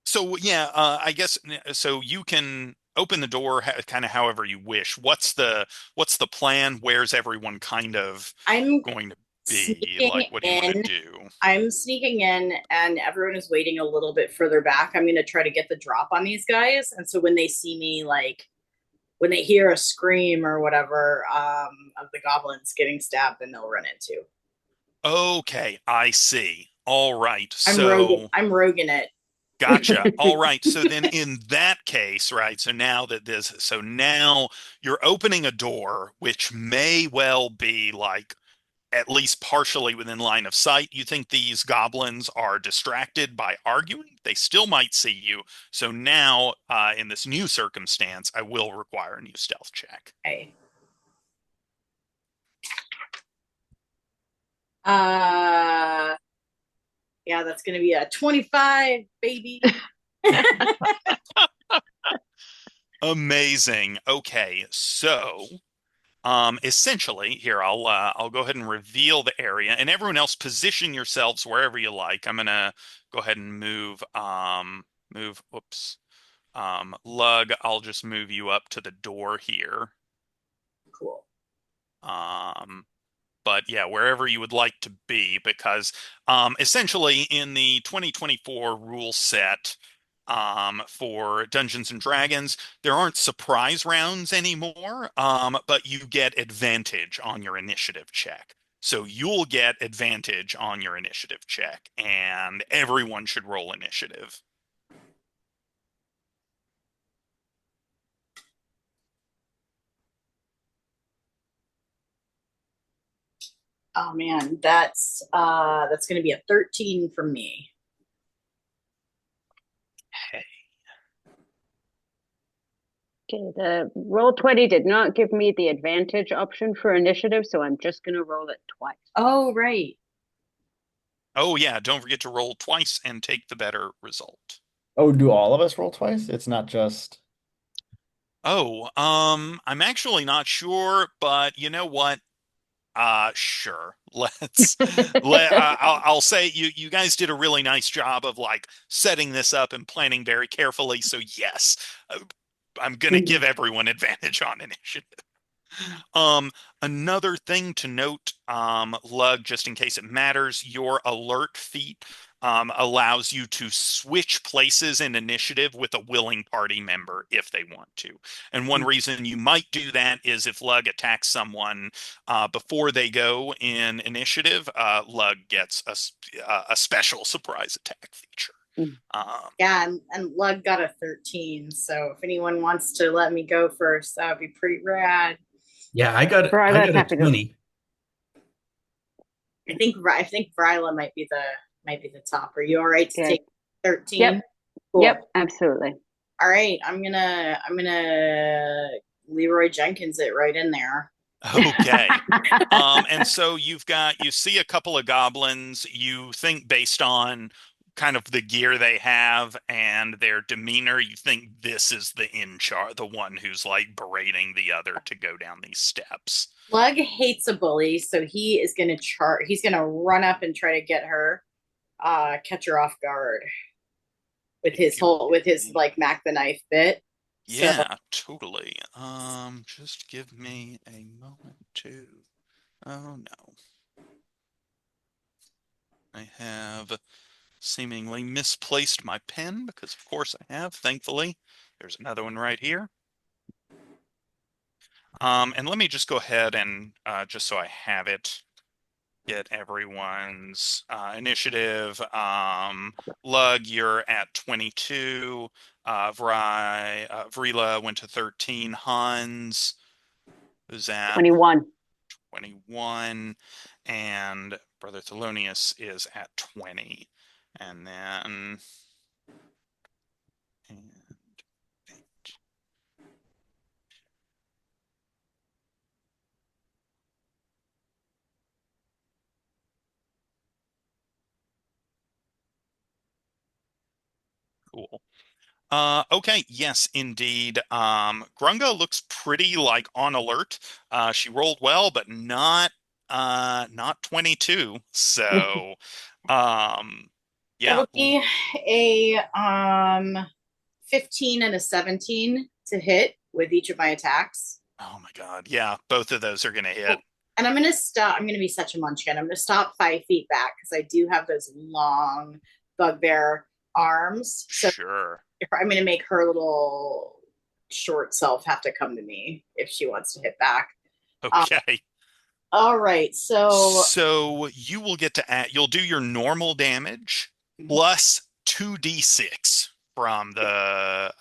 so, yeah, I guess so. You can open the door kind of however you wish. What's the plan? Where's everyone kind of I'm going to be? sneaking Like, what do you want to in. do? I'm sneaking in, and everyone is waiting a little bit further back. I'm going to try to get the drop on these guys. And so when they see me, like when they hear a scream or whatever of the goblins getting stabbed, then they'll run into. Okay, I see. All right. I'm roguing it. Gotcha. All right. So then in that case, right, so now you're opening a door, which may well be like at least partially within line of sight. You think these goblins are distracted by arguing? They still might see you. So now, in this new circumstance, I will require a new stealth check. Okay. Uh, yeah, that's gonna be a 25, baby. Amazing. Okay, so essentially, here I'll go ahead and reveal the area, and everyone else position yourselves wherever you like. I'm gonna go ahead and move. Whoops. Lug, I'll just move you up to the door here. Cool. Um, but yeah, wherever you would like to be, because essentially in the 2024 rule set for Dungeons and Dragons, there aren't surprise rounds anymore, but you get advantage on your initiative check. So you'll get advantage on your initiative check, and everyone should roll initiative. Oh man, that's gonna be a 13 for me. Hey. Okay, the roll 20 did not give me the advantage option for initiative, so I'm just going to roll it twice. Oh, right. Oh yeah, don't forget to roll twice and take the better result. Oh, do all of us roll twice? It's not just. Oh, I'm actually not sure, but you know what? Sure. I'll say you guys did a really nice job of like setting this up and planning very carefully. So yes, uh, I'm gonna give everyone advantage on initiative. Um, Another thing to note, Lug, just in case it matters, your alert feat allows you to switch places in initiative with a willing party member if they want to. And one reason you might do that is if Lug attacks someone before they go in initiative, Lug gets a special surprise attack feature. Yeah, and Lug got a 13. So if anyone wants to let me go first, that would be pretty rad. Yeah, I Bryla's got a happy to. 20. I think Bryla might be the top. Are you all right to Good. take 13? Yep. Cool. Yep, absolutely. All right, I'm gonna Leroy Jenkins it right in there. Okay. And so you see a couple of goblins, you think based on kind of the gear they have and their demeanor, you think this is the in charge, the one who's like berating the other to go down these steps. Lug hates a bully, so he is gonna he's gonna run up and try to get her, catch her off guard with his like Mac the knife bit. So Yeah, totally. Just give me a moment to. Oh no. I have seemingly misplaced my pen because of course I have, thankfully. There's another one right here. And let me just go ahead and just so I have it, get everyone's initiative. Lug, you're at 22. Vrila went to 13. Hans is at 21. 21. And Brother Thelonious is at 20. And then. And cool. Okay, yes, indeed. Grunga looks pretty like on alert. She rolled well, but not 22. So, um, yeah. that'll be a 15 and a 17 to hit with each of my attacks. Oh my God. Yeah, both of those are gonna hit. And I'm gonna stop. I'm gonna be such a munchkin. I'm gonna stop 5 feet back because I do have those long bugbear arms. So Sure. I'm gonna make her little short self have to come to me if she wants to hit back. Okay. All right. So you will get to add, you'll do your normal damage plus 2d6 from the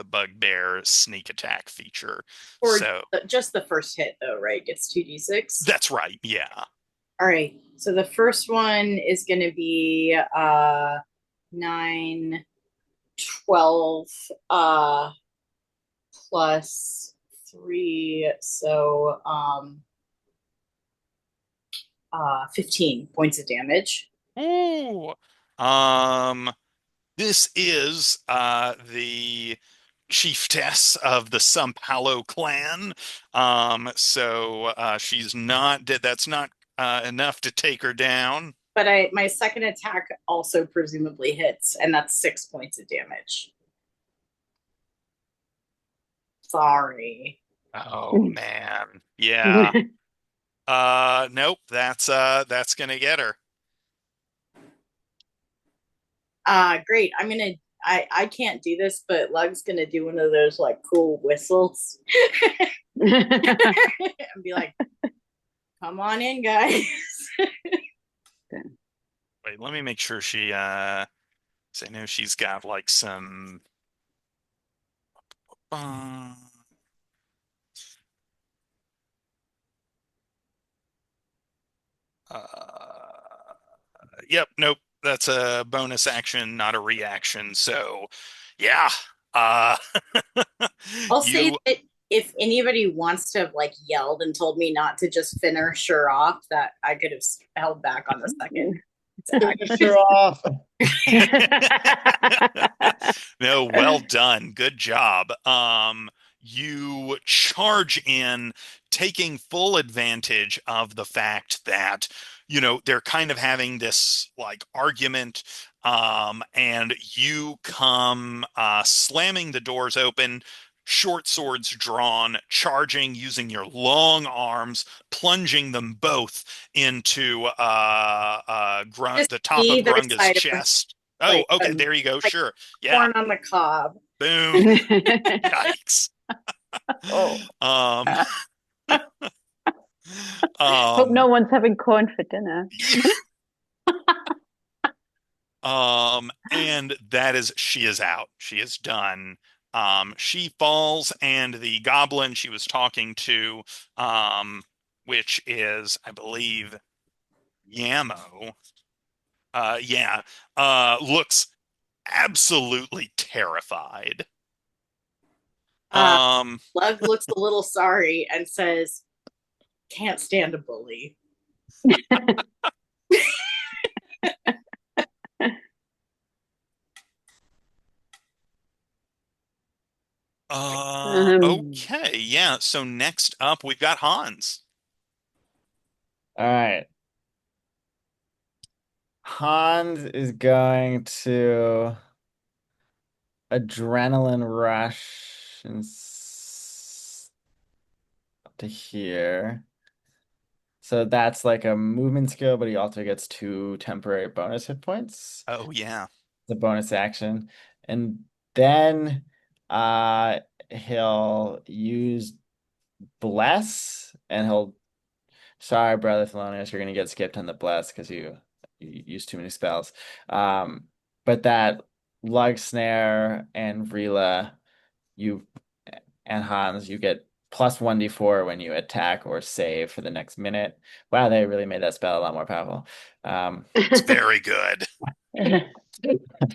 bugbear sneak attack feature. Or So just the first hit though, right? Gets 2d6. that's right. Yeah. All right. So the first one is going to be 9, 12 plus 3. So 15 points of damage. Ooh. Um, this is the chiefess of the Sumpalo clan. So she's not dead. That's not enough to take her down. But my second attack also presumably hits, and that's 6 points of damage. Sorry. Oh man. Yeah. Nope, that's gonna get her. Great. I can't do this, but Lug's gonna do one of those like cool whistles and be like, come on in, guys. Wait, let me make sure she so I know she's got like some uh, yep, nope. That's a bonus action, not a reaction. So, yeah. Uh, I'll say you, that if anybody wants to have like yelled and told me not to just finish her off, that I could have held back on the second attack. Finish her off. no, well done. Good job. You charge in, taking full advantage of the fact that, they're kind of having this like argument, and you come slamming the doors open, short swords drawn, charging using your long arms, plunging them both into Just the top of either Grunga's side of her, chest. Oh, like okay, there you go. like Sure. Yeah. corn on the cob. Boom. Yikes. Oh, Um, hope um, no one's having corn for dinner. and she is out. She is done. She falls, and the goblin she was talking to, which is, I believe, Yamo, yeah, looks absolutely terrified. Uh, Um, Lug looks a little sorry and says, "Can't stand a bully." Um, okay, yeah. So next up, we've got Hans. All right. Hans is going to adrenaline rush to here. So that's like a movement skill, but he also gets 2 temporary bonus hit points. Oh yeah. The bonus action. And then uh he'll use bless and he'll sorry, brother Thelonious, you're gonna get skipped on the bless because you use too many spells. But that lug snare and Vrila, you and Hans, you get plus 1d4 when you attack or save for the next minute. Wow, they really made that spell a lot more powerful. It's very good.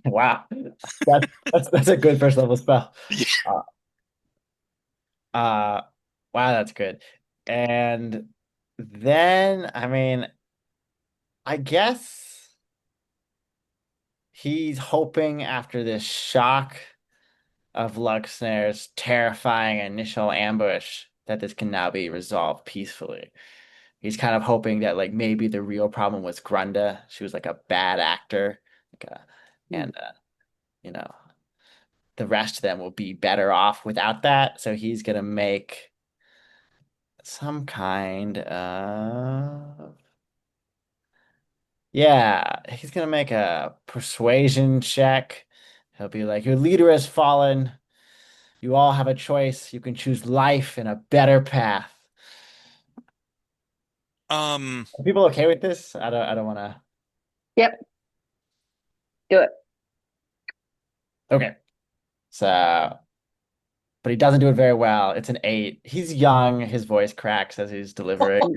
Wow, that's a good first level spell. Yeah. Uh, uh, wow, that's good. And then, I mean, I guess he's hoping after this shock of Luxner's terrifying initial ambush that this can now be resolved peacefully. He's kind of hoping that like maybe the real problem was Grunda. She was like a bad actor, like and you know the rest of them will be better off without that. So he's gonna make some kind of yeah, he's gonna make a persuasion check. He'll be like, "Your leader has fallen. You all have a choice. You can choose life and a better path." Um, Are people okay with this? I don't want to. yep, do it. Okay. So but he doesn't do it very well. It's an 8. He's young. His voice cracks as he's delivering.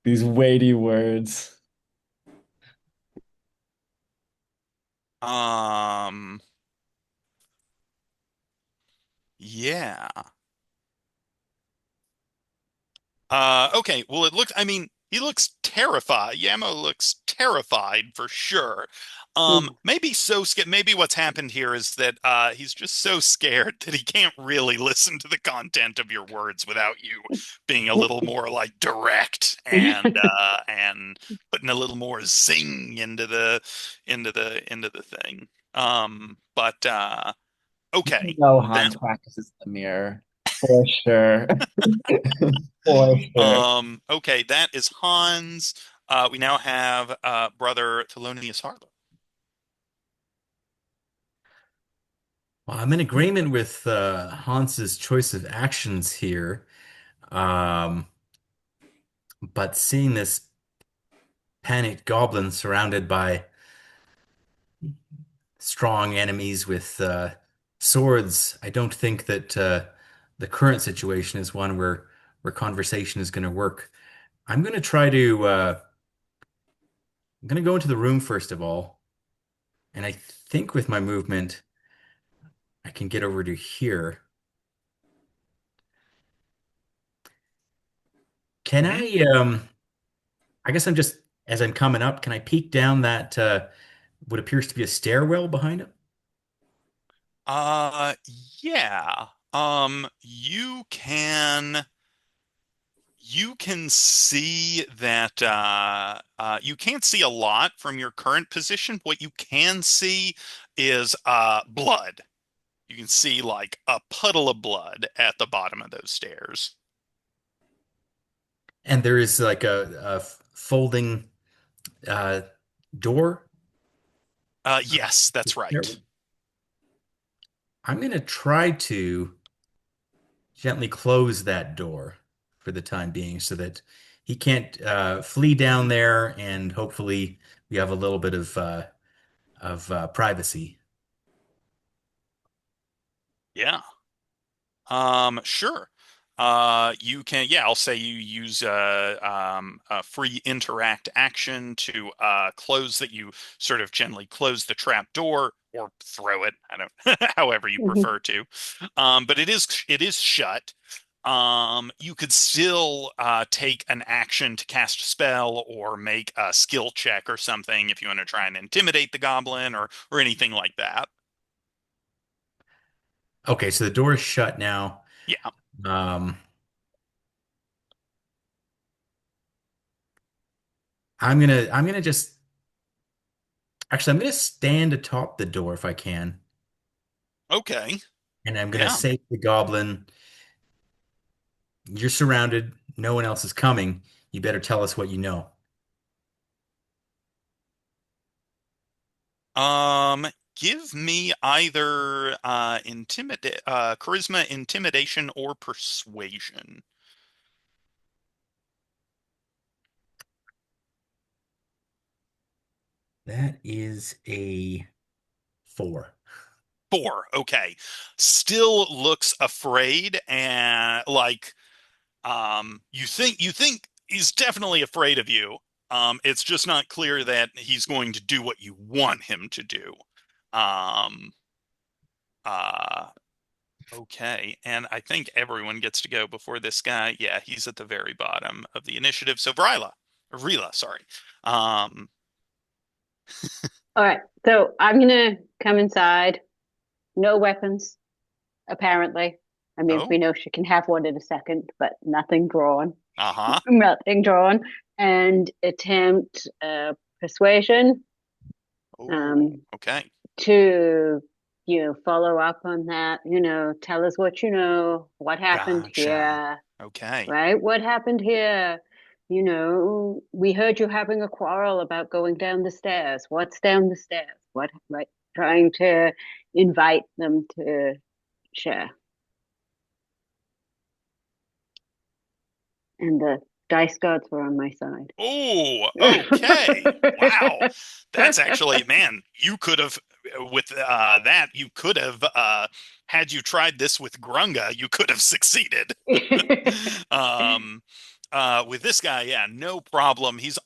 These weighty words. Um, yeah. Okay. Well, I mean, he looks terrified. Yamo looks terrified for sure. Maybe so scared. Maybe what's happened here is that he's just so scared that he can't really listen to the content of your words without you being a little more like direct and putting a little more zing into the thing. But okay. Hans practices the mirror for sure. For sure. Okay, that is Hans. We now have brother Thelonious Harlow. Well, I'm in agreement with Hans's choice of actions here. Um, but seeing this panicked goblin surrounded by strong enemies with swords, I don't think that the current situation is one where conversation is going to work. I'm going to try to I'm going to go into the room first of all, and I think with my movement I can get over to here. Can Mhm. I guess I'm just as I'm coming up, can I peek down that what appears to be a stairwell behind him? Uh, yeah. You can see that you can't see a lot from your current position. What you can see is blood. You can see like a puddle of blood at the bottom of those stairs. And there is like a folding uh, door. Yes, that's right. I'm going to try to gently close that door for the time being so that he can't flee down there, and hopefully we have a little bit of privacy. Yeah. Sure. You can, yeah, I'll say you use a free interact action to close that you sort of gently close the trap door or throw it. I don't, however you prefer to. But it is shut. You could still take an action to cast a spell or make a skill check or something if you want to try and intimidate the goblin or anything like that. Okay, so the door is shut now. Yeah. Um, I'm gonna just actually I'm gonna stand atop the door if I can, Okay. and I'm gonna Yeah. say to the goblin, "You're surrounded. No one else is coming. You better tell us what you know." Give me either charisma, intimidation, or persuasion. That is a 4. 4. Okay. Still looks afraid and like you think he's definitely afraid of you. It's just not clear that he's going to do what you want him to do. Um, uh, Okay, and I think everyone gets to go before this guy. Yeah, he's at the very bottom of the initiative. So Rila, sorry. Um, All right. So I'm gonna come inside. No weapons, apparently. I mean, we oh, know she can have one in a second, but nothing drawn. uh-huh. Nothing drawn. And attempt persuasion Oh, um, okay. to, follow up on that. Tell us what you know, what happened Gotcha. here, Okay. right? What happened here? We heard you having a quarrel about going down the stairs. What's down the stairs? What, right? Trying to invite them to share. And the dice gods were on my side. Oh, okay. Wow. That's actually, man, you could have, with that, you could have, had you tried this with Grunga, you could have succeeded. Um, with this guy, yeah, no problem. He's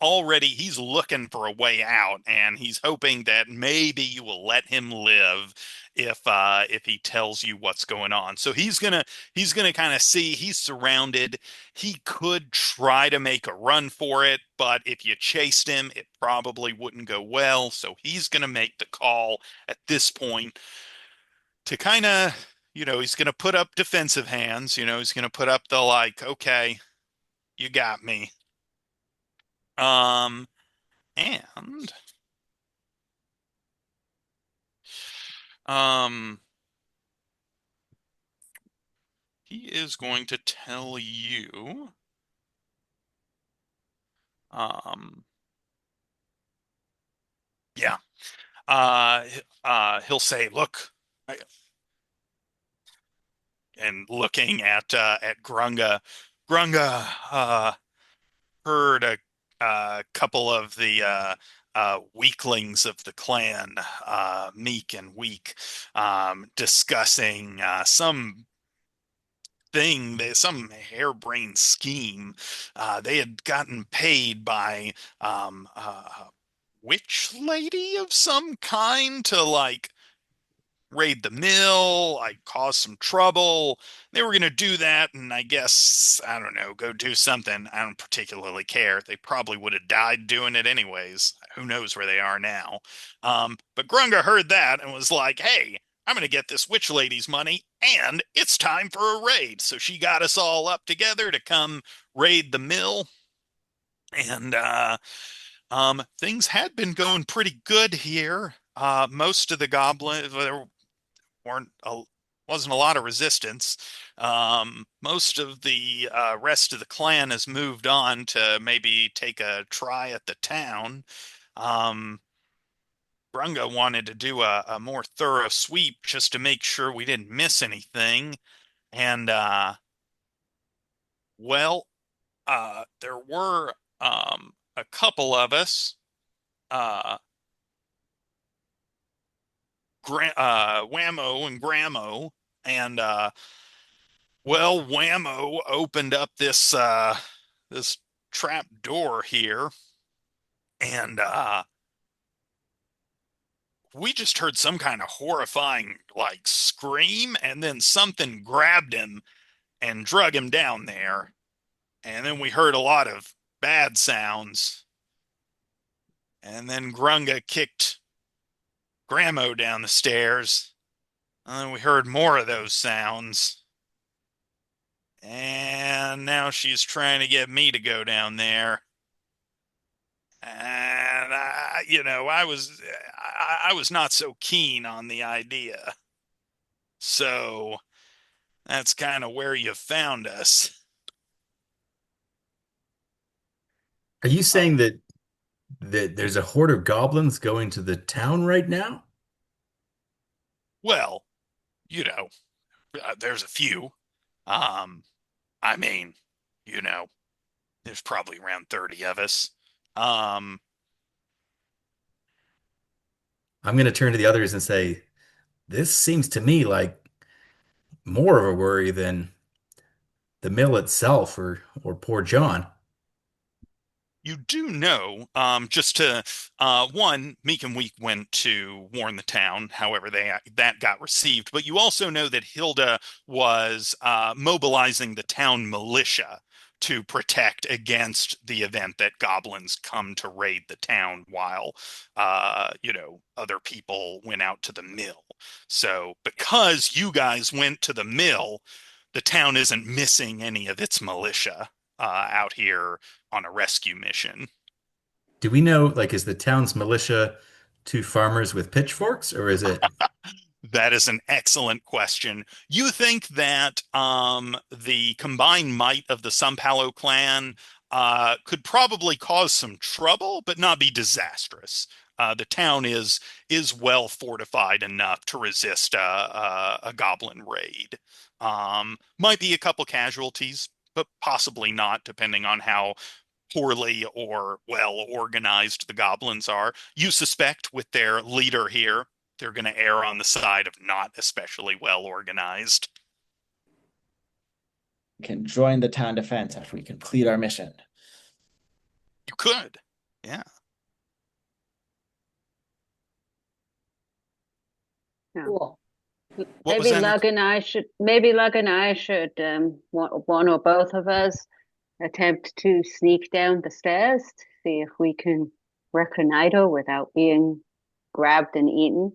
looking for a way out, and he's hoping that maybe you will let him live if he tells you what's going on. So he's gonna kind of see he's surrounded. He could try to make a run for it, but if you chased him, it probably wouldn't go well. So he's gonna make the call at this point to kind of, he's going to put up defensive hands. He's going to put up the like, okay, you got me. Um, and um, he is going to tell you, um, yeah, he'll say, look, and looking at Grunga, Grunga, heard a couple of the weaklings of the clan, Meek and Weak, discussing some harebrained scheme. They had gotten paid by witch lady of some kind to like raid the mill, like cause some trouble. They were going to do that, and I guess, I don't know, go do something. I don't particularly care. They probably would have died doing it anyways. Who knows where they are now? But Grunga heard that and was like, hey, I'm going to get this witch lady's money, and it's time for a raid. So she got us all up together to come raid the mill. And things had been going pretty good here. Most of the goblins, weren't a, wasn't a lot of resistance. Most of the rest of the clan has moved on to maybe take a try at the town. Um, Brunga wanted to do a more thorough sweep just to make sure we didn't miss anything. And well, there were a couple of us. Uh, Whammo and Grammo, and well, Whammo opened up this trap door here, and we just heard some kind of horrifying like scream, and then something grabbed him and drug him down there, and then we heard a lot of bad sounds, and then Grunga kicked Grammo down the stairs, and then we heard more of those sounds. And now she's trying to get me to go down there. And I was not so keen on the idea. So that's kind of where you found us. Are you Uh, saying that there's a horde of goblins going to the town right now? well, you know, there's a few. Um, I mean, you know, there's probably around 30 of us. Um, I'm going to turn to the others and say, this seems to me like more of a worry than the mill itself or poor John. You do know, just to one, Meek and Weak went to warn the town, however that got received. But you also know that Hilda was mobilizing the town militia to protect against the event that goblins come to raid the town while other people went out to the mill. So because you guys went to the mill, the town isn't missing any of its militia out here on a rescue mission. Do we know, like, is the town's militia two farmers with pitchforks, or is it? That is an excellent question. You think that the combined might of the Sumpalo clan could probably cause some trouble, but not be disastrous. The town is well fortified enough to resist a goblin raid. Might be a couple casualties, but possibly not, depending on how poorly or well organized the goblins are. You suspect with their leader here, they're going to err on the side of not especially well organized. We can join the town defense after we complete our mission. You could. Yeah. Cool. What was Maybe that? Lug and I should one or both of us attempt to sneak down the stairs to see if we can reconnoiter without being grabbed and eaten.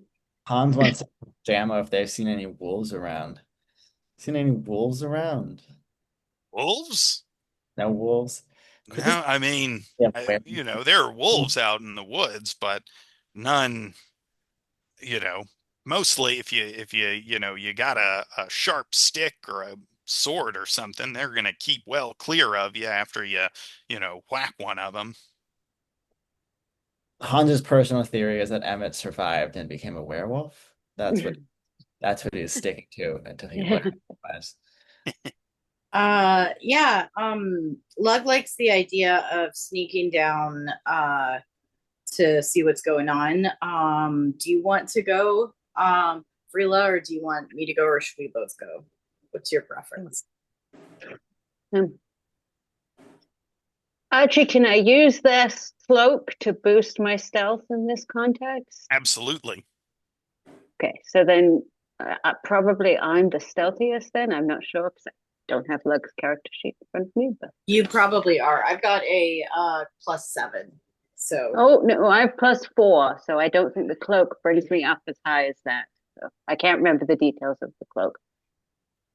Hans wants to ask Jamma if they've seen any wolves around. Seen any wolves around? Wolves? No wolves? Could this No, I mean, be a bear? there are wolves out in the woods, but none, mostly if you got a sharp stick or a sword or something, they're going to keep well clear of you after you whack one of them. Hans's personal theory is that Emmett survived and became a werewolf. That's what he's sticking to until he learns otherwise. Yeah, Lug likes the idea of sneaking down to see what's going on. Do you want to go, Frila, or do you want me to go, or should we both go? What's your preference? Archie, can I use this cloak to boost my stealth in this context? Absolutely. Okay, so then probably I'm the stealthiest then. I'm not sure because I don't have Lug's character sheet in front of me. But You probably are. I've got a +7. So oh no, I have +4, so I don't think the cloak brings me up as high as that. So I can't remember the details of the cloak.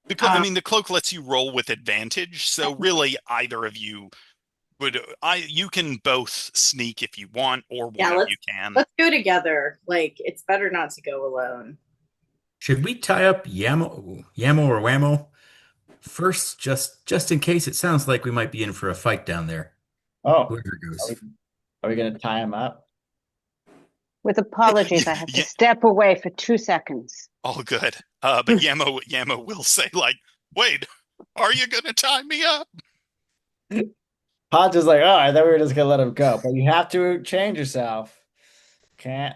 Because I mean, the cloak lets you roll with advantage, so really either of you you can both sneak if you want, or one of you can. let's go together. Like, it's better not to go alone. Should we tie up Yamo or Whammo first, just in case? It sounds like we might be in for a fight down there. Oh, Whoever goes. are we gonna tie him up? With apologies, I have to step away for 2 seconds. All good. But Yamo will say, like, wait, are you gonna tie me up? Hans is like, oh, I thought we were just gonna let him go, but you have to change yourself.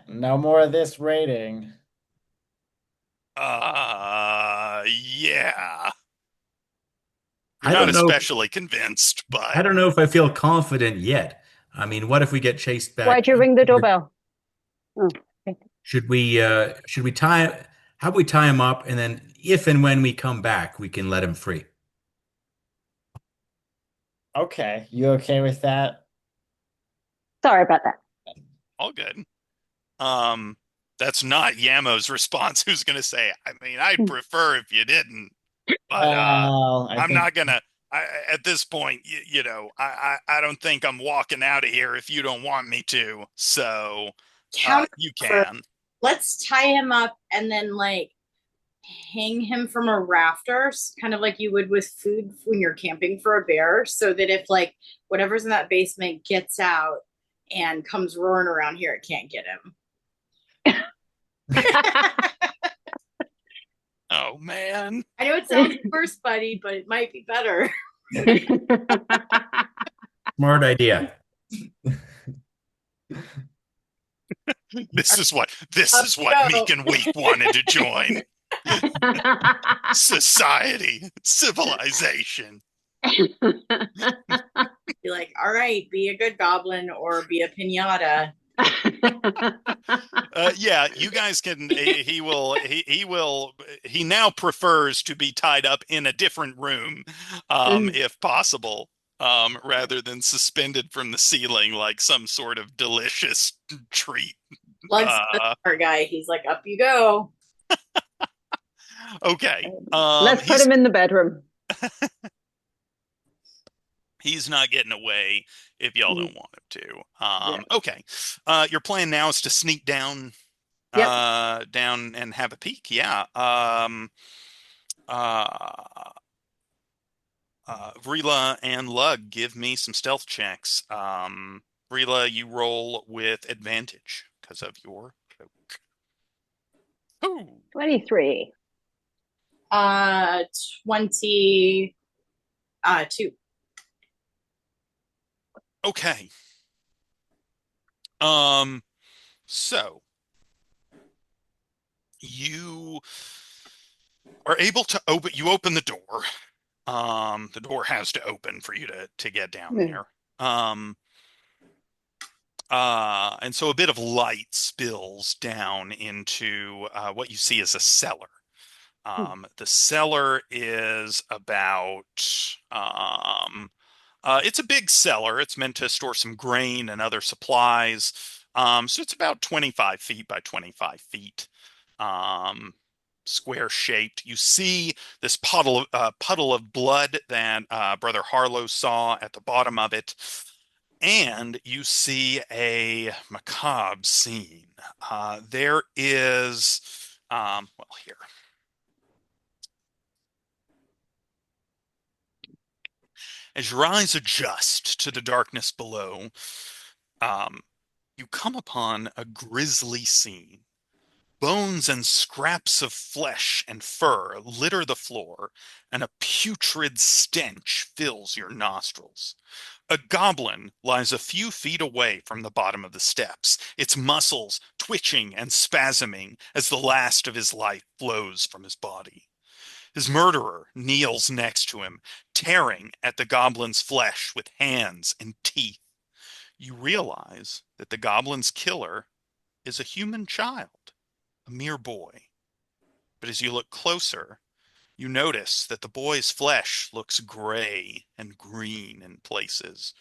No more of this rating. Yeah. You're I not don't know. especially convinced, but I don't know if I feel confident yet. I mean, what if we get chased back? Why'd you ring the doorbell? Oh, Should we tie how about we tie him up and then if and when we come back, we can let him free. Okay, you okay with that? sorry about that. all good. That's not Yamo's response. Who's gonna say, I mean, I'd prefer if you didn't, but Well, I'm not gonna. At this point, I don't think I'm walking out of here if you don't want me to. So you can. Let's tie him up and then like hang him from a rafter, kind of like you would with food when you're camping for a bear, so that if like whatever's in that basement gets out and comes roaring around here, it can't get him. Oh man. I know it sounds worse, buddy, but it might be better. Smart idea. This is what Meek and Weak wanted to join. Society, civilization. Be like, all right, be a good goblin or be a pinata. Yeah, you guys can. He now prefers to be tied up in a different room, if possible, rather than suspended from the ceiling like some sort of delicious treat. Lug's the smart guy. He's like, up you go. Okay. Let's put him in the bedroom. He's not getting away if y'all don't want him to. Yeah. Okay. Your plan now is to sneak down, down and have a peek. Yeah. Vrila and Lug, give me some stealth checks. Vrila, you roll with advantage because of your cloak. Ooh. 23. 20. Two. Okay. Um, so you are able to open the door. The door has to open for you to get down Yeah. there. Um, and so a bit of light spills down into what you see as a cellar. The cellar is about it's a big cellar. It's meant to store some grain and other supplies. So it's about 25 feet by 25 feet. Um, Square shaped. You see this puddle of blood that Brother Harlow saw at the bottom of it. And you see a macabre scene. There is, well, here. As your eyes adjust to the darkness below, um, you come upon a grisly scene. Bones and scraps of flesh and fur litter the floor, and a putrid stench fills your nostrils. A goblin lies a few feet away from the bottom of the steps, its muscles twitching and spasming as the last of his life flows from his body. His murderer kneels next to him, tearing at the goblin's flesh with hands and teeth. You realize that the goblin's killer is a human child, a mere boy. But as you look closer, you notice that the boy's flesh looks gray and green in places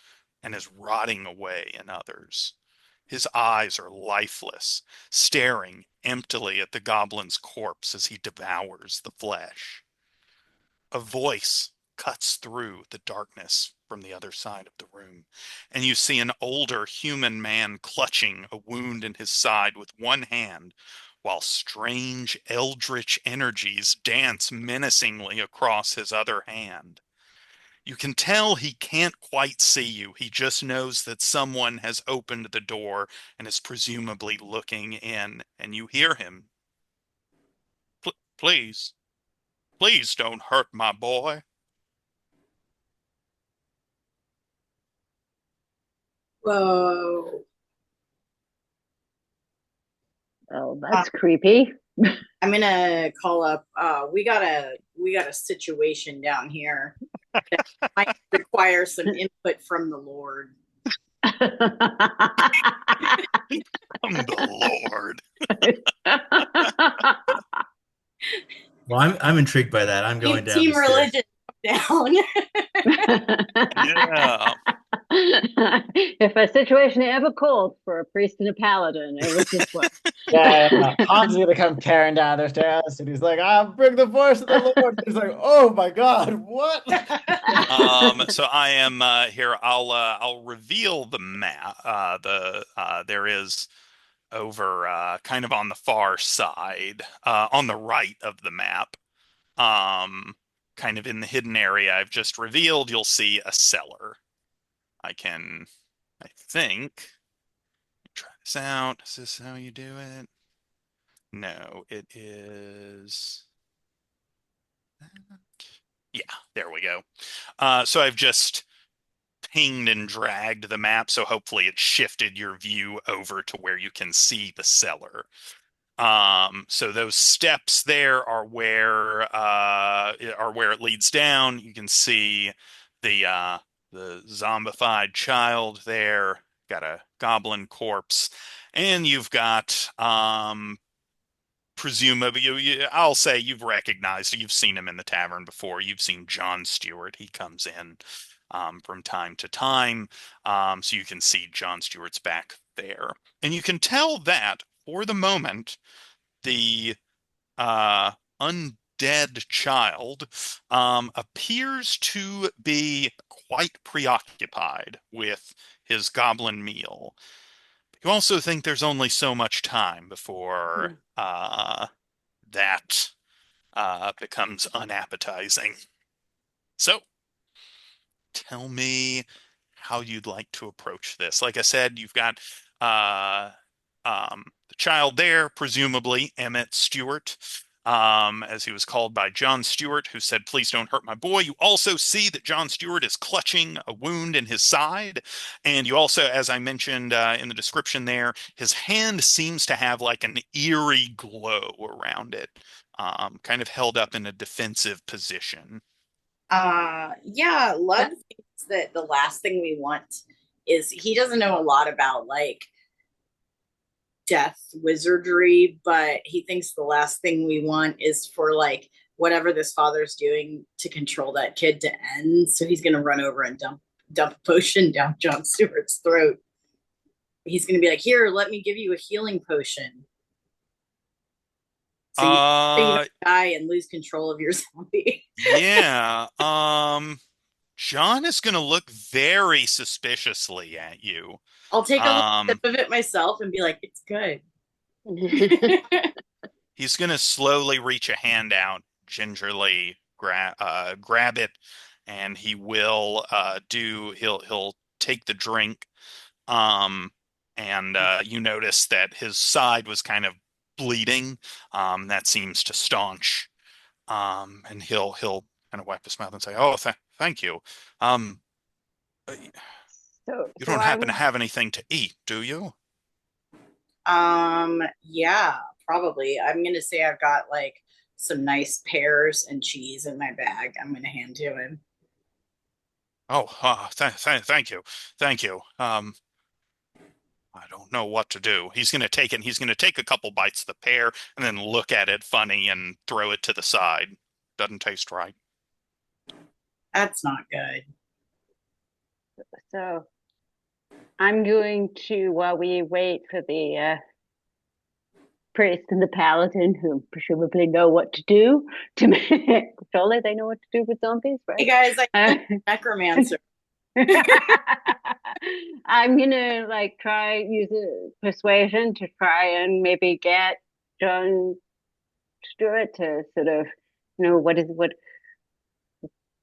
and is rotting away in others. His eyes are lifeless, staring emptily at the goblin's corpse as he devours the flesh. A voice cuts through the darkness from the other side of the room, and you see an older human man clutching a wound in his side with one hand, while strange eldritch energies dance menacingly across his other hand. You can tell he can't quite see you. He just knows that someone has opened the door and is presumably looking in, and you hear him. Please, please don't hurt my boy. Whoa. Oh, Uh, that's creepy. I'm gonna call up. We got a situation down here that might require some input from the Lord. I'm the Lord. Well, I'm intrigued by that. I'm going down the Team stairs. religion down. Yeah. If a situation ever called for a priest and a paladin, it was this one. Yeah, Hans is gonna come tearing down their stairs, and he's like, "I'll bring the voice of the Lord." He's like, "Oh my God, what?" So I am here. I'll reveal the map. There is over kind of on the far side, on the right of the map, um, kind of in the hidden area I've just revealed. You'll see a cellar. I think, try this out. Is this how you do it? No, it is. Yeah, there we go. So I've just pinged and dragged the map, so hopefully it shifted your view over to where you can see the cellar. So those steps there are where it leads down. You can see the zombified child there, got a goblin corpse, and you've got presumably I'll say you've recognized, you've seen him in the tavern before. You've seen John Stewart. He comes in from time to time. So you can see John Stewart's back there. And you can tell that for the moment, the uh, undead child appears to be quite preoccupied with his goblin meal. You also think there's only so much time before that becomes unappetizing. So, tell me how you'd like to approach this. Like I said, you've got the child there, presumably Emmett Stewart. as he was called by John Stuart, who said, "Please don't hurt my boy." You also see that John Stuart is clutching a wound in his side. And you also, as I mentioned in the description there, his hand seems to have like an eerie glow around it, kind of held up in a defensive position. Yeah, Lud thinks that the last thing we want is he doesn't know a lot about like death wizardry, but he thinks the last thing we want is for like whatever this father's doing to control that kid to end. So he's gonna run over and dump a potion down John Stewart's throat. He's gonna be like, "Here, let me give you a healing potion, so you Uh, don't die and lose control of your zombie." yeah. John is going to look very suspiciously at you. I'll take a little sip Um, of it myself and be like, "It's good." he's going to slowly reach a hand out, gingerly grab it, and he will he'll take the drink. Um, and you notice that his side was kind of bleeding. That seems to staunch. And he'll kind of wipe his mouth and say, "Oh, thank you. Um, So, you so don't happen to I'm have anything to eat, do you?" Yeah, probably. I'm gonna say I've got like some nice pears and cheese in my bag. I'm gonna hand to him. Oh, thank you, thank you. I don't know what to do. He's going to take it. And he's going to take a couple bites of the pear and then look at it funny and throw it to the side. Doesn't taste right. That's not good. so I'm going to while we wait for the priest and the paladin, who presumably know what to do to make surely they know what to do with zombies, Hey right? guys, I Uh, necromancer. I'm gonna like try use a persuasion to try and maybe get John Stewart to sort of,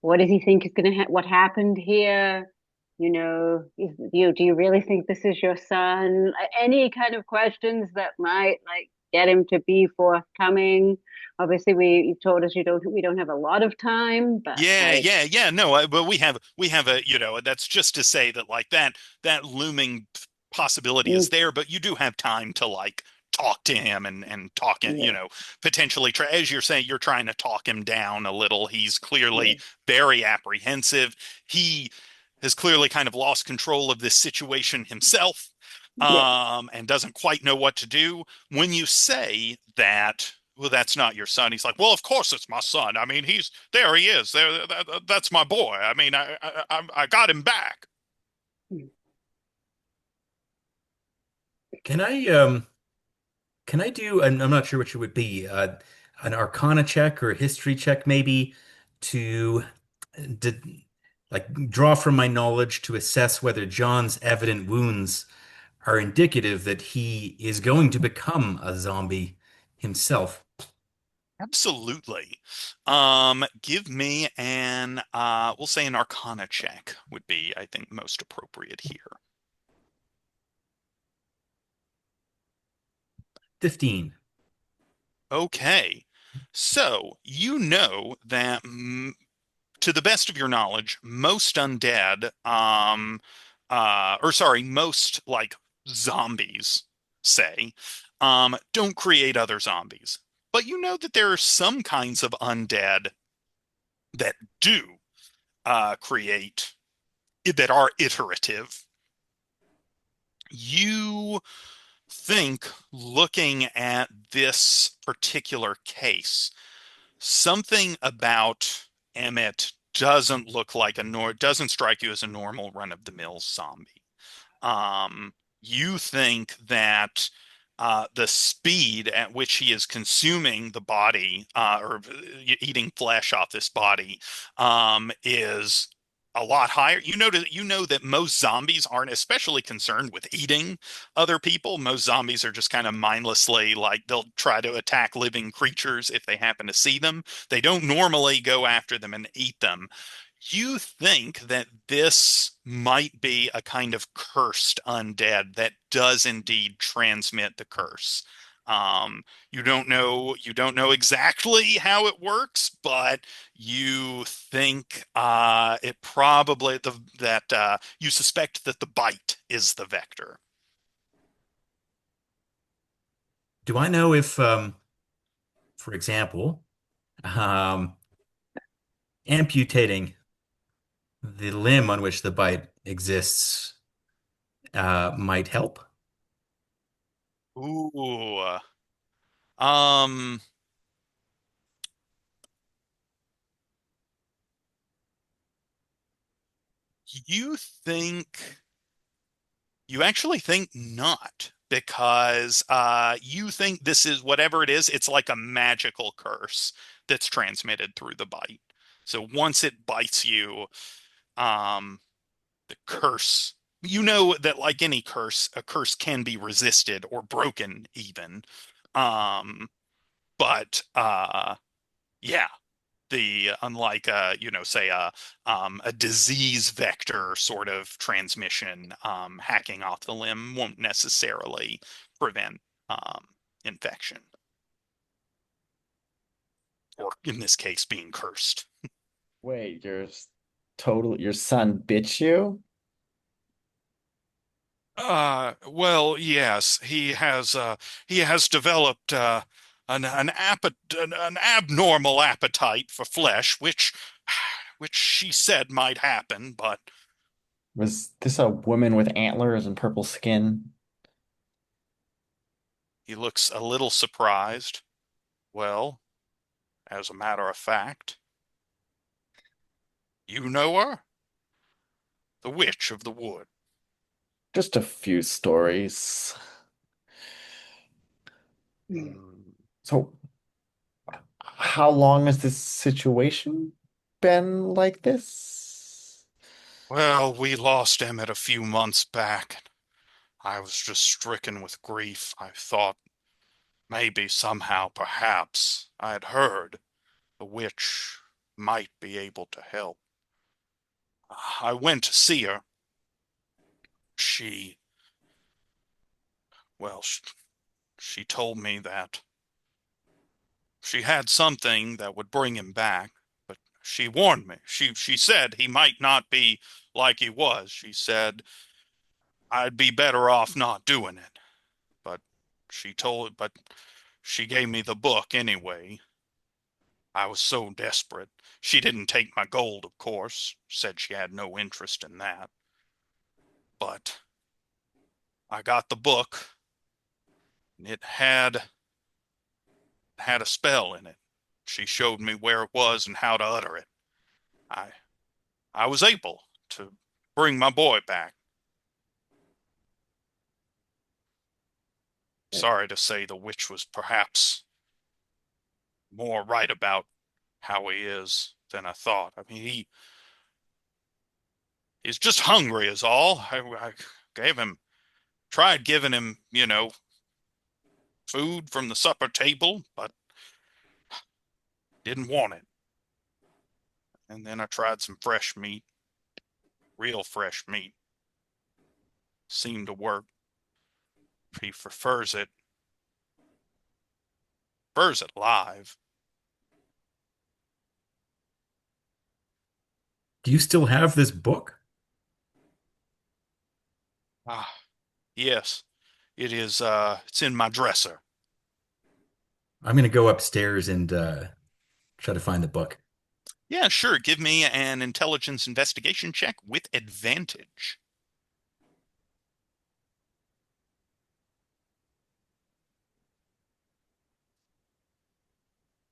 what does he think is gonna what happened here? Do you really think this is your son? Any kind of questions that might like get him to be forthcoming. Obviously, you've told us we don't have a lot of time, but like, Yeah. No, but we have a, that's just to say that like that looming possibility is mm, there, but you do have time to like talk to him and talk it, yeah, potentially try, as you're saying, you're trying to talk him down a little. He's yeah, clearly very apprehensive. He has clearly kind of lost control of this situation himself, yeah. and doesn't quite know what to do. When you say that, well, that's not your son. He's like, well, of course it's my son. I mean, he's there. He is there. That's my boy. I mean, I got him back. Mm. Can I do, and I'm not sure which it would be, an Arcana check or a history check maybe to, to like draw from my knowledge to assess whether John's evident wounds are indicative that he is going to become a zombie himself. Absolutely. Give me an we'll say an Arcana check would be, I think, most appropriate here. 15. Okay. So you know that to the best of your knowledge, most undead, or sorry, most like zombies, say, don't create other zombies. But you know that there are some kinds of undead that do create, that are iterative. You think, looking at this particular case, something about Emmett doesn't look like doesn't strike you as a normal run-of-the-mill zombie. You think that the speed at which he is consuming the body, or eating flesh off this body, is a lot higher. You know that most zombies aren't especially concerned with eating other people. Most zombies are just kind of mindlessly, like, they'll try to attack living creatures if they happen to see them. They don't normally go after them and eat them. You think that this might be a kind of cursed undead that does indeed transmit the curse. You don't know exactly how it works, but you think it probably that you suspect that the bite is the vector. Do I know if, for example, um, amputating the limb on which the bite exists might help? Ooh. Um, you think you actually think not because you think this is whatever it is, it's like a magical curse that's transmitted through the bite. So once it bites you, um, the curse, you know that like any curse, a curse can be resisted or broken even. Um, but yeah, the unlike say a disease vector sort of transmission, hacking off the limb won't necessarily prevent infection, or in this case, being cursed. Wait, your son bit you? Well, yes, he has developed an abnormal appetite for flesh, which she said might happen, but Was this a woman with antlers and purple skin? he looks a little surprised. Well, as a matter of fact, you know her? The Witch of the Wood. Just a few stories. Mm. So, how long has this situation been like this? Well, we lost Emmett a few months back. I was just stricken with grief. I thought maybe somehow, perhaps, I had heard the witch might be able to help. I went to see her. She, well, she told me that she had something that would bring him back, but she warned me. She said he might not be like he was. She said I'd be better off not doing it. But but she gave me the book anyway. I was so desperate. She didn't take my gold, of course, said she had no interest in that. But I got the book, and it had a spell in it. She showed me where it was and how to utter it. I I was able to bring my boy back. Sorry to say the witch was perhaps more right about how he is than I thought. I mean, he's just hungry is all. I gave him, tried giving him, food from the supper table, but didn't want it. And then I tried some fresh meat, real fresh meat. Seemed to work. He prefers it live. Do you still have this book? Ah, yes, it is. It's in my dresser. I'm going to go upstairs and try to find the book. Yeah, sure. Give me an intelligence investigation check with advantage.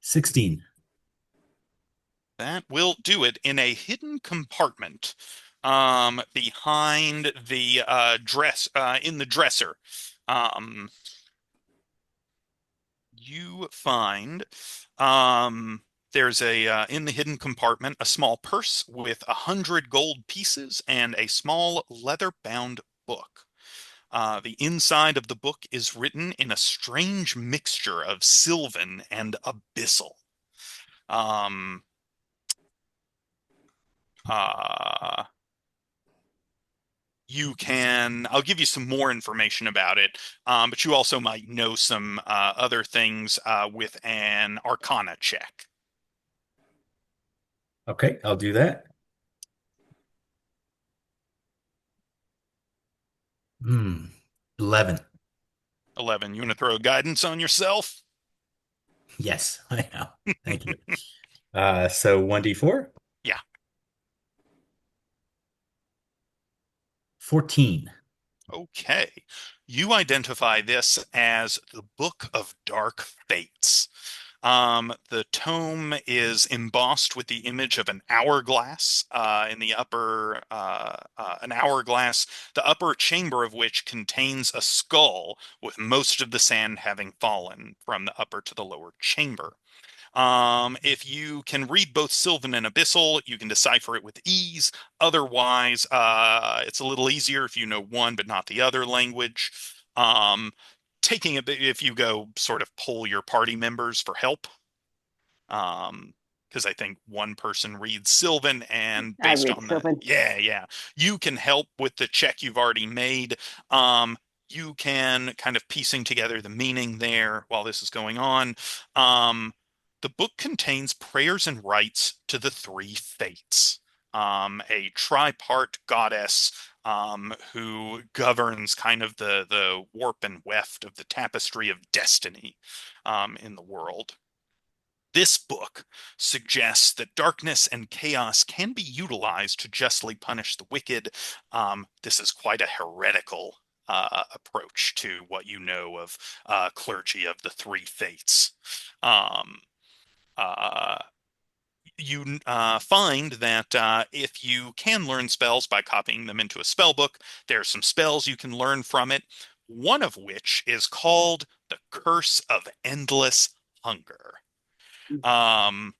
16. That will do it in a hidden compartment, behind the in the dresser. Um, you find there's a in the hidden compartment a small purse with 100 gold pieces and a small leather-bound book. The inside of the book is written in a strange mixture of Sylvan and Abyssal. Um, uh, I'll give you some more information about it, but you also might know some other things with an Arcana check. Okay, I'll do that. 11. 11. You want to throw guidance on yourself? Yes, I am. Thank you. So 1d4, Yeah. 14. Okay. You identify this as the Book of Dark Fates. The tome is embossed with the image of an hourglass in the an hourglass, the upper chamber of which contains a skull, with most of the sand having fallen from the upper to the lower chamber. If you can read both Sylvan and Abyssal, you can decipher it with ease. Otherwise, it's a little easier if you know one but not the other language. Um, taking a bit, if you go sort of pull your party members for help, because I think one person reads Sylvan, and I based read on Sylvan. yeah, you can help with the check you've already made. You can kind of piecing together the meaning there while this is going on. Um, the book contains prayers and rites to the three fates, a tripart goddess who governs kind of the warp and weft of the tapestry of destiny in the world. This book suggests that darkness and chaos can be utilized to justly punish the wicked. This is quite a heretical approach to what you know of clergy of the three fates. Um, uh, you find that if you can learn spells by copying them into a spell book, there are some spells you can learn from it, one of which is called the Curse of Endless Hunger. Um,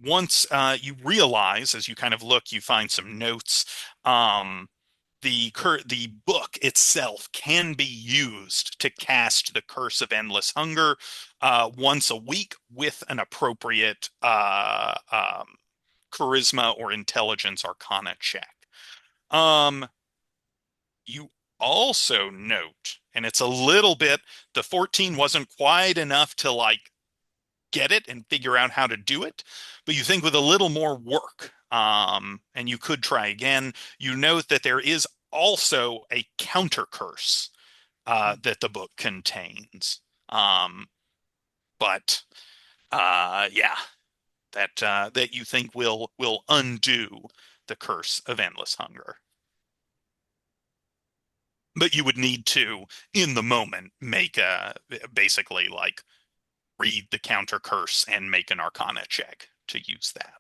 Once you realize, as you kind of look, you find some notes. Um, the book itself can be used to cast the Curse of Endless Hunger once a week with an appropriate charisma or intelligence arcana check. Um, you also note, and it's a little bit, the 14 wasn't quite enough to like get it and figure out how to do it, but you think with a little more work, and you could try again, you note that there is also a counter curse that the book contains. Um, but yeah, that you think will undo the curse of endless hunger. But you would need to, in the moment, make a basically like read the counter curse and make an arcana check to use that.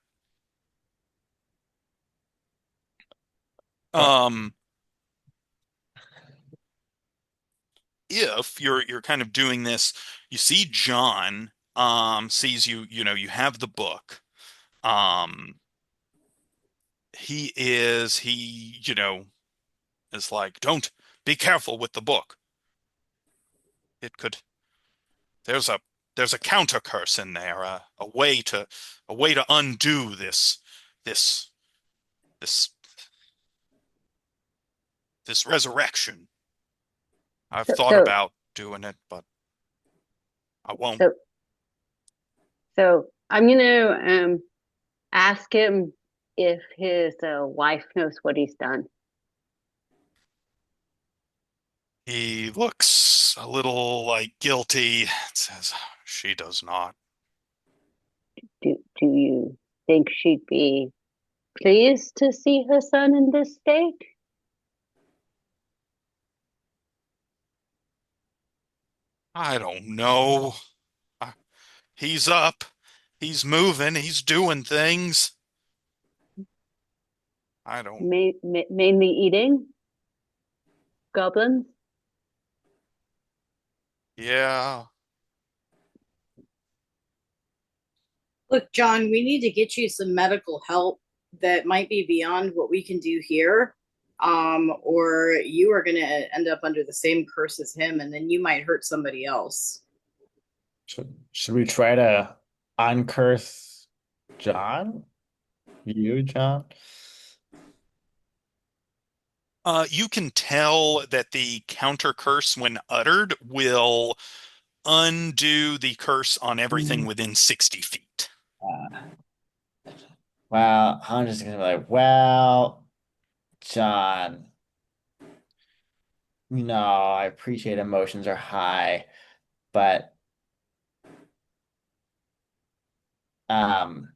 Uh, Um, if you're kind of doing this, you see John sees you, you have the book. Um, he is like, don't be careful with the book. It could there's a there's a counter curse in there, a way to undo this this this resurrection. I've So, thought so, about doing it, but I won't. so, so I'm gonna ask him if his wife knows what he's done. He looks a little like guilty. It says she does not. Do you think she'd be pleased to see her son in this state? I don't know. I- He's up. He's moving. He's doing things. I don't. Mainly eating goblins? Yeah. Look, John, we need to get you some medical help that might be beyond what we can do here. Or you are going to end up under the same curse as him, and then you might hurt somebody else. should we try to uncurse John? You, John? You can tell that the counter curse, when uttered, will undo the curse on everything within 60 feet. Well, I'm just gonna be like, well, John, I appreciate emotions are high, but um,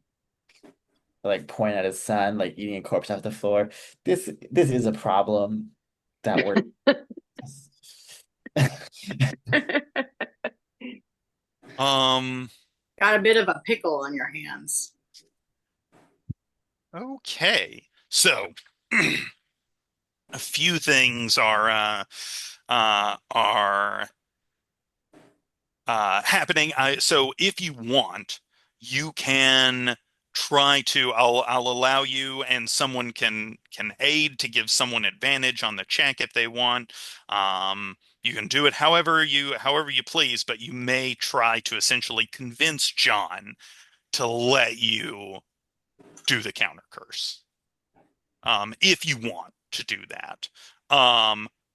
like point at his son, like eating a corpse off the floor. This is a problem that we're Um, Got a bit of a pickle on your hands. okay. So a few things are happening. So if you want, you can try to. I'll allow you, and someone can aid to give someone advantage on the check if they want. You can do it however you please, but you may try to essentially convince John to let you do the counter curse. If you want to do that.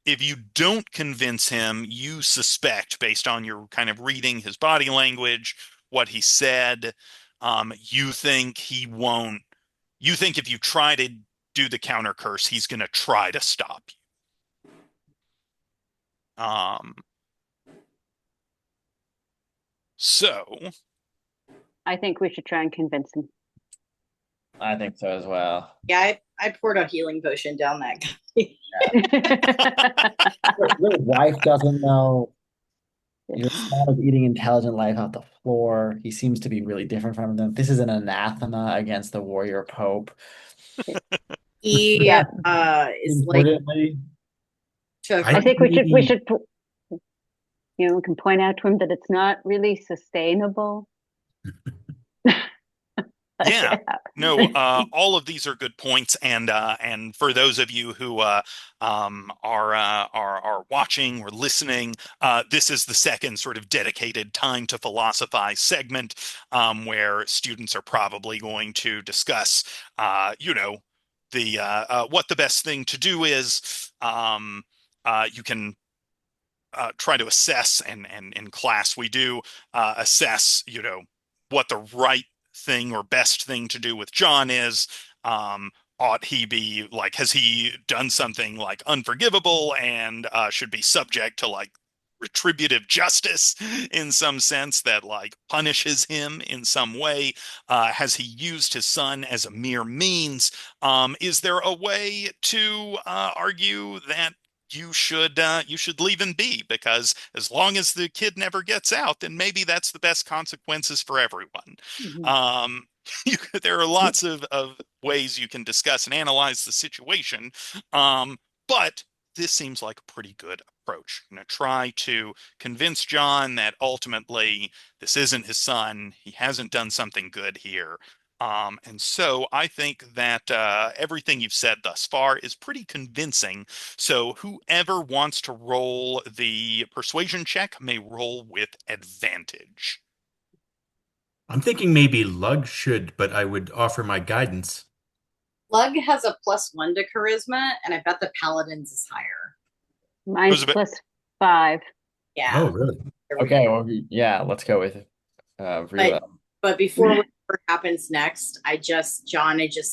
If you don't convince him, you suspect, based on your kind of reading his body language, what he said, you think he won't. You think if you try to do the counter curse, he's going to try to stop you. So I think we should try and convince him. I think so as well. Yeah, I poured a healing potion down that guy. Your wife doesn't know. Your son is eating intelligent life off the floor. He seems to be really different from them. This is an anathema against the warrior pope. He Yeah. is like Importantly, I think we should we can point out to him that it's not really sustainable. yeah, no, all of these are good points, and for those of you who are watching or listening, this is the second sort of dedicated time to philosophize segment, where students are probably going to discuss, the what the best thing to do is. You can try to assess, and in class we do assess, what the right thing or best thing to do with John is. Ought he be like, has he done something like unforgivable and should be subject to like retributive justice in some sense that like punishes him in some way? Has he used his son as a mere means? Is there a way to argue that you should leave him be, because as long as the kid never gets out, then maybe that's the best consequences for everyone. Mhm. Um, there are lots of ways you can discuss and analyze the situation, but this seems like a pretty good approach. I'm going to try to convince John that ultimately this isn't his son. He hasn't done something good here. And so I think that everything you've said thus far is pretty convincing. So whoever wants to roll the persuasion check may roll with advantage. I'm thinking maybe Lug should, but I would offer my guidance. Lug has a +1 to charisma, and I bet the paladin's is higher. Mine's Elizabeth. +5. Yeah. Oh, really? okay, well, yeah, let's go with real. But before whatever happens next, I just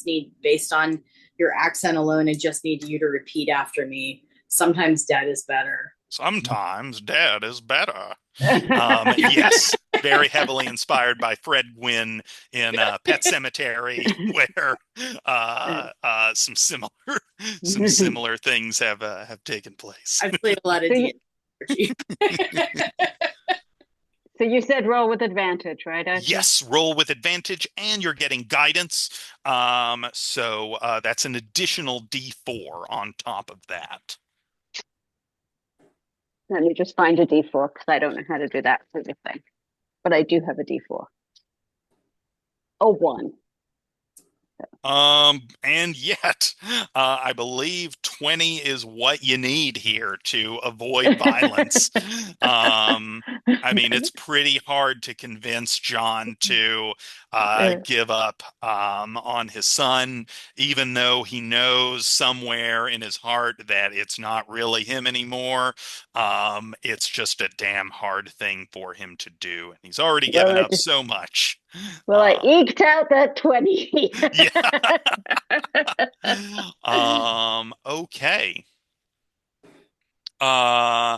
need, based on your accent alone, I just need you to repeat after me. Sometimes dead is better. Sometimes dead is better. Yes, very heavily inspired by Fred Gwynn in Pet Cemetery, where some similar things have taken place. I've played a lot of D&D. So you said roll with advantage, right, Archie? Yes, roll with advantage, and you're getting guidance. So that's an additional D4 on top of that. Let me just find a D4 because I don't know how to do that sort of thing. But I do have a D4. Oh, 1. And yet, I believe 20 is what you need here to avoid violence. I mean, it's pretty hard to convince John to give up on his son, even though he knows somewhere in his heart that it's not really him anymore. It's just a damn hard thing for him to do, and he's already Well, given up so much. I eked out that 20. Yeah. Okay. Uh,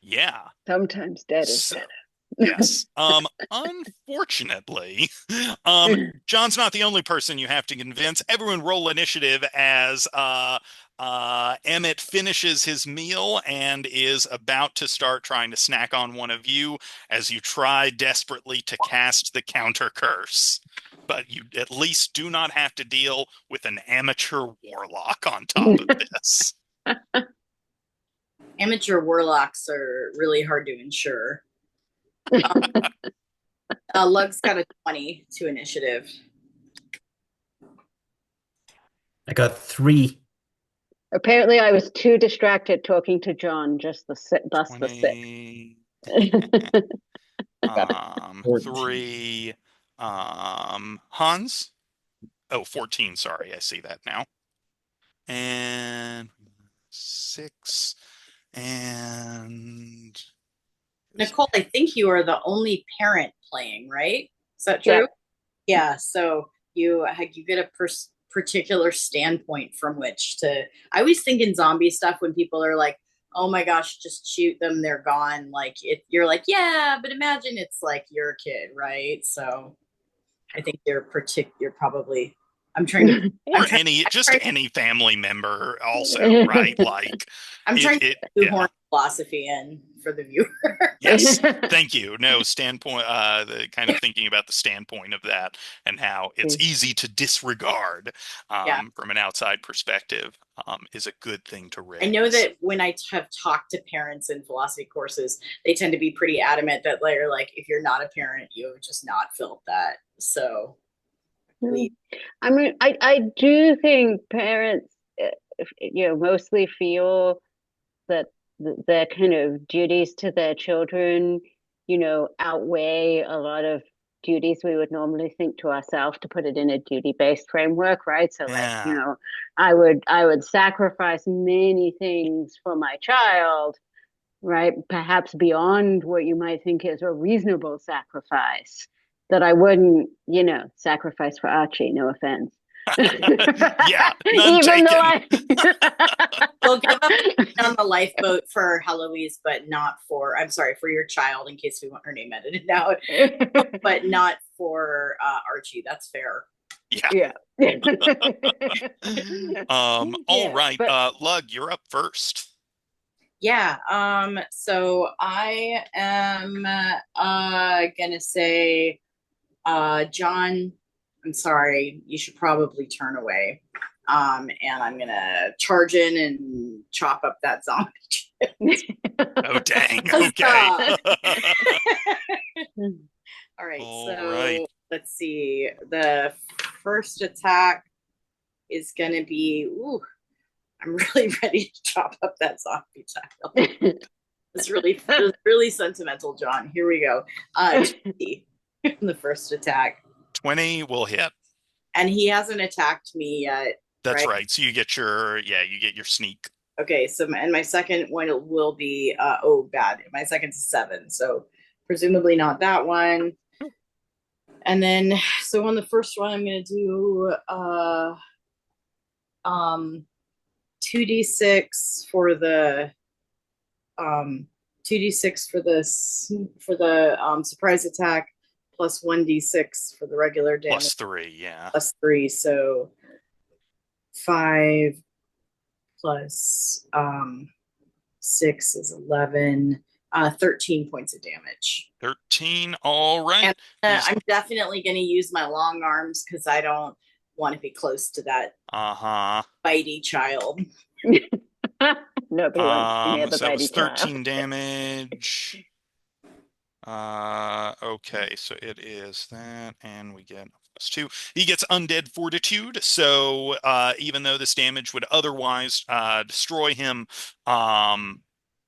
yeah. Sometimes dead is So, better. yes. Unfortunately, John's not the only person you have to convince. Everyone roll initiative as Emmett finishes his meal and is about to start trying to snack on one of you as you try desperately to cast the counter curse. But you at least do not have to deal with an amateur warlock on top of this. Amateur warlocks are really hard to ensure. Lug's got a 20 to initiative. I got 3. Apparently, I was too distracted talking to John, just thus the 20, 6. 3, Hans. Oh, 14, sorry, I see that now. And 6, and Nicole, I think you are the only parent playing, right? Is that true? Yeah. Yeah. So you get a particular standpoint from which to. I always think in zombie stuff when people are like, "Oh my gosh, just shoot them, they're gone." Like you're like, "Yeah," but imagine it's like you're a kid, right? So I think you're probably. I'm trying to. or any family member also, right? Like I'm trying to yeah. philosophy in for the viewer. Yes, thank you. No, standpoint, the kind of thinking about the standpoint of that and how it's easy to disregard from an outside perspective is a good thing to raise. I know that when I have talked to parents in philosophy courses, they tend to be pretty adamant that they're like, if you're not a parent, you have just not felt that. So, I mean, I do think parents, mostly feel that their kind of duties to their children, outweigh a lot of duties we would normally think to ourselves, to put it in a duty-based framework, right? So Yeah. I would sacrifice many things for my child, right? Perhaps beyond what you might think is a reasonable sacrifice, that I wouldn't, sacrifice for Archie, no offense. Yeah, none Even taken. though we'll give up on the lifeboat for Heloise, but not for, I'm sorry, for your child, in case we want her name edited out, but not for Archie. That's fair. Yeah. All right. Lug, you're up first. Yeah. So I am gonna say, John, I'm sorry, you should probably turn away. And I'm gonna charge in and chop up that zombie. Oh dang. Okay. All right. All right. Let's see. The first attack is gonna be, I'm really ready to chop up that zombie child. It's really sentimental, John. Here we go. 20 the first attack. 20 will hit. And he hasn't attacked me yet. That's right. So you get your sneak. Okay, so my second one will be bad. My second's 7, so presumably not that one. And then so on the first one I'm gonna do 2d6 for the 2d6 for the surprise attack, plus 1d6 for the regular damage. Plus 3, yeah. Plus 3, so 5 plus 6 is 11. 13 points of damage. 13, all right. And I'm definitely going to use my long arms because I don't want to be close to that bitey child. Nobody wants to hear the so that was 13 child. Damage. Okay, so it is that, and we get +2. He gets undead fortitude, so even though this damage would otherwise destroy him,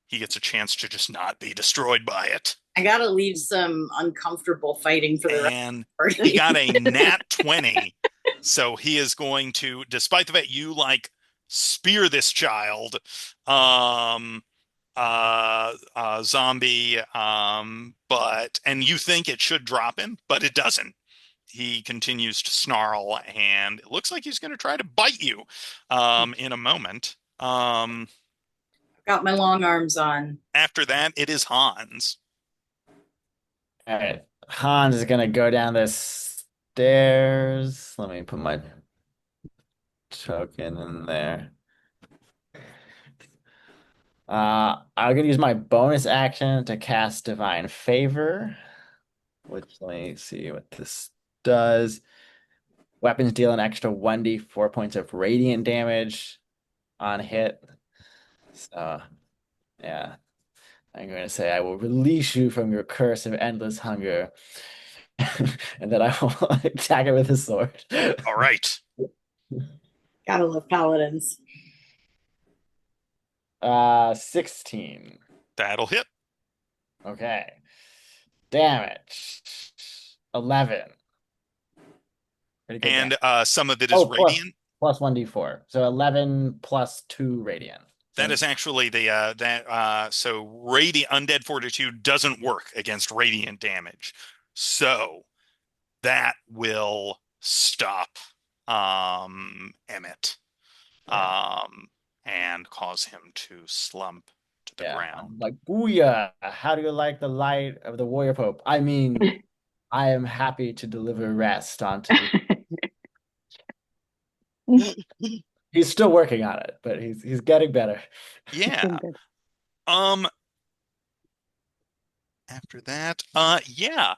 he gets a chance to just not be destroyed by it. I gotta leave some uncomfortable fighting for the rest And of the he party. got a nat 20. So he is going to, despite the fact you like spear this child, zombie, and you think it should drop him, but it doesn't. He continues to snarl, and it looks like he's going to try to bite you in a moment. Got my long arms on. After that, it is Hans. All right. Hans is gonna go down the stairs. Let me put my token in there. I'm gonna use my bonus action to cast Divine Favor, which let me see what this does. Weapons deal an extra 1d4 points of radiant damage on hit. So, yeah. I'm going to say, I will release you from your curse of endless hunger. And then I will attack it with a sword. All right. Gotta love paladins. 16. That'll hit. Okay. Damage. 11. Pretty good And damage. some of it is radiant. Plus 1d4. So 11 plus 2 radiant. That is actually the so radiant undead fortitude doesn't work against radiant damage. So that will stop Emmett and cause him to slump to the ground. Like, booyah! How do you like the light of the warrior pope? I mean, I am happy to deliver rest onto He's still working on it, but he's getting better. Yeah. After that, yeah.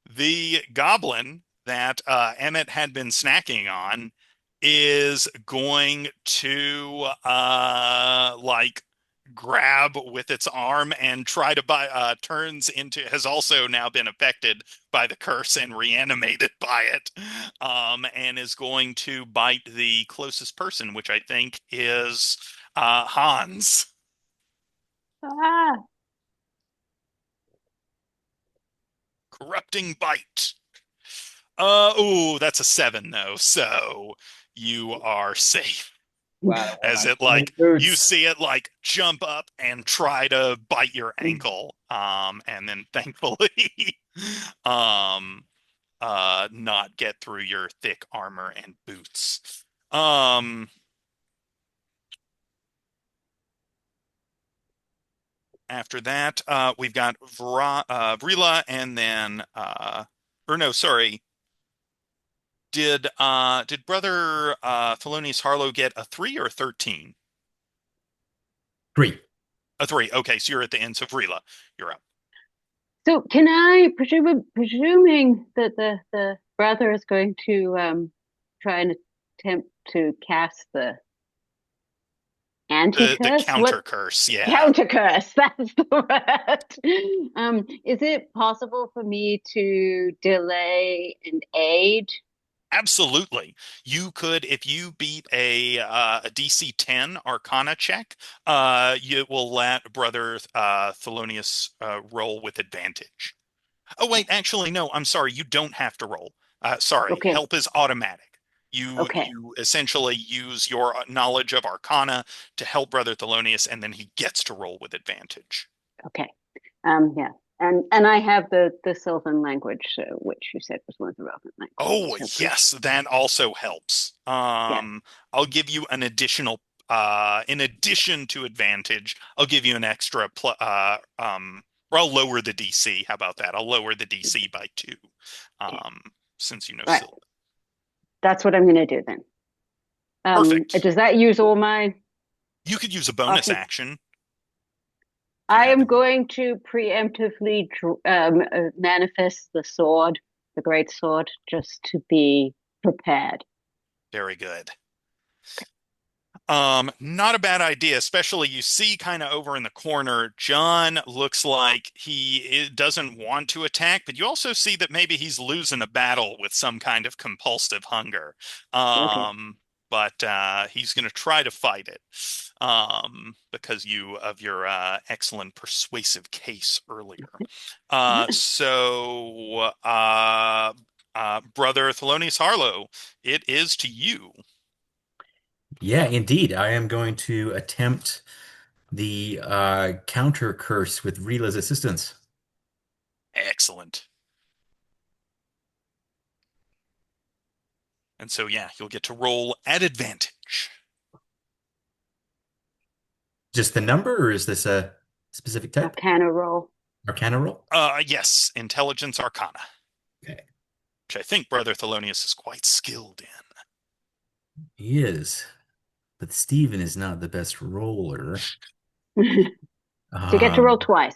The goblin that Emmett had been snacking on is going to like grab with its arm and try to has also now been affected by the curse and reanimated by it, and is going to bite the closest person, which I think is Hans. Ah, Corrupting bite. Oh, that's a 7 though, so you are safe. Wow, As it you see it like jump up and try to bite your ankle, and then thankfully, not get through your thick armor and boots. After that, we've got Vrila, and then, or no, sorry. Did brother Thelonious Harlow get a 3 or a 13? 3. A 3. Okay, so you're at the end. So Vrila, you're up. so can I presuming that the brother is going to try and attempt to cast the The anti-curse? counter curse, yeah. Counter curse, that's the word. Is it possible for me to delay and aid? Absolutely. You could, if you beat a DC 10 Arcana check, you will let brother Thelonious roll with advantage. Oh wait, actually no, I'm sorry, you don't have to roll. Sorry, Okay. help is automatic. You Okay. you essentially use your knowledge of Arcana to help brother Thelonious, and then he gets to roll with advantage. Okay. Yeah. And I have the Sylvan language, which you said was one of the relevant Oh, languages. yes, that also helps. Yeah. I'll give you an additional, in addition to advantage, I'll give you an extra, or I'll lower the DC. How about that? I'll lower the DC by 2, since you know Right. Sylvan. That's what I'm going to do then. Perfect. Does that use all my? You could use a bonus action. I am going to preemptively manifest the sword, the great sword, just to be prepared. Very good. Not a bad idea, especially you see kind of over in the corner, John looks like doesn't want to attack, but you also see that maybe he's losing a battle with some kind of compulsive hunger. Okay. But he's going to try to fight it because of your excellent persuasive case earlier. Brother Thelonious Harlow, it is to you. Yeah, indeed. I am going to attempt the counter curse with Rila's assistance. Excellent. And so, yeah, you'll get to roll at advantage. Just the number, or is this a specific type? Arcana roll. Arcana roll? Yes, Intelligence Arcana, Okay. which I think Brother Thelonious is quite skilled in. He is. But Steven is not the best roller. So you get to roll Um, twice.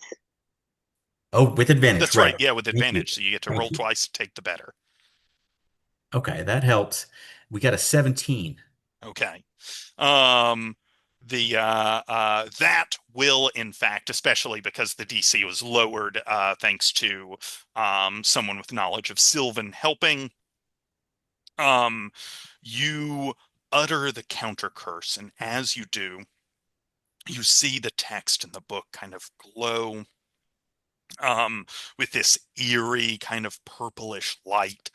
oh, with advantage, That's right. right. Yeah, with Thank you. advantage. So you get to Thank roll you. twice, take the better. Okay, that helps. We got a 17. Okay. Um, that will, in fact, especially because the DC was lowered, thanks to someone with knowledge of Sylvan helping. Um, you utter the counter curse, and as you do, you see the text in the book kind of glow with this eerie kind of purplish light.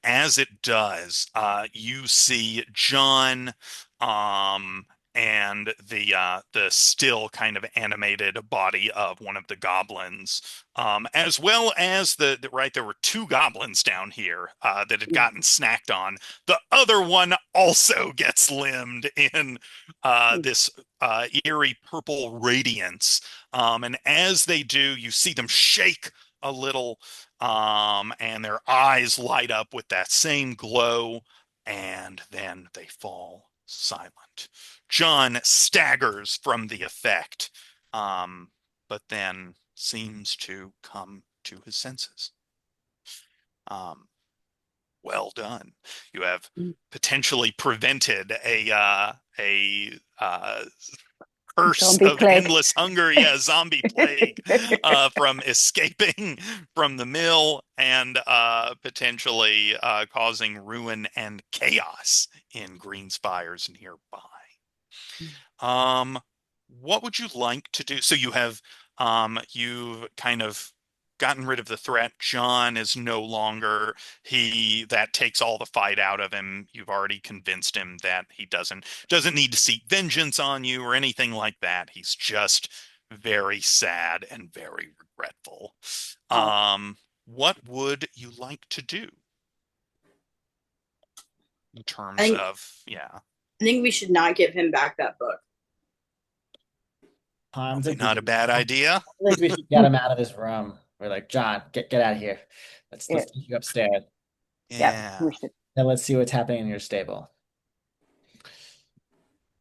As it does, you see John um, and the still kind of animated body of one of the goblins, as well as right, there were two goblins down here that had gotten snacked on. The other one also gets limbed in this eerie purple radiance. And as they do, you see them shake a little, and their eyes light up with that same glow, and then they fall silent. John staggers from the effect, but then seems to come to his senses. Um, well done. You have potentially prevented a curse Zombie of plague. endless hunger, yeah, zombie plague, from escaping from the mill and potentially causing ruin and chaos in Greenspires nearby. Um, what would you like to do? So you've kind of gotten rid of the threat. John is no longer that takes all the fight out of him. You've already convinced him that he doesn't need to seek vengeance on you or anything like that. He's just very sad and very regretful. Oh, What would you like to do in I terms think of, yeah, I think we should not give him back that book. Time to probably not a do. bad I idea. think we should get him out of this room. We're like, John, get out of here. Yeah, Let's take you upstairs. yeah, Yeah. we should. Then let's see what's happening in your stable. I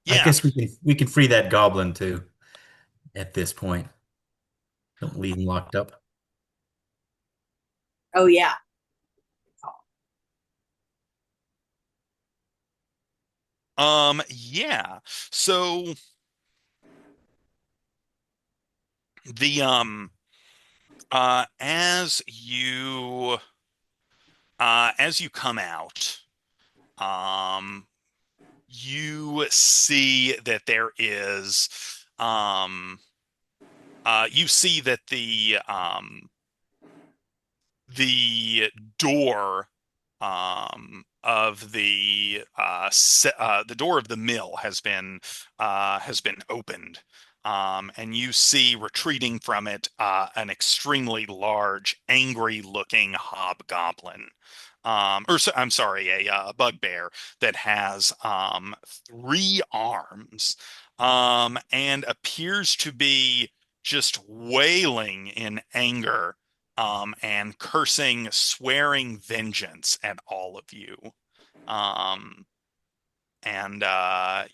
Yeah. guess we can free that goblin too at this point. Don't leave him locked up. Oh yeah. Yeah. So the uh as you as you come out, um you see that there is you see that the door of the door of the mill has been opened, and you see retreating from it an extremely large, angry-looking hobgoblin. I'm sorry, a bugbear that has three arms, and appears to be just wailing in anger, and cursing, swearing vengeance at all of you. Um, and as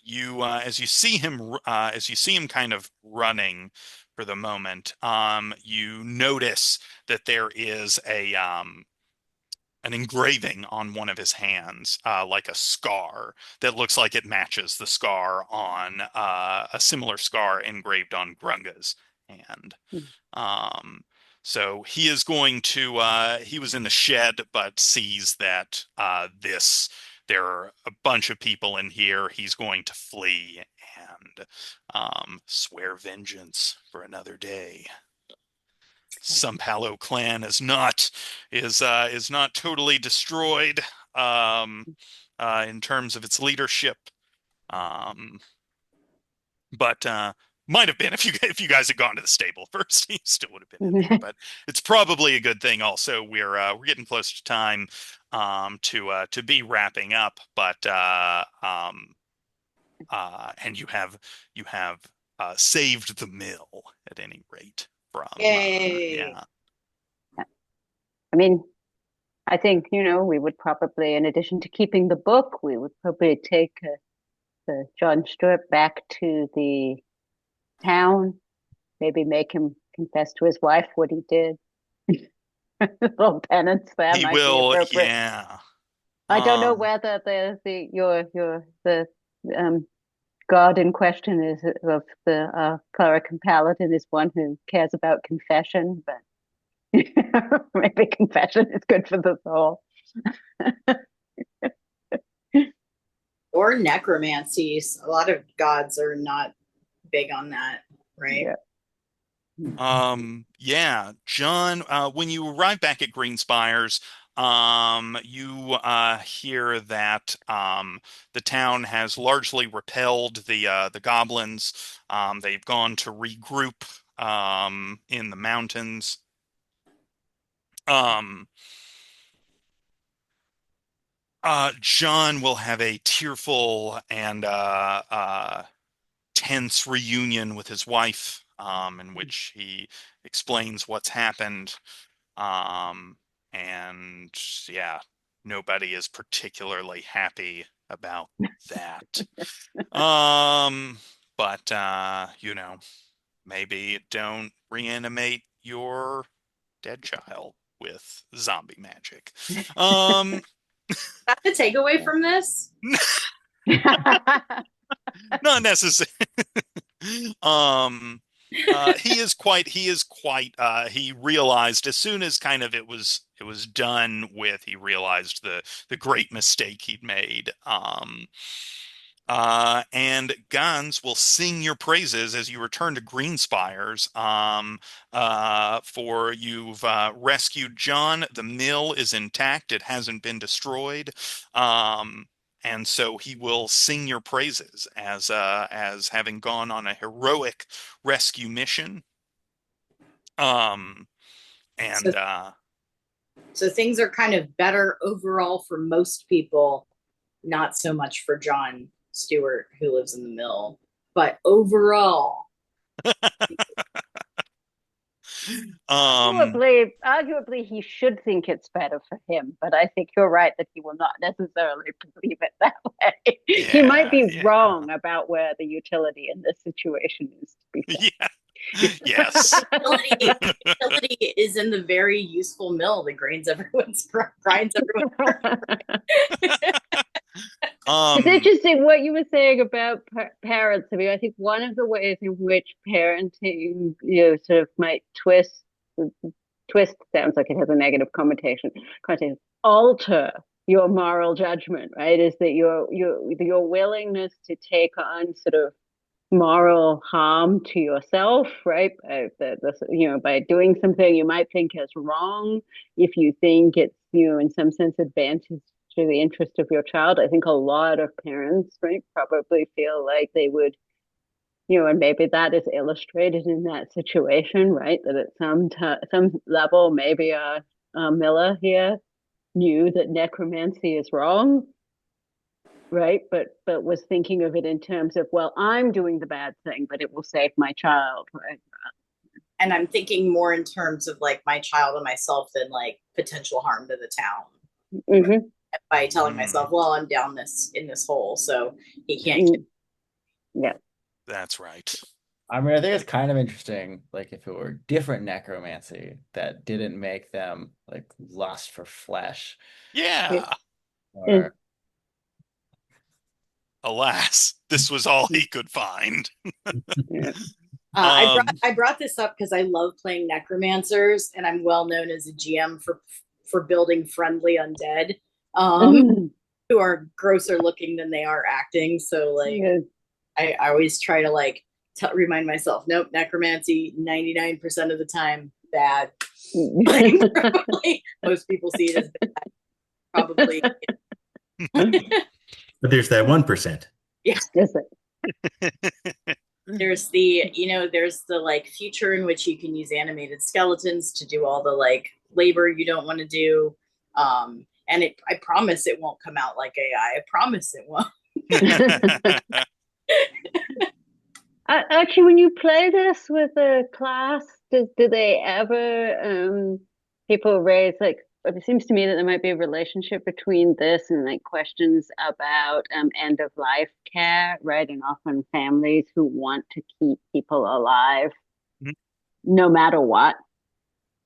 you see him kind of running for the moment, you notice that there is an engraving on one of his hands, like a scar that looks like it matches the scar on a similar scar engraved on Grunga's hand. So he is going to, he was in the shed, but sees that there are a bunch of people in here. He's going to flee and swear vengeance for another day. Sumpalo clan is not totally destroyed in terms of its leadership, but might have been if you guys had gone to the stable first. He still would have been in there, but it's probably a good thing. Also, we're getting close to time to be wrapping up, but and you have saved the mill at any rate from Yay. yeah. I mean, I think, we would probably, in addition to keeping the book, we would probably take the John Stuart back to the town, maybe make him confess to his wife what he did. A little penance there He might will, be appropriate. yeah. I don't know whether the God in question is of the cleric and paladin is one who cares about confession, but maybe confession is good for the soul. Or necromancy. A lot of gods are not big on that, right? Yeah, John, when you arrive back at Greenspires, you hear that the town has largely repelled the goblins. They've gone to regroup in the mountains. John will have a tearful and tense reunion with his wife, in which he explains what's happened. And yeah, nobody is particularly happy about that. But maybe don't reanimate your dead child with zombie magic. That's the takeaway from this. Not necessarily. He realized as soon as kind of it was done with, he realized the great mistake he'd made. And Gans will sing your praises as you return to Greenspires. For you've rescued John. The mill is intact. It hasn't been destroyed. And so he will sing your praises as having gone on a heroic rescue mission. So things are kind of better overall for most people, not so much for John Stewart, who lives in the mill, but overall. Arguably, he should think it's better for him, but I think you're right that he will not necessarily believe it that way. Yeah, he might be wrong about where the utility in this situation is, to be fair. Yeah. Yes. Utility is in the very useful mill that grinds everyone's. It's interesting what you were saying about parents. I mean, I think one of the ways in which parenting, sort of might twist sounds like it has a negative connotation, alter your moral judgment, right? Is that your willingness to take on sort of moral harm to yourself, right? By doing something you might think is wrong, if you think it's, in some sense advantage to the interest of your child. I think a lot of parents, right, probably feel like they would, and maybe that is illustrated in that situation, right? That at some level, maybe Miller here knew that necromancy is wrong, right? But was thinking of it in terms of, well, I'm doing the bad thing, but it will save my child, right? And I'm thinking more in terms of like my child and myself than like potential harm to the town. Mm-hmm. By telling myself, well, I'm down in this hole, so he can't. Yeah, that's right. I mean, I think it's kind of interesting, like if it were different necromancy that didn't make them like lust for flesh, It Yeah. is, or Alas, this was all he could find. yeah. I brought Um, I brought this up because I love playing necromancers, and I'm well known as a GM for building friendly undead, um, who are grosser looking than they are acting. So like, Yeah. I always try to like remind myself, nope, necromancy 99% of the time bad. Like, probably, most people see it as bad, probably. But there's that 1%. Yeah. Is it? There's the like future in which you can use animated skeletons to do all the like labor you don't want to do. And I promise it won't come out like AI. I promise it won't. Actually, when you play this with a class, do they ever people raise like it seems to me that there might be a relationship between this and like questions about end of life care, right? And often families who want to keep people alive no matter what,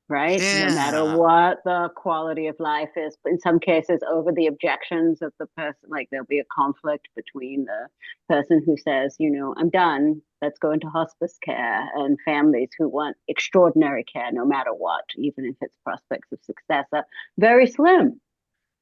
right? No matter yeah. what the quality of life is. But in some cases, over the objections of the person, like there'll be a conflict between the person who says, I'm done, let's go into hospice care, and families who want extraordinary care no matter what, even if its prospects of success are very slim.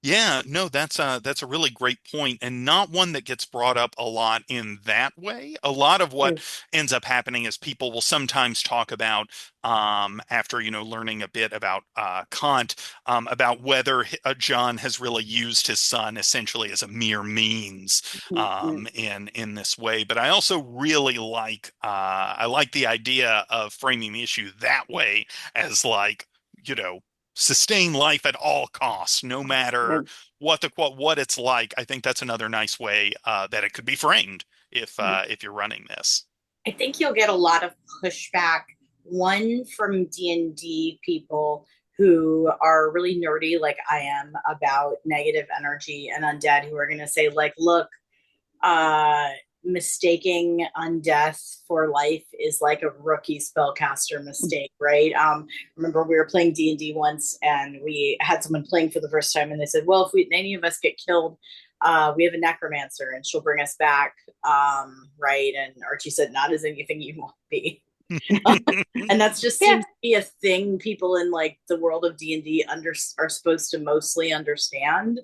Yeah, no, that's a really great point, and not one that gets brought up a lot in that way. A lot of what Mm, ends up happening is people will sometimes talk about, after learning a bit about Kant, about whether John has really used his son essentially as a mere means, mm, mm, in this way. But I also really like I like the idea of framing the issue that way, as like, you know sustain life at all costs, no matter mm, what it's like. I think that's another nice way that it could be framed mm, if you're running this. I think you'll get a lot of pushback. One from D&D people who are really nerdy, like I am, about negative energy and undead, who are going to say, like, look, uh, mistaking undeath for life is like a rookie spellcaster mistake, right? Remember we were playing D&D once, and we had someone playing for the first time, and they said, well, if any of us get killed, we have a necromancer and she'll bring us back, right? And Archie said, not as anything you won't be. And that's just yeah. seems to be a thing people in like the world of D&D are supposed to mostly understand,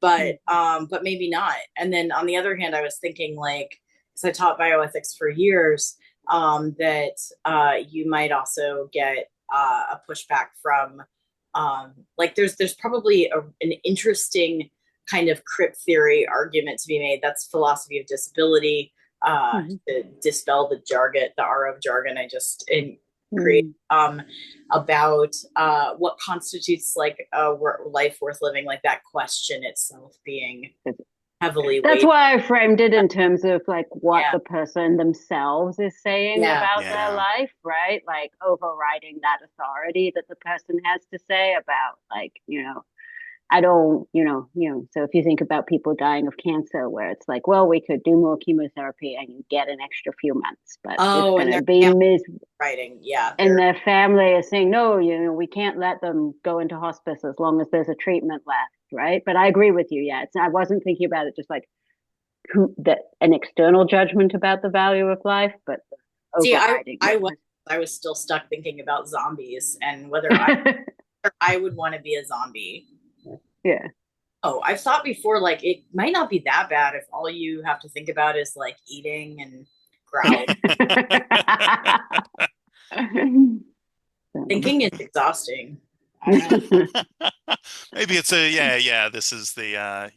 Mm, but maybe not. And then on the other hand, I was thinking, like, because I taught bioethics for years, that you might also get a pushback from, like, there's probably an interesting kind of crypt theory argument to be made. That's philosophy of disability, mm, to dispel the jargon, the R of jargon I just create, mm. about what constitutes like a life worth living, like that question itself being heavily That's weighted. why I framed it in terms of like what Yeah, the person themselves is saying yeah, about their Yeah. life, right? Like overriding that authority that the person has to say about like, I don't, so if you think about people dying of cancer, where it's like, well, we could do more chemotherapy and you get an extra few months, but it's oh, going and to their be family mis writing, yeah, and they're their family is saying, no, we can't let them go into hospice as long as there's a treatment left, right? But I agree with you. Yeah, I wasn't thinking about it just like that an external judgment about the value of life, but see, overriding I was still stuck thinking about zombies and whether I would want to be a zombie. yeah. Oh, I've thought before, like, it might not be that bad if all you have to think about is like eating and growling. So, Thinking is exhausting. I don't know. Maybe it's a yeah. This is the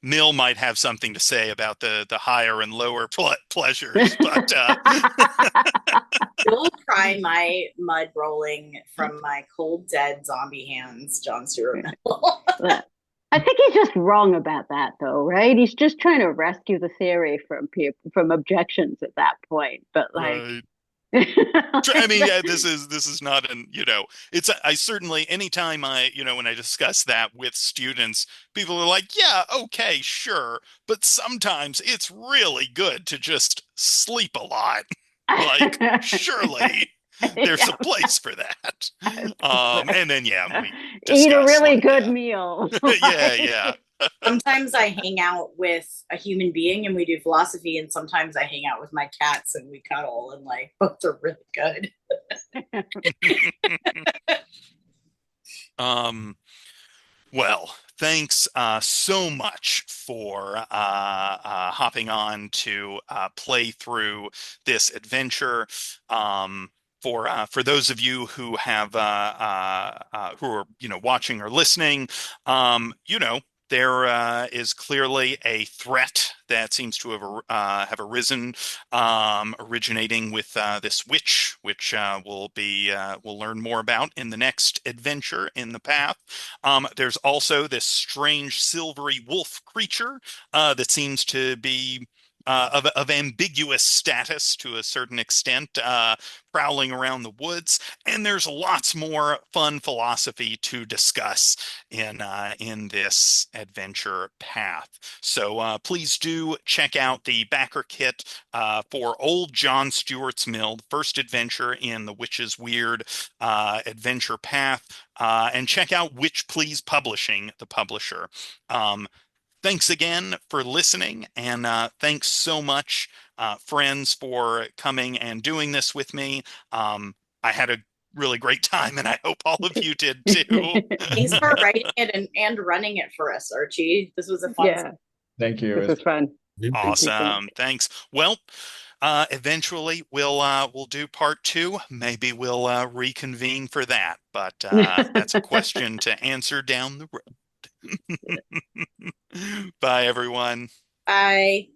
Mill might have something to say about the higher and lower pleasures, but You'll try my mud rolling from my cold dead zombie hands, John Stewart Mill. but I think he's just wrong about that, though, right? He's just trying to rescue the theory from people from objections at that point. But like, right. I like mean, yeah, this is not an, it's I certainly anytime when I discuss that with students, people are like, yeah, okay, sure, but sometimes it's really good to just sleep a lot. Like, surely there's a place for that. And then, yeah, we Eat a discuss, really like, good yeah, meal. yeah, yeah. Sometimes I hang out with a human being and we do philosophy, and sometimes I hang out with my cats and we cuddle, and like both are really good. Well, thanks so much for hopping on to play through this adventure. For those of you who have who are watching or listening, there is clearly a threat that seems to have arisen, originating with this witch, which we'll learn more about in the next adventure in the path. There's also this strange silvery wolf creature that seems to be of ambiguous status to a certain extent, prowling around the woods. And there's lots more fun philosophy to discuss in this adventure path. So please do check out the BackerKit for Old John Stewart's Mill, first adventure in the Witch's Weird adventure path. And check out Witch Please Publishing, the publisher. Thanks again for listening, and thanks so much, friends, for coming and doing this with me. I had a really great time, and I hope all of you did too. Thanks for writing it and running it for us, Archie. This was a fun. Yeah, Thank you. this was fun. Thank you so much. Awesome. Thanks. Well, eventually we'll do part two. Maybe we'll reconvene for that, but that's a question to answer down the road. Bye, everyone. Bye.